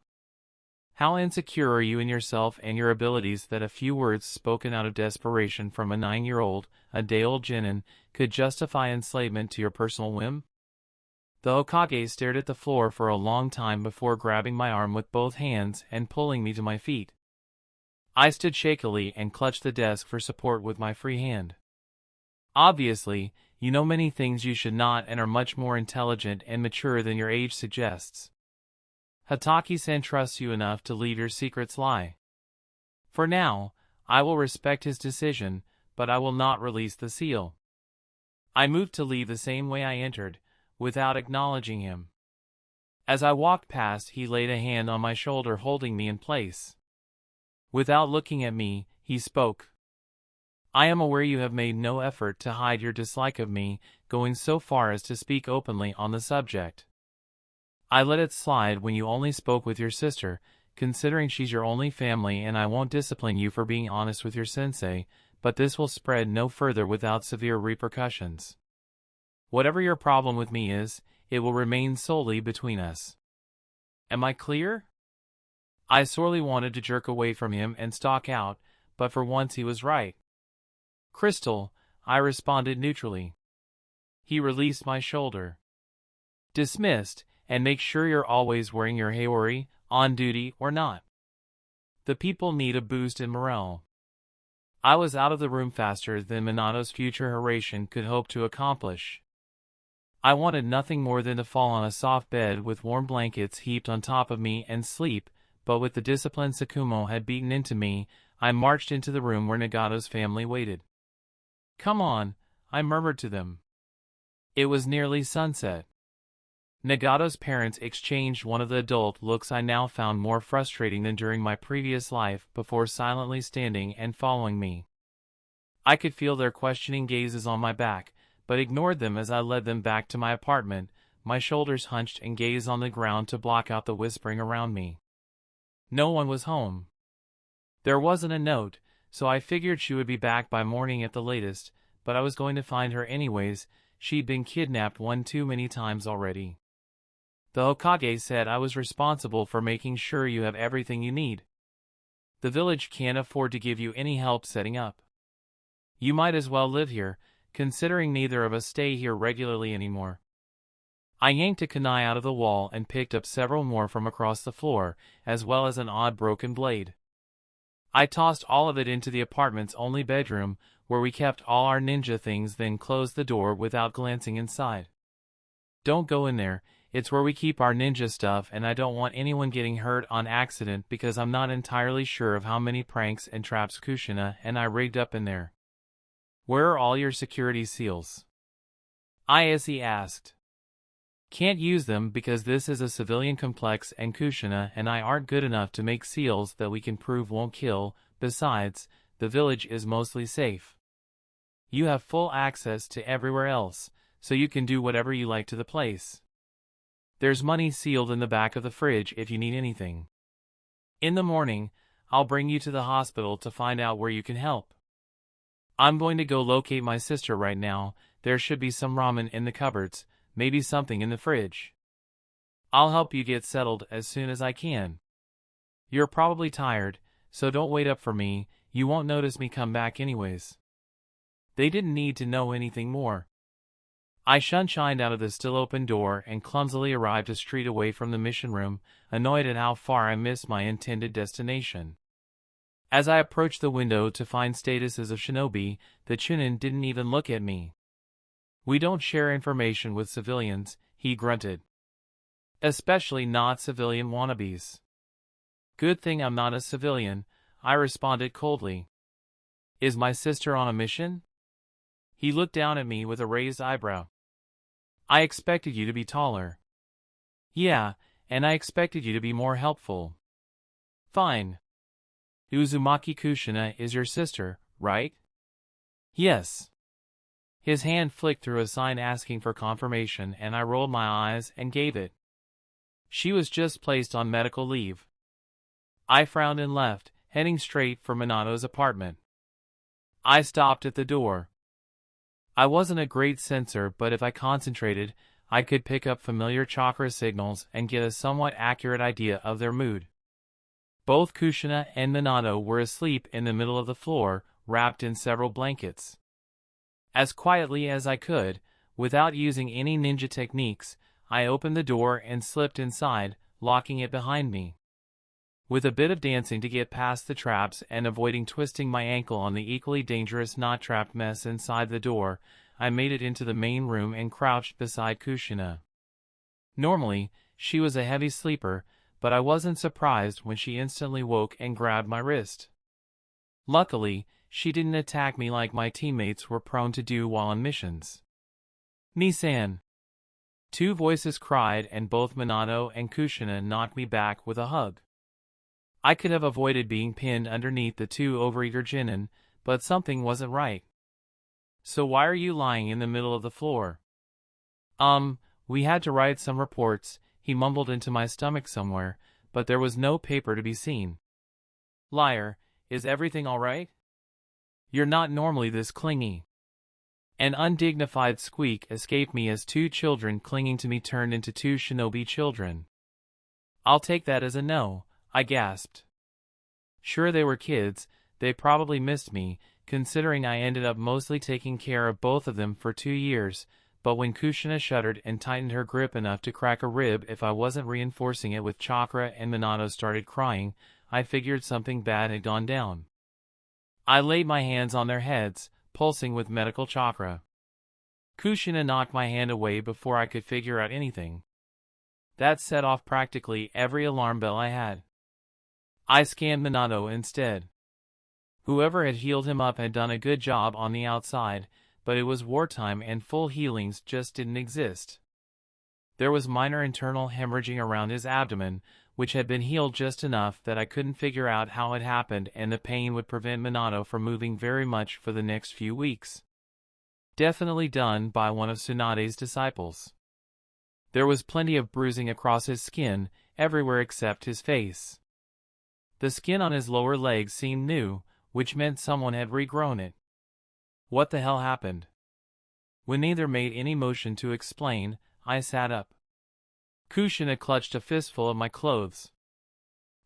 How insecure are you in yourself and your abilities that a few words spoken out of desperation from a 9-year-old, a day-old genin, could justify enslavement to your personal whim? The Hokage stared at the floor for a long time before grabbing my arm with both hands and pulling me to my feet. I stood shakily and clutched the desk for support with my free hand. Obviously, you know many things you should not and are much more intelligent and mature than your age suggests. Hatake-san trusts you enough to leave your secrets lie. For now, I will respect his decision, but I will not release the seal. I moved to leave the same way I entered, without acknowledging him. As I walked past, he laid a hand on my shoulder, holding me in place. Without looking at me, he spoke. I am aware you have made no effort to hide your dislike of me, going so far as to speak openly on the subject. I let it slide when you only spoke with your sister, considering she's your only family, and I won't discipline you for being honest with your sensei, but this will spread no further without severe repercussions. Whatever your problem with me is, it will remain solely between us. Am I clear? I sorely wanted to jerk away from him and stalk out, but for once he was right. Crystal, I responded neutrally. He released my shoulder. Dismissed, and make sure you're always wearing your haori, on duty or not. The people need a boost in morale. I was out of the room faster than Minato's future Haration could hope to accomplish. I wanted nothing more than to fall on a soft bed with warm blankets heaped on top of me and sleep, but with the discipline Sakumo had beaten into me, I marched into the room where Nagato's family waited. Come on, I murmured to them. It was nearly sunset. Nagato's parents exchanged one of the adult looks I now found more frustrating than during my previous life before silently standing and following me. I could feel their questioning gazes on my back, but ignored them as I led them back to my apartment, my shoulders hunched and gaze on the ground to block out the whispering around me. No one was home. There wasn't a note, so I figured she would be back by morning at the latest, but I was going to find her anyways. She'd been kidnapped one too many times already. The Hokage said I was responsible for making sure you have everything you need. The village can't afford to give you any help setting up. You might as well live here, considering neither of us stay here regularly anymore. I yanked a kunai out of the wall and picked up several more from across the floor, as well as an odd broken blade. I tossed all of it into the apartment's only bedroom, where we kept all our ninja things, then closed the door without glancing inside. Don't go in there, it's where we keep our ninja stuff, and I don't want anyone getting hurt on accident because I'm not entirely sure of how many pranks and traps Kushina and I rigged up in there. Where are all your security seals? Ise asked. Can't use them because this is a civilian complex and Kushina and I aren't good enough to make seals that we can prove won't kill. Besides, the village is mostly safe. You have full access to everywhere else, so you can do whatever you like to the place. There's money sealed in the back of the fridge if you need anything. In the morning, I'll bring you to the hospital to find out where you can help. I'm going to go locate my sister right now. There should be some ramen in the cupboards, maybe something in the fridge. I'll help you get settled as soon as I can. You're probably tired, so don't wait up for me, you won't notice me come back anyways. They didn't need to know anything more. I shunshined out of the still-open door and clumsily arrived a street away from the mission room, annoyed at how far I missed my intended destination. As I approached the window to find statuses of shinobi, the Chunin didn't even look at me. We don't share information with civilians, he grunted. Especially not civilian wannabes. Good thing I'm not a civilian, I responded coldly. Is my sister on a mission? He looked down at me with a raised eyebrow. I expected you to be taller. Yeah, and I expected you to be more helpful. Fine. Uzumaki Kushina is your sister, right? Yes. His hand flicked through a sign asking for confirmation, and I rolled my eyes and gave it. She was just placed on medical leave. I frowned and left, heading straight for Minato's apartment. I stopped at the door. I wasn't a great sensor, but if I concentrated, I could pick up familiar chakra signals and get a somewhat accurate idea of their mood. Both Kushina and Minato were asleep in the middle of the floor, wrapped in several blankets. As quietly as I could, without using any ninja techniques, I opened the door and slipped inside, locking it behind me. With a bit of dancing to get past the traps and avoiding twisting my ankle on the equally dangerous knot-trapped mess inside the door, I made it into the main room and crouched beside Kushina. Normally, she was a heavy sleeper, but I wasn't surprised when she instantly woke and grabbed my wrist. Luckily, she didn't attack me like my teammates were prone to do while on missions. "Ni-san!" Two voices cried, and both Minato and Kushina knocked me back with a hug. I could have avoided being pinned underneath the two overeager genin, but something wasn't right. "So why are you lying in the middle of the floor?" We had to write some reports," he mumbled into my stomach somewhere, but there was no paper to be seen. "Liar, is everything all right? You're not normally this clingy." An undignified squeak escaped me as two children clinging to me turned into two shinobi children. "I'll take that as a no," I gasped. Sure, they were kids, they probably missed me, considering I ended up mostly taking care of both of them for 2 years, but when Kushina shuddered and tightened her grip enough to crack a rib if I wasn't reinforcing it with chakra and Minato started crying, I figured something bad had gone down. I laid my hands on their heads, pulsing with medical chakra. Kushina knocked my hand away before I could figure out anything. That set off practically every alarm bell I had. I scanned Minato instead. Whoever had healed him up had done a good job on the outside, but it was wartime and full healings just didn't exist. There was minor internal hemorrhaging around his abdomen, which had been healed just enough that I couldn't figure out how it happened, and the pain would prevent Minato from moving very much for the next few weeks. Definitely done by one of Tsunade's disciples. There was plenty of bruising across his skin, everywhere except his face. The skin on his lower legs seemed new, which meant someone had regrown it. What the hell happened? When neither made any motion to explain, I sat up. Kushina clutched a fistful of my clothes.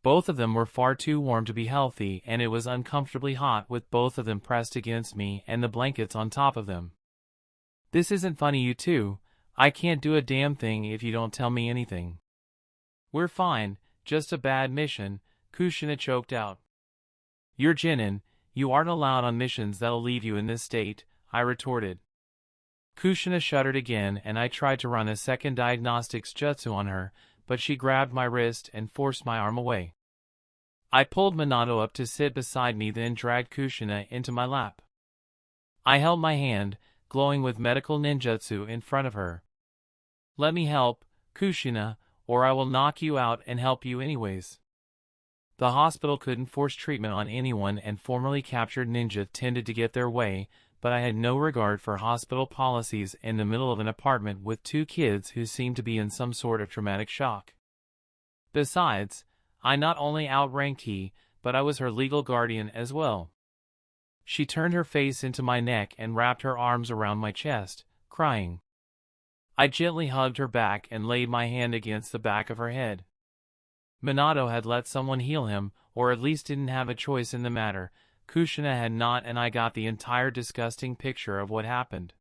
Both of them were far too warm to be healthy, and it was uncomfortably hot with both of them pressed against me and the blankets on top of them. "This isn't funny, you two. I can't do a damn thing if you don't tell me anything." "We're fine, just a bad mission," Kushina choked out. "You're genin, you aren't allowed on missions that'll leave you in this state," I retorted. Kushina shuddered again, and I tried to run a second diagnostics jutsu on her, but she grabbed my wrist and forced my arm away. I pulled Minato up to sit beside me, then dragged Kushina into my lap. I held my hand, glowing with medical ninjutsu, in front of her. "Let me help, Kushina, or I will knock you out and help you anyways." The hospital couldn't force treatment on anyone, and formerly captured ninja tended to get their way, but I had no regard for hospital policies in the middle of an apartment with two kids who seemed to be in some sort of traumatic shock. Besides, I not only outranked he, but I was her legal guardian as well. She turned her face into my neck and wrapped her arms around my chest, crying. I gently hugged her back and laid my hand against the back of her head. Minato had let someone heal him, or at least didn't have a choice in the matter. Kushina had not, and I got the entire disgusting picture of what happened.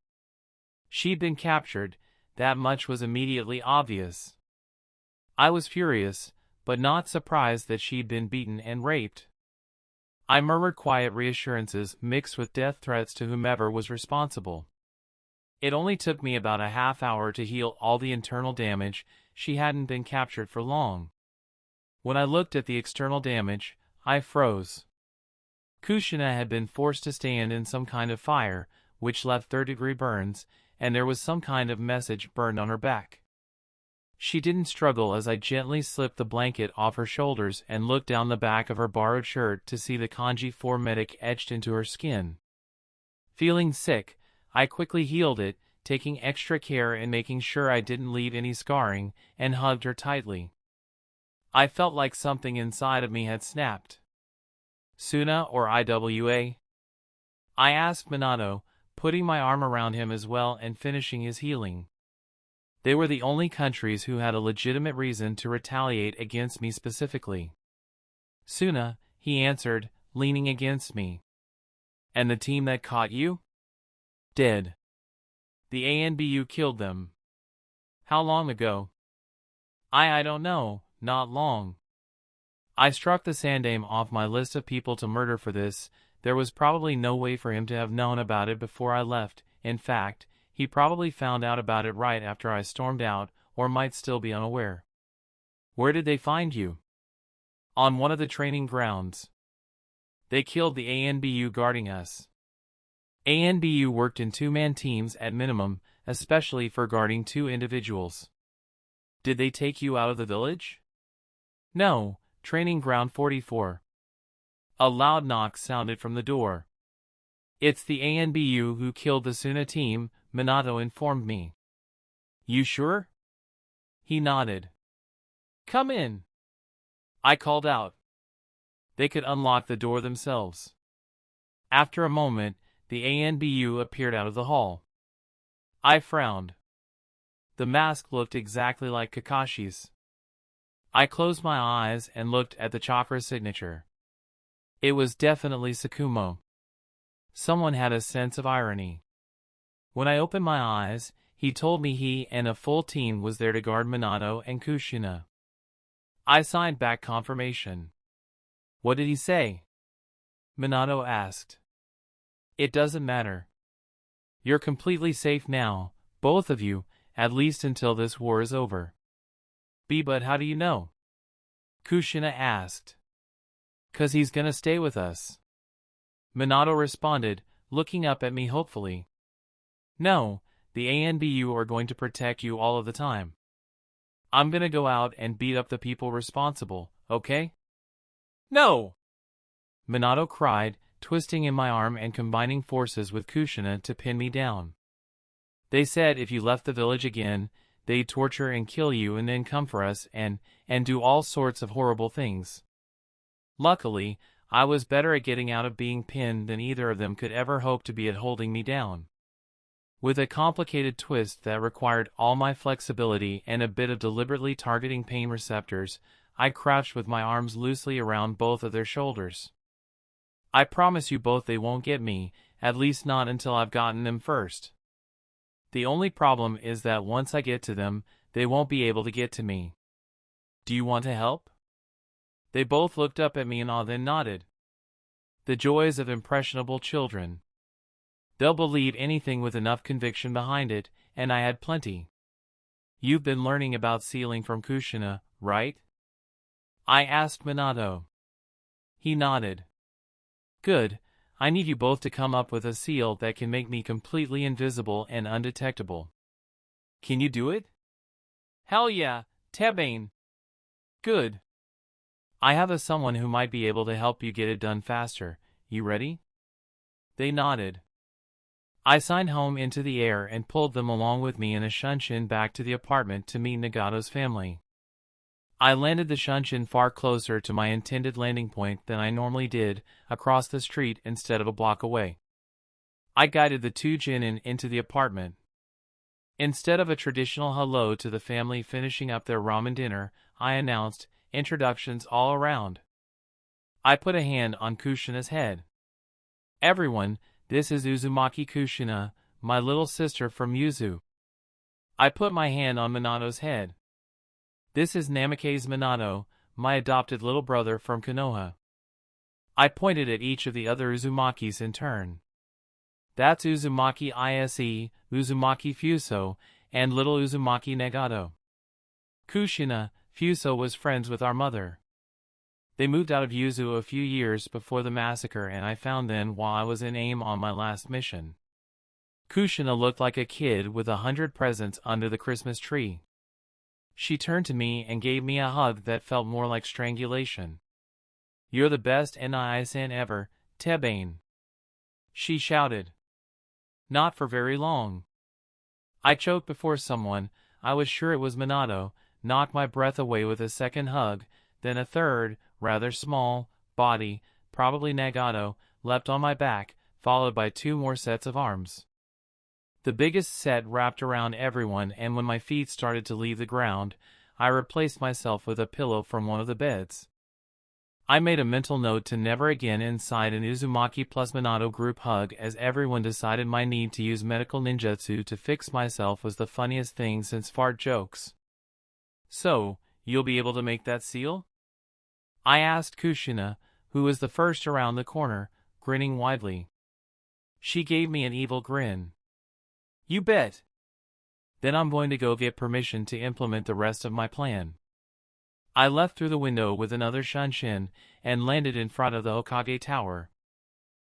She'd been captured, that much was immediately obvious. I was furious, but not surprised that she'd been beaten and raped. I murmured quiet reassurances mixed with death threats to whomever was responsible. It only took me about a half hour to heal all the internal damage. She hadn't been captured for long. When I looked at the external damage, I froze. Kushina had been forced to stand in some kind of fire, which left third-degree burns, and there was some kind of message burned on her back. She didn't struggle as I gently slipped the blanket off her shoulders and looked down the back of her borrowed shirt to see the kanji 4 medic etched into her skin. Feeling sick, I quickly healed it, taking extra care and making sure I didn't leave any scarring, and hugged her tightly. I felt like something inside of me had snapped. Suna or IWA? I asked Minato, putting my arm around him as well and finishing his healing. They were the only countries who had a legitimate reason to retaliate against me specifically. Suna, he answered, leaning against me. And the team that caught you? Dead. The ANBU killed them. How long ago? I don't know, not long. I struck the Sandaime off my list of people to murder for this. There was probably no way for him to have known about it before I left. In fact, he probably found out about it right after I stormed out, or might still be unaware. Where did they find you? On one of the training grounds. They killed the ANBU guarding us. ANBU worked in two-man teams at minimum, especially for guarding two individuals. Did they take you out of the village? No, training ground 44. A loud knock sounded from the door. It's the ANBU who killed the Suna team, Minato informed me. You sure? He nodded. Come in. I called out. They could unlock the door themselves. After a moment, the ANBU appeared out of the hall. I frowned. The mask looked exactly like Kakashi's. I closed my eyes and looked at the chakra signature. It was definitely Sakumo. Someone had a sense of irony. When I opened my eyes, he told me he and a full team was there to guard Minato and Kushina. I signed back confirmation. What did he say? Minato asked. It doesn't matter. You're completely safe now, both of you, at least until this war is over. But how do you know? Kushina asked. 'Cause he's gonna stay with us. Minato responded, looking up at me hopefully. No, the ANBU are going to protect you all of the time. I'm gonna go out and beat up the people responsible, okay? No! Minato cried, twisting in my arm and combining forces with Kushina to pin me down. They said if you left the village again, they'd torture and kill you and then come for us and do all sorts of horrible things. Luckily, I was better at getting out of being pinned than either of them could ever hope to be at holding me down. With a complicated twist that required all my flexibility and a bit of deliberately targeting pain receptors, I crouched with my arms loosely around both of their shoulders. I promise you both they won't get me, at least not until I've gotten them first. The only problem is that once I get to them, they won't be able to get to me. Do you want to help? They both looked up at me in awe then nodded. The joys of impressionable children. They'll believe anything with enough conviction behind it, and I had plenty. You've been learning about sealing from Kushina, right? I asked Minato. He nodded. Good, I need you both to come up with a seal that can make me completely invisible and undetectable. Can you do it? Hell yeah, Tebane. Good. I have someone who might be able to help you get it done faster. You ready? They nodded. I signed home into the air and pulled them along with me in a shunshin back to the apartment to meet Nagato's family. I landed the shunshin far closer to my intended landing point than I normally did, across the street instead of a block away. I guided the two genin into the apartment. Instead of a traditional hello to the family finishing up their ramen dinner, I announced, introductions all around. I put a hand on Kushina's head. Everyone, this is Uzumaki Kushina, my little sister from Yuzu. I put my hand on Minato's head. This is Namikaze Minato, my adopted little brother from Konoha. I pointed at each of the other Uzumakis in turn. That's Uzumaki Ise, Uzumaki Fuso, and little Uzumaki Nagato. Kushina, Fuso was friends with our mother. They moved out of Yuzu a few years before the massacre and I found them while I was in AIM on my last mission. Kushina looked like a kid with 100 presents under the Christmas tree. She turned to me and gave me a hug that felt more like strangulation. You're the best Nai-san ever, Tebane. She shouted. Not for very long. I choked before someone, I was sure it was Minato, knocked my breath away with a second hug, then a third, rather small, body, probably Nagato, leapt on my back, followed by 2 more sets of arms. The biggest set wrapped around everyone, and when my feet started to leave the ground, I replaced myself with a pillow from one of the beds. I made a mental note to never again inside an Uzumaki plus Minato group hug, as everyone decided my need to use medical ninjutsu to fix myself was the funniest thing since fart jokes. "So, you'll be able to make that seal?" I asked Kushina, who was the first around the corner, grinning widely. She gave me an evil grin. "You bet. Then I'm going to go get permission to implement the rest of my plan." I left through the window with another Shanshin and landed in front of the Hokage Tower.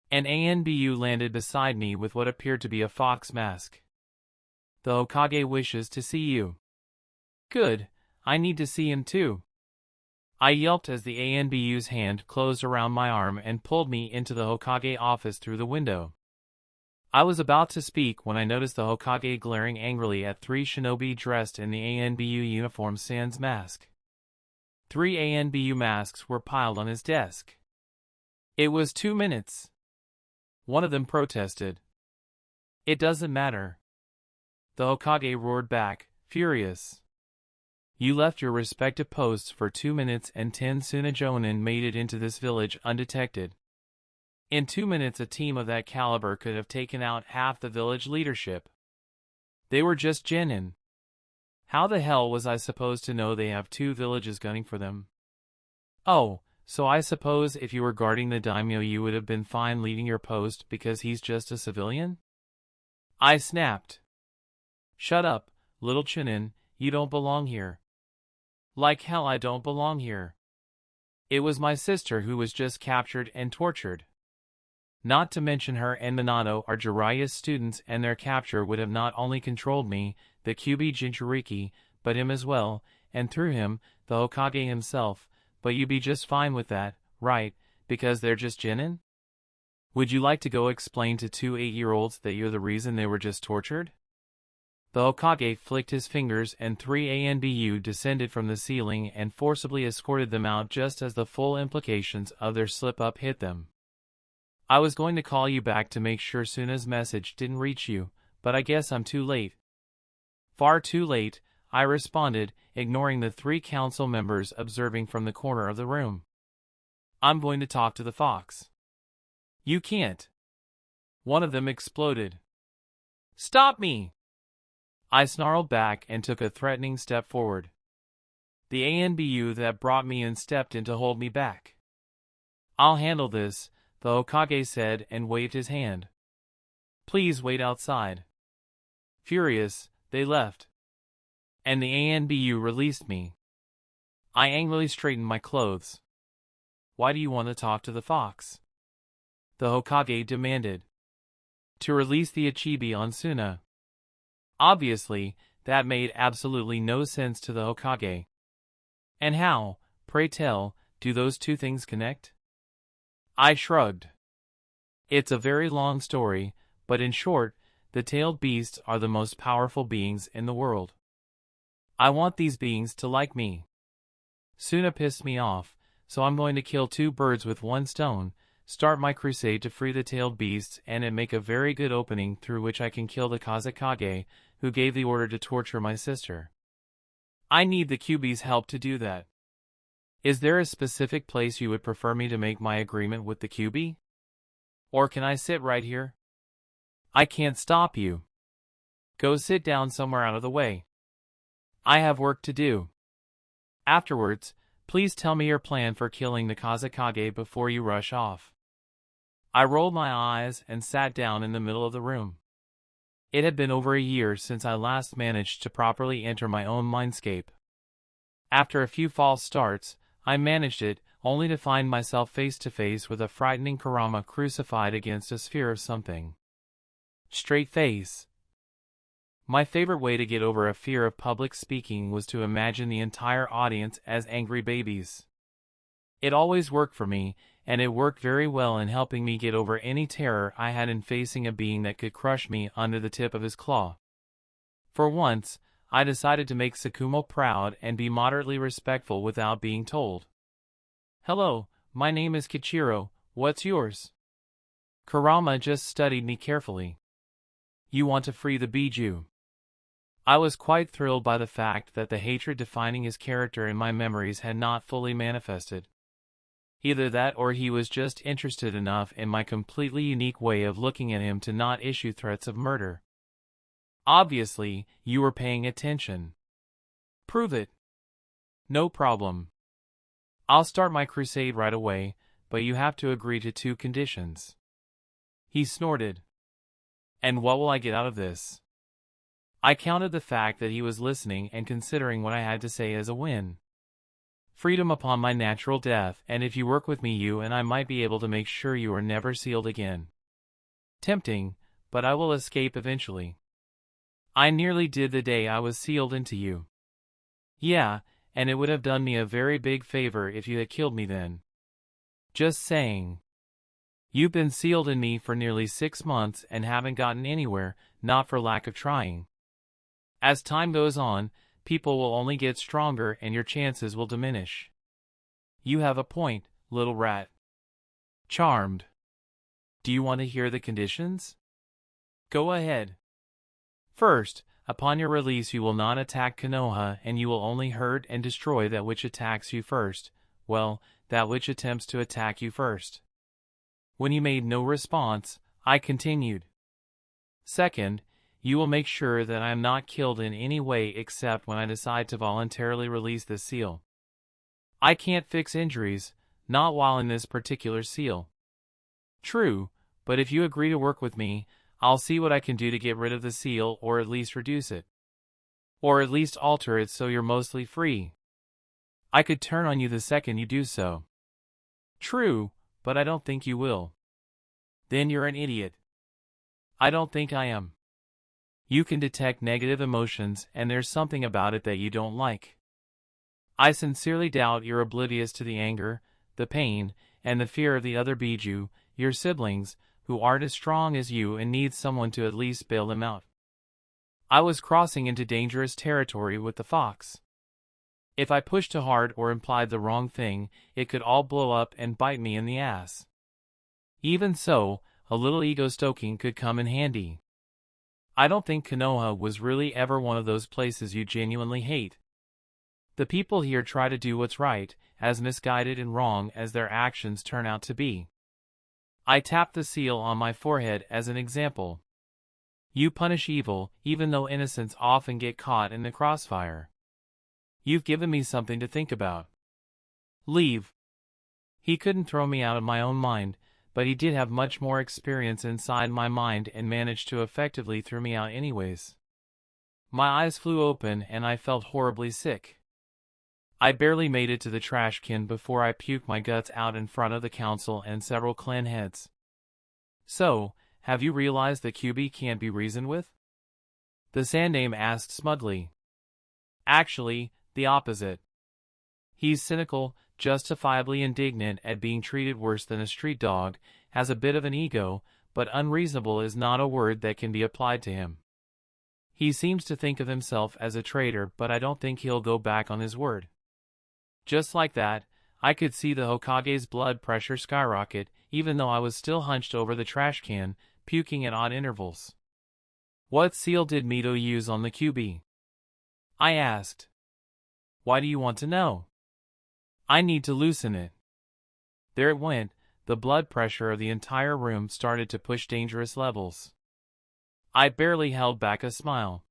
An ANBU landed beside me with what appeared to be a fox mask. "The Hokage wishes to see you." "Good, I need to see him too." I yelped as the ANBU's hand closed around my arm and pulled me into the Hokage office through the window. I was about to speak when I noticed the Hokage glaring angrily at 3 shinobi dressed in the ANBU uniform sans mask. 3 ANBU masks were piled on his desk. "It was 2 minutes. One of them protested. "It doesn't matter." The Hokage roared back, furious. "You left your respective posts for 2 minutes and 10 Tsunajonin made it into this village undetected. In 2 minutes a team of that caliber could have taken out half the village leadership. They were just genin. How the hell was I supposed to know they have 2 villages gunning for them? Oh, so I suppose if you were guarding the daimyo you would have been fine leaving your post because he's just a civilian?" I snapped. "Shut up, little Chunin, you don't belong here." "Like hell I don't belong here. It was my sister who was just captured and tortured. Not to mention her and Minato are Jiraiya's students, and their capture would have not only controlled me, the Kyuubi Jinchuriki, but him as well, and through him, the Hokage himself, but you'd be just fine with that, right, because they're just genin? Would you like to go explain to 2 8-year-olds that you're the reason they were just tortured?" The Hokage flicked his fingers and 3 ANBU descended from the ceiling and forcibly escorted them out just as the full implications of their slip-up hit them. "I was going to call you back to make sure Suna's message didn't reach you, but I guess I'm too late." "Far too late," I responded, ignoring the 3 council members observing from the corner of the room. "I'm going to talk to the fox." "You can't." One of them exploded. "Stop me!" I snarled back and took a threatening step forward. The ANBU that brought me in stepped in to hold me back. "I'll handle this," the Hokage said and waved his hand. "Please wait outside." Furious, they left. And the ANBU released me. I angrily straightened my clothes. "Why do you want to talk to the fox?" the Hokage demanded. "To release the Ichibi on Suna." Obviously, that made absolutely no sense to the Hokage. "And how, pray tell, do those 2 things connect?" I shrugged. "It's a very long story, but in short, the tailed beasts are the most powerful beings in the world. I want these beings to like me. Suna pissed me off, so I'm going to kill 2 birds with 1 stone, start my crusade to free the tailed beasts and make a very good opening through which I can kill the Kazekage, who gave the order to torture my sister. I need the Kyuubi's help to do that. Is there a specific place you would prefer me to make my agreement with the Kyuubi? Or can I sit right here?" "I can't stop you. Go sit down somewhere out of the way. I have work to do. Afterwards, please tell me your plan for killing the Kazekage before you rush off." I rolled my eyes and sat down in the middle of the room. It had been over a year since I last managed to properly enter my own mindscape. After a few false starts, I managed it, only to find myself face to face with a frightening Kurama crucified against a sphere of something. Straight face. My favorite way to get over a fear of public speaking was to imagine the entire audience as angry babies. It always worked for me, and it worked very well in helping me get over any terror I had in facing a being that could crush me under the tip of his claw. For once, I decided to make Sakumo proud and be moderately respectful without being told. "Hello, my name is Kichiro, what's yours?" Kurama just studied me carefully. You want to free the Biju. I was quite thrilled by the fact that the hatred defining his character in my memories had not fully manifested. Either that or he was just interested enough in my completely unique way of looking at him to not issue threats of murder. Obviously, you were paying attention. Prove it. No problem. I'll start my crusade right away, but you have to agree to 2 conditions. He snorted. And what will I get out of this? I counted the fact that he was listening and considering what I had to say as a win. Freedom upon my natural death, and if you work with me you and I might be able to make sure you are never sealed again. Tempting, but I will escape eventually. I nearly did the day I was sealed into you. Yeah, and it would have done me a very big favor if you had killed me then. Just saying. You've been sealed in me for nearly 6 months and haven't gotten anywhere, not for lack of trying. As time goes on, people will only get stronger and your chances will diminish. You have a point, little rat. Charmed. Do you want to hear the conditions? Go ahead. First, upon your release you will not attack Konoha and you will only hurt and destroy that which attacks you first, well, that which attempts to attack you first. When you made no response, I continued. Second, you will make sure that I am not killed in any way except when I decide to voluntarily release this seal. I can't fix injuries, not while in this particular seal. True, but if you agree to work with me, I'll see what I can do to get rid of the seal or at least reduce it. Or at least alter it so you're mostly free. I could turn on you the second you do so. True, but I don't think you will. Then you're an idiot. I don't think I am. You can detect negative emotions and there's something about it that you don't like. I sincerely doubt you're oblivious to the anger, the pain, and the fear of the other Biju, your siblings, who aren't as strong as you and need someone to at least bail them out. I was crossing into dangerous territory with the fox. If I pushed too hard or implied the wrong thing, it could all blow up and bite me in the ass. Even so, a little ego-stoking could come in handy. I don't think Konoha was really ever one of those places you genuinely hate. The people here try to do what's right, as misguided and wrong as their actions turn out to be. I tapped the seal on my forehead as an example. You punish evil, even though innocents often get caught in the crossfire. You've given me something to think about. Leave. He couldn't throw me out of my own mind, but he did have much more experience inside my mind and managed to effectively throw me out anyways. My eyes flew open and I felt horribly sick. I barely made it to the trash can before I puked my guts out in front of the council and several clan heads. So, have you realized that Kyubi can't be reasoned with? The Sandaime asked smugly. Actually, the opposite. He's cynical, justifiably indignant at being treated worse than a street dog, has a bit of an ego, but unreasonable is not a word that can be applied to him. He seems to think of himself as a traitor, but I don't think he'll go back on his word. Just like that, I could see the Hokage's blood pressure skyrocket, even though I was still hunched over the trash can, puking at odd intervals. What seal did Mito use on the Kyubi? I asked. Why do you want to know? I need to loosen it. There it went, the blood pressure of the entire room started to push dangerous levels. I barely held back a smile.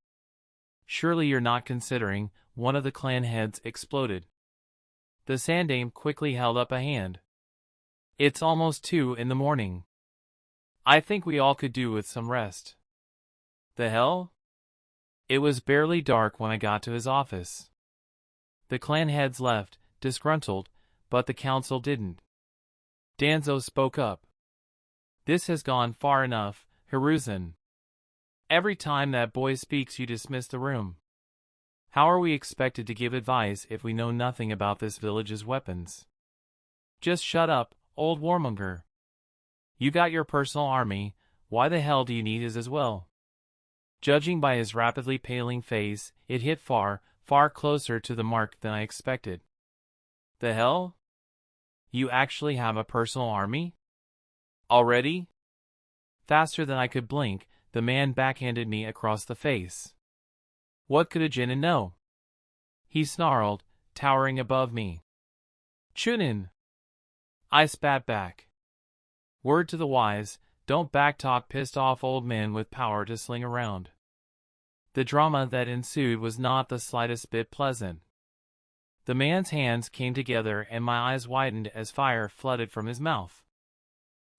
Surely you're not considering, one of the clan heads exploded. The Sandaime quickly held up a hand. It's almost 2 in the morning. I think we all could do with some rest. The hell? It was barely dark when I got to his office. The clan heads left, disgruntled, but the council didn't. Danzo spoke up. This has gone far enough, Hiruzen. Every time that boy speaks you dismiss the room. How are we expected to give advice if we know nothing about this village's weapons? Just shut up, old warmonger. You got your personal army, why the hell do you need his as well? Judging by his rapidly paling face, it hit far, far closer to the mark than I expected. The hell? You actually have a personal army? Already? Faster than I could blink, the man backhanded me across the face. What could a genin know? He snarled, towering above me. Chunin! I spat back. Word to the wise, don't backtalk pissed-off old men with power to sling around. The drama that ensued was not the slightest bit pleasant. The man's hands came together and my eyes widened as fire flooded from his mouth.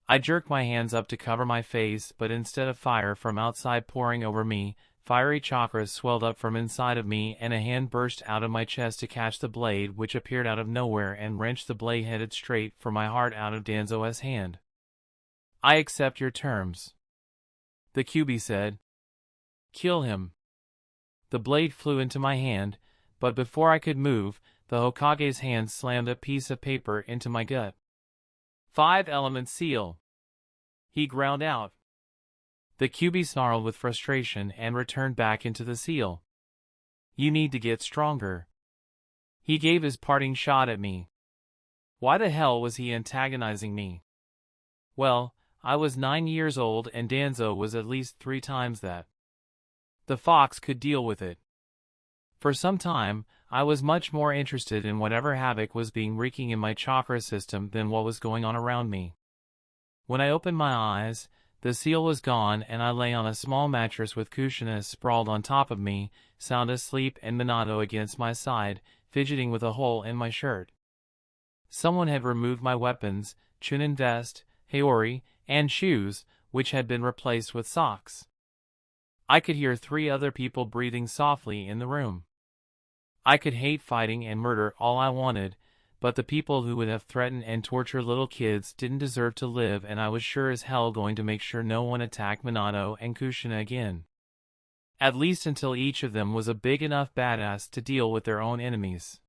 I jerked my hands up to cover my face, but instead of fire from outside pouring over me, fiery chakras swelled up from inside of me and a hand burst out of my chest to catch the blade which appeared out of nowhere and wrenched the blade headed straight for my heart out of Danzo's hand. I accept your terms, the Kyuubi said. Kill him. The blade flew into my hand, but before I could move, the Hokage's hand slammed a piece of paper into my gut. 5-element seal, he ground out. The Kyuubi snarled with frustration and returned back into the seal. You need to get stronger. He gave his parting shot at me. Why the hell was he antagonizing me? Well, I was 9 years old and Danzo was at least 3 times that. The fox could deal with it. For some time, I was much more interested in whatever havoc was being wreaking in my chakra system than what was going on around me. When I opened my eyes, the seal was gone and I lay on a small mattress with Kushina sprawled on top of me, sound asleep and Minato against my side, fidgeting with a hole in my shirt. Someone had removed my weapons, Chunin vest, Haori, and shoes, which had been replaced with socks. I could hear 3 other people breathing softly in the room. I could hate fighting and murder all I wanted, but the people who would have threatened and tortured little kids didn't deserve to live, and I was sure as hell going to make sure no one attacked Minato and Kushina again. At least until each of them was a big enough badass to deal with their own enemies.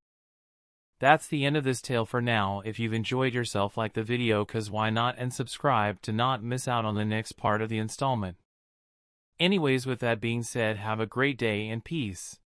That's the end of this tale for now. If you've enjoyed yourself, like the video, cause why not, and subscribe to not miss out on the next part of the installment. Anyways, with that being said, have a great day and peace.